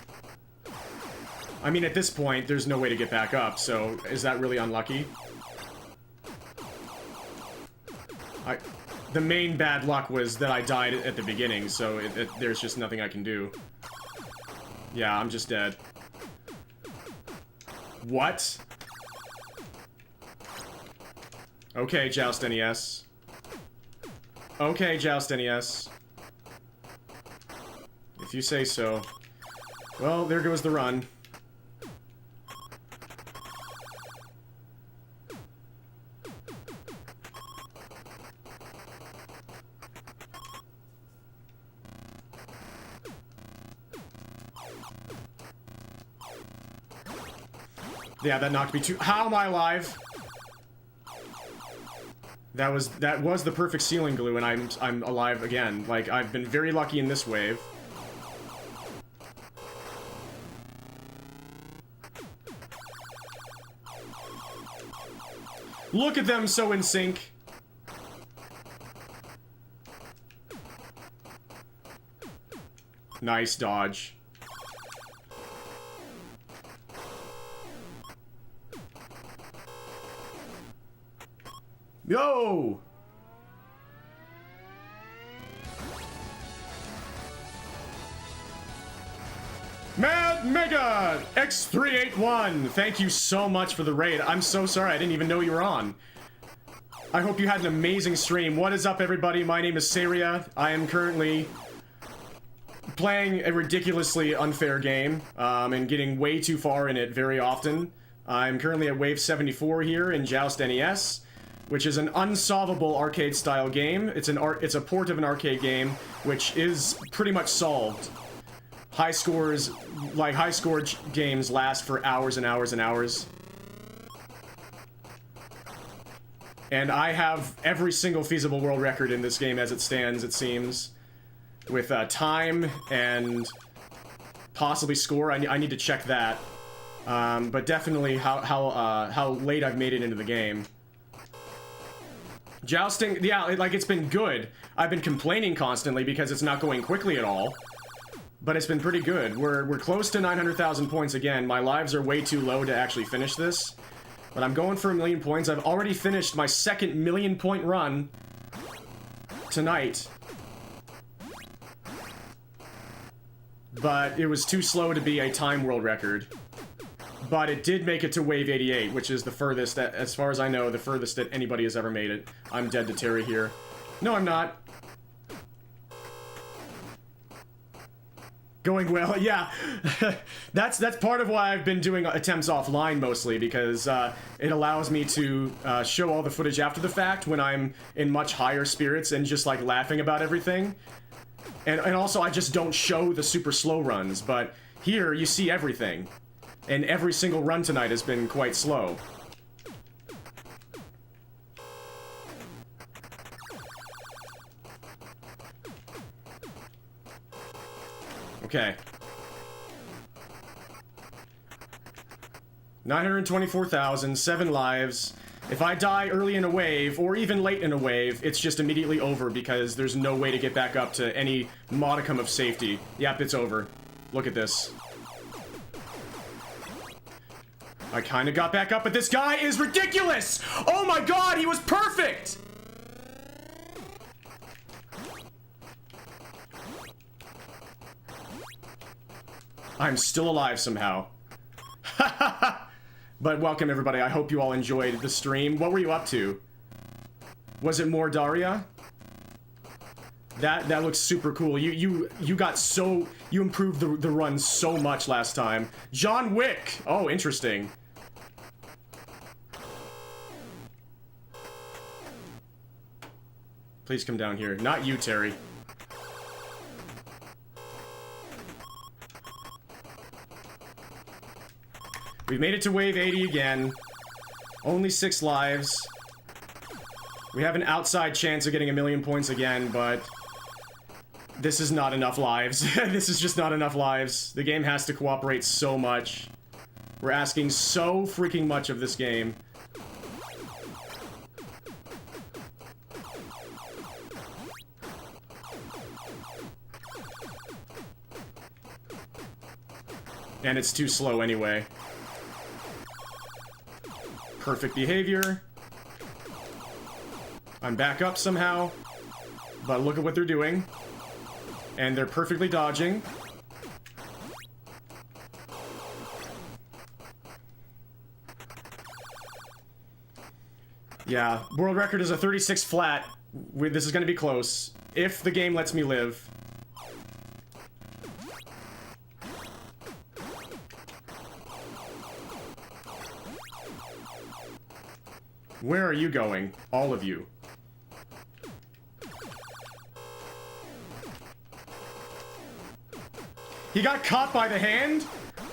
I mean, at this point, there's no way to get back up, so is that really unlucky? The main bad luck was that I died at the beginning, so there's just nothing I can do. Yeah, I'm just dead. What? Okay, Joust NES. Okay, Joust NES. If you say so. Well, there goes the run. Yeah, that knocked me too. How am I alive? That was the perfect ceiling glue, and I'm alive again. Like, I've been very lucky in this wave. Look at them so in sync. Nice dodge. Yo! Mad Mega X381, thank you so much for the raid. I'm so sorry, I didn't even know you were on. I hope you had an amazing stream. What is up, everybody? My name is Saria. I am currently playing a ridiculously unfair game, and getting way too far in it very often. I'm currently at wave 74 here in Joust NES, which is an unsolvable arcade-style game. It's a port of an arcade game, which is pretty much solved. High scores, like high-score games, last for hours and hours and hours. And I have every single feasible world record in this game as it stands, it seems. With time and possibly score. I need to check that. But definitely how late I've made it into the game. Jousting, yeah, like, it's been good. I've been complaining constantly because it's not going quickly at all. But it's been pretty good. We're close to 900,000 points again. My lives are way too low to actually finish this. But I'm going for 1,000,000 points. I've already finished my second 1,000,000 point run tonight. But it was too slow to be a time world record. But it did make it to wave 88, which is the furthest, as far as I know, the furthest that anybody has ever made it. I'm dead to Terry here. No, I'm not. Going well, yeah. That's part of why I've been doing attempts offline mostly, because it allows me to show all the footage after the fact when I'm in much higher spirits and just like laughing about everything. And also I just don't show the super slow runs, but here you see everything. And every single run tonight has been quite slow. Okay. 924,000, 7 lives. If I die early in a wave, or even late in a wave, it's just immediately over because there's no way to get back up to any modicum of safety. Yep, it's over. Look at this. I kinda got back up, but this guy is ridiculous! Oh my god, he was perfect! I'm still alive somehow. But welcome everybody, I hope you all enjoyed the stream. What were you up to? Was it more Daria? That looks super cool. You got so... You improved the run so much last time. John Wick! Oh, interesting. Please come down here. Not you, Terry. We've made it to wave 80 again. Only 6 lives. We have an outside chance of getting 1,000,000 points again, but... this is not enough lives. This is just not enough lives. The game has to cooperate so much. We're asking so freaking much of this game. And it's too slow anyway. Perfect behavior. I'm back up somehow. But look at what they're doing. And they're perfectly dodging. Yeah, world record is a 36 flat. This is gonna be close. If the game lets me live. Where are you going? All of you. He got caught by the hand?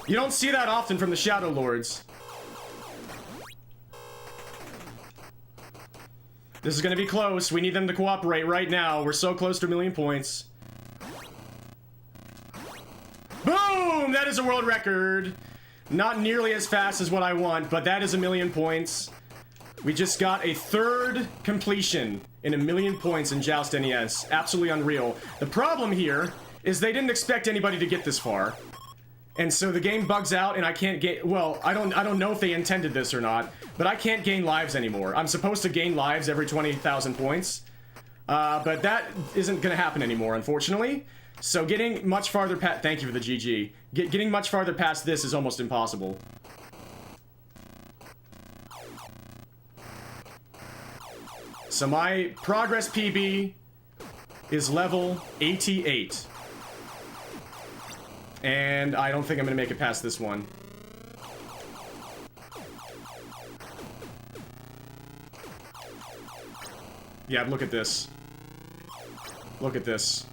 You don't see that often from the Shadow Lords. This is gonna be close. We need them to cooperate right now. We're so close to 1,000,000 points. Boom! That is a world record. Not nearly as fast as what I want, but that is 1,000,000 points. We just got a 3rd completion in 1,000,000 points in Joust NES. Absolutely unreal. The problem here is they didn't expect anybody to get this far. And so the game bugs out and I can't get... well, I don't know if they intended this or not, but I can't gain lives anymore. I'm supposed to gain lives every 20,000 points. But that isn't gonna happen anymore, unfortunately. So getting much farther past... thank you for the GG. Getting much farther past this is almost impossible. So my progress PB is level 88. And I don't think I'm gonna make it past this one. Yeah, look at this. Look at this.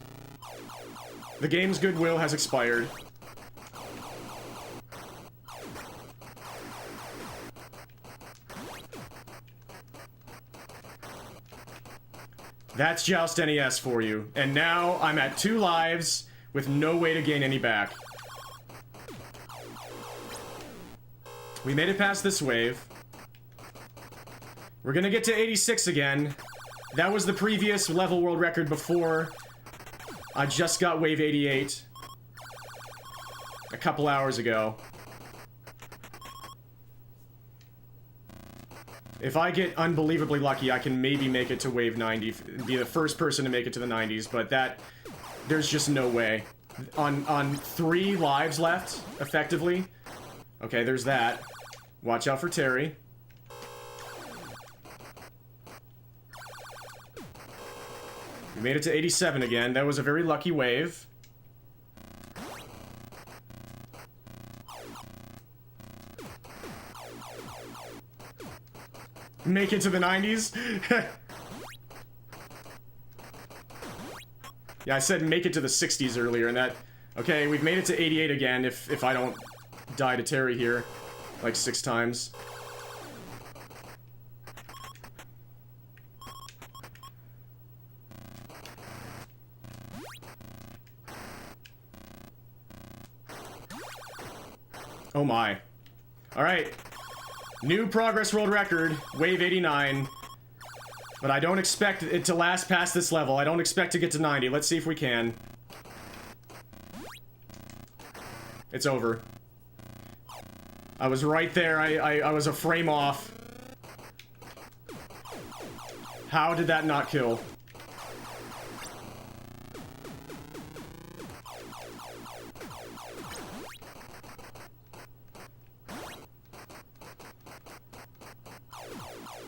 The game's goodwill has expired. That's Joust NES for you. And now I'm at 2 lives with no way to gain any back. We made it past this wave. We're gonna get to 86 again. That was the previous level world record before I just got wave 88 a couple hours ago. If I get unbelievably lucky, I can maybe make it to wave 90, be the first person to make it to the 90s, but that, there's just no way. On 3 lives left, effectively. Okay, there's that. Watch out for Terry. We made it to 87 again. That was a very lucky wave. Make it to the 90s? Yeah, I said make it to the 60s earlier, and that... Okay, we've made it to 88 again, if I don't die to Terry here. Like 6 times. Oh my. Alright. New progress world record, wave 89. But I don't expect it to last past this level. I don't expect to get to 90. Let's see if we can. It's over. I was right there. I was a frame off. How did that not kill?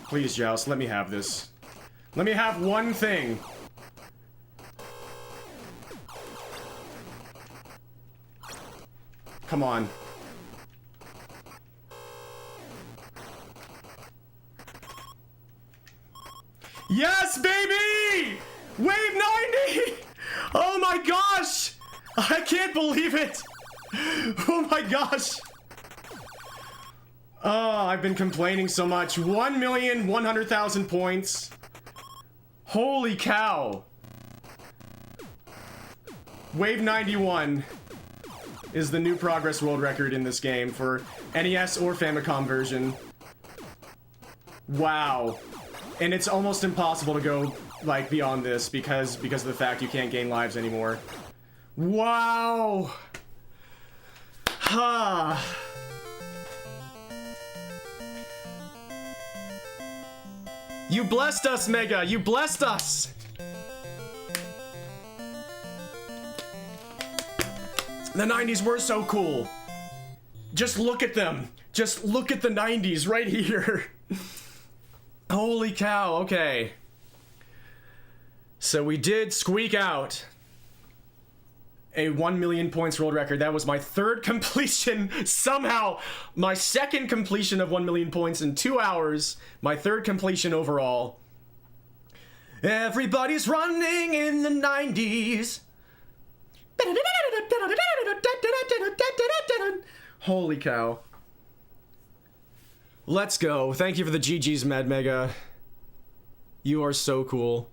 Please, Joust, let me have this. Let me have one thing. Come on. Yes, baby! Wave 90! Oh my gosh! I can't believe it! Oh my gosh! Oh, I've been complaining so much. 1,100,000 points. Holy cow. Wave 91 is the new progress world record in this game for NES or Famicom version. Wow. And it's almost impossible to go, like, beyond this because of the fact you can't gain lives anymore. Wow. Ha. You blessed us, Mega! You blessed us! The 90s were so cool. Just look at them. Just look at the 90s right here. Holy cow, okay. So we did squeak out a 1 million points world record. That was my 3rd completion, somehow. My 2nd completion of 1 million points in 2 hours. My 3rd completion overall. Everybody's running in the 90s. Holy cow. Let's go. Thank you for the GGs, Mad Mega. You are so cool.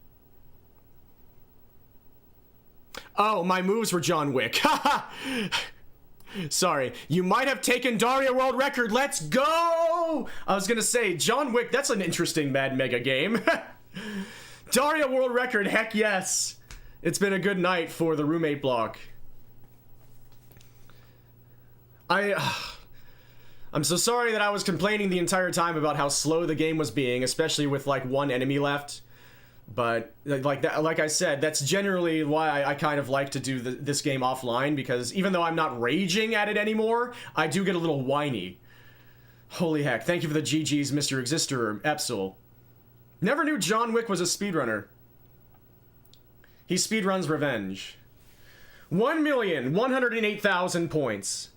Oh, my moves were John Wick. Haha! Sorry. You might have taken Daria world record. Let's go! I was gonna say, John Wick, that's an interesting Mad Mega game. Daria world record, heck yes. It's been a good night for the roommate block. I'm so sorry that I was complaining the entire time about how slow the game was being, especially with like 1 enemy left. But like I said, that's generally why I kind of like to do this game offline, because even though I'm not raging at it anymore, I do get a little whiny. Holy heck! Thank you for the GGs, Mr. Exister, Epsil. Never knew John Wick was a speedrunner. He speedruns Revenge. 1,108,000 points.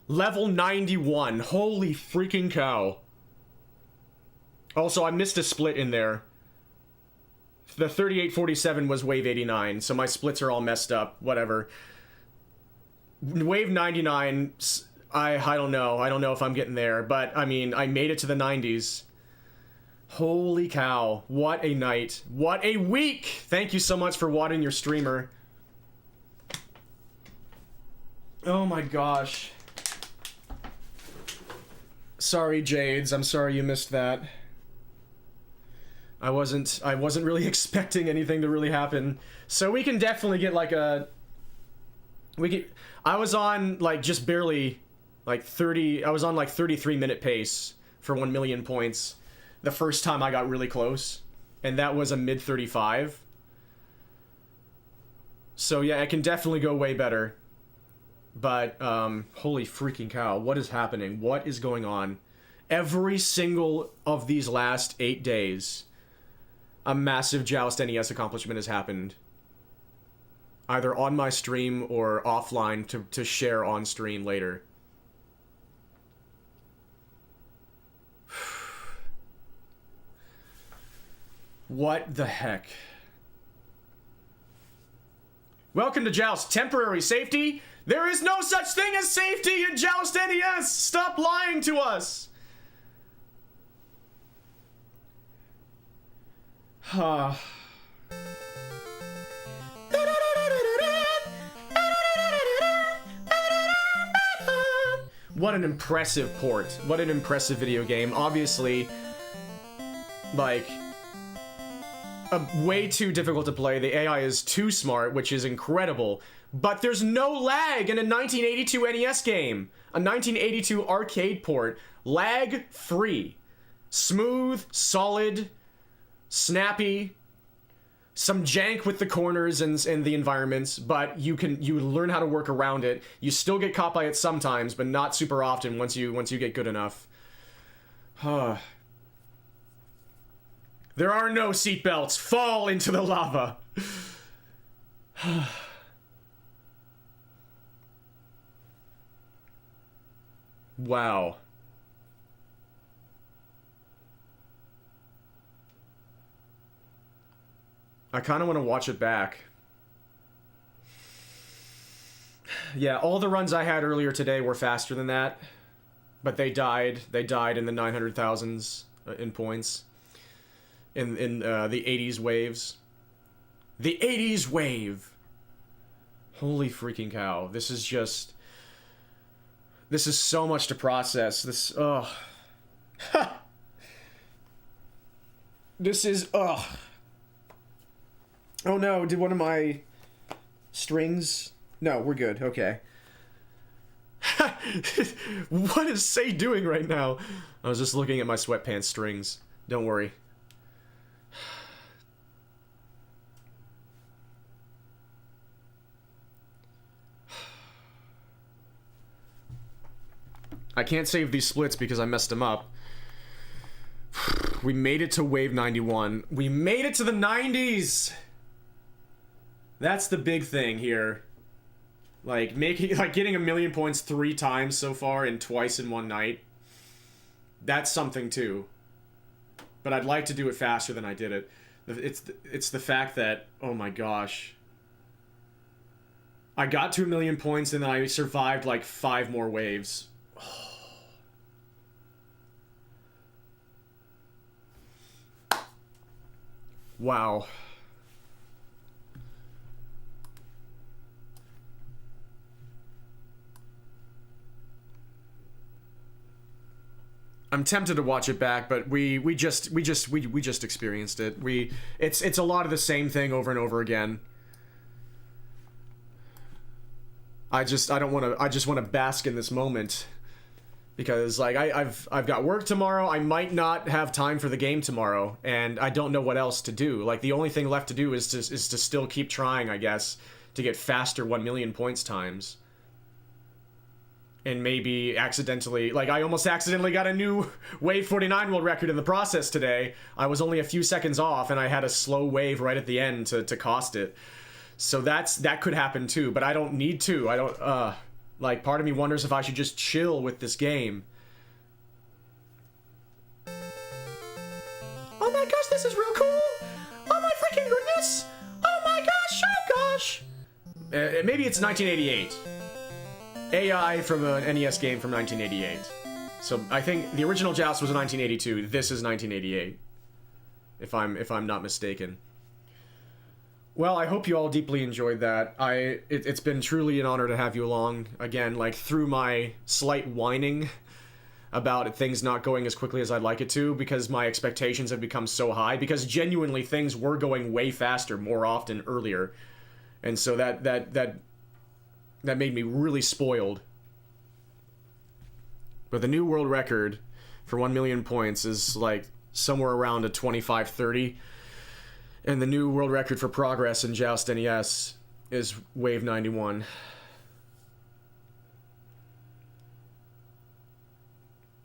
Level 91. Holy freaking cow. Also, I missed a split in there. The 3847 was wave 89, so my splits are all messed up. Whatever. Wave 99, I don't know. I don't know if I'm getting there, but I mean, I made it to the 90s. Holy cow. What a night. What a week! Thank you so much for wadding your streamer. Oh my gosh. Sorry, Jades. I'm sorry you missed that. I wasn't really expecting anything to really happen. So we can definitely get like a... I was on like just barely like 30... I was on like 33-minute pace for 1 million points the first time I got really close. And that was a mid 35. So yeah, it can definitely go way better. But, holy freaking cow, what is happening? What is going on? Every single of these last 8 days, a massive Joust NES accomplishment has happened. Either on my stream or offline to share on stream later. What the heck? Welcome to Joust. Temporary safety? There is no such thing as safety in Joust NES! Stop lying to us! What an impressive port. What an impressive video game. Obviously, like, way too difficult to play. The AI is too smart, which is incredible. But there's no lag in a 1982 NES game. A 1982 arcade port. Lag-free. Smooth, solid, snappy. Some jank with the corners and the environments, but you learn how to work around it. You still get caught by it sometimes, but not super often once you get good enough. There are no seatbelts. Fall into the lava. Wow. I kind of want to watch it back. Yeah, all the runs I had earlier today were faster than that. But they died. They died in the 900,000s in points. In the 80s waves. The 80s wave! Holy freaking cow. This is just... This is so much to process. This... Ugh. This is... Ugh. Oh no, did one of my strings... No, we're good, okay. What is Say doing right now? I was just looking at my sweatpants strings. Don't worry. I can't save these splits because I messed them up. We made it to wave 91. We made it to the 90s! That's the big thing here. Like, getting 1 million points 3 times so far and twice in one night. That's something too. But I'd like to do it faster than I did it. It's the fact that, oh my gosh. I got to 1 million points and then I survived like 5 more waves. Wow. I'm tempted to watch it back, but we just experienced it. It's a lot of the same thing over and over again. I just want to bask in this moment. Because like I've got work tomorrow, I might not have time for the game tomorrow, and I don't know what else to do. Like the only thing left to do is to still keep trying, I guess, to get faster 1 million points times. And maybe accidentally, like I almost accidentally got a new Wave 49 world record in the process today. I was only a few seconds off and I had a slow wave right at the end to cost it. So that could happen too, but I don't need to. I don't, like part of me wonders if I should just chill with this game. NES is real cool. Oh my freaking goodness. Oh my gosh, oh gosh. Maybe it's 1988. AI from an NES game from 1988. So I think the original Joust was 1982. This is 1988. If I'm not mistaken. Well, I hope you all deeply enjoyed that. It's been truly an honor to have you along again, like through my slight whining about things not going as quickly as I'd like it to, because my expectations have become so high, because genuinely things were going way faster more often earlier. And so that made me really spoiled. But the new world record for 1 million points is like somewhere around a 25-30. And the new world record for progress in Joust NES is Wave 91.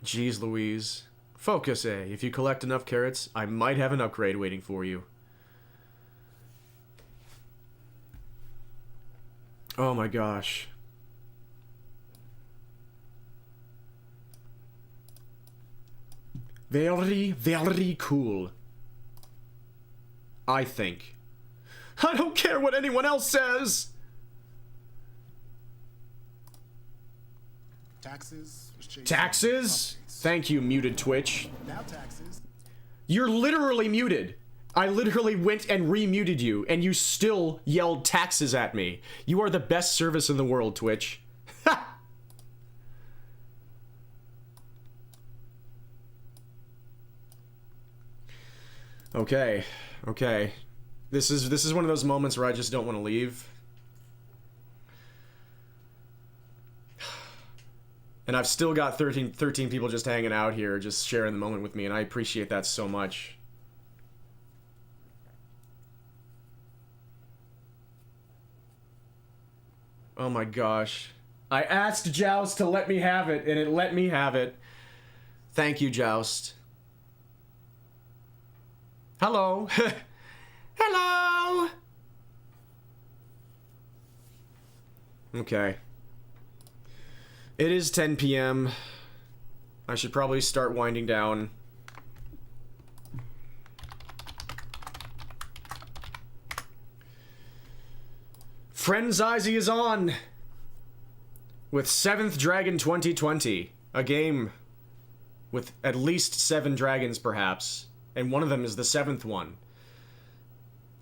Jeez Louise. Focus, A. If you collect enough carrots, I might have an upgrade waiting for you. Oh my gosh. Very, very cool. I think. I don't care what anyone else says! Taxes? Thank you, muted Twitch. Now taxes. You're literally muted. I literally went and re-muted you, and you still yelled taxes at me. You are the best service in the world, Twitch. Ha! Okay, okay. This is one of those moments where I just don't want to leave. And I've still got 13 people just hanging out here, just sharing the moment with me, and I appreciate that so much. Oh my gosh. I asked Joust to let me have it, and it let me have it. Thank you, Joust. Hello. Hello. Okay. It is 10 p.m. I should probably start winding down. Friends Izzy is on with 7th Dragon 2020, a game with at least 7 dragons perhaps, and one of them is the 7th one.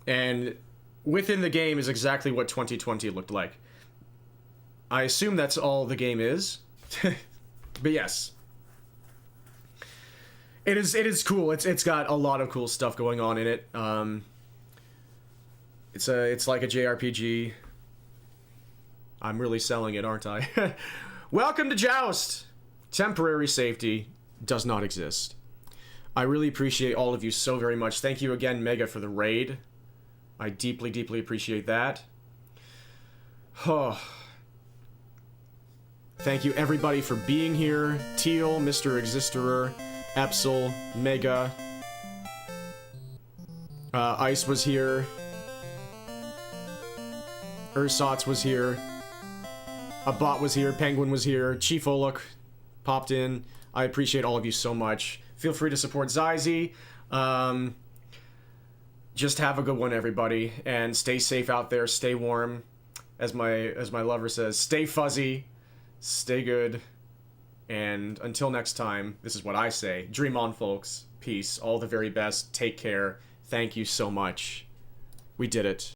And within the game is exactly what 2020 looked like. I assume that's all the game is. But yes. It is cool. It's got a lot of cool stuff going on in it. It's like a JRPG. I'm really selling it, aren't I? Welcome to Joust! Temporary safety does not exist. I really appreciate all of you so very much. Thank you again, Mega, for the raid. I deeply, deeply appreciate that. Oh. Thank you, everybody, for being here. Teal, Mr. Existerer, Epsil, Mega. Ice was here. Ursatz was here. A bot was here. Penguin was here. Chief Oluk popped in. I appreciate all of you so much. Feel free to support Zyzy. Just have a good one, everybody, and stay safe out there. Stay warm, as my lover says. Stay fuzzy, stay good, and until next time, this is what I say: dream on, folks. Peace. All the very best. Take care. Thank you so much. We did it.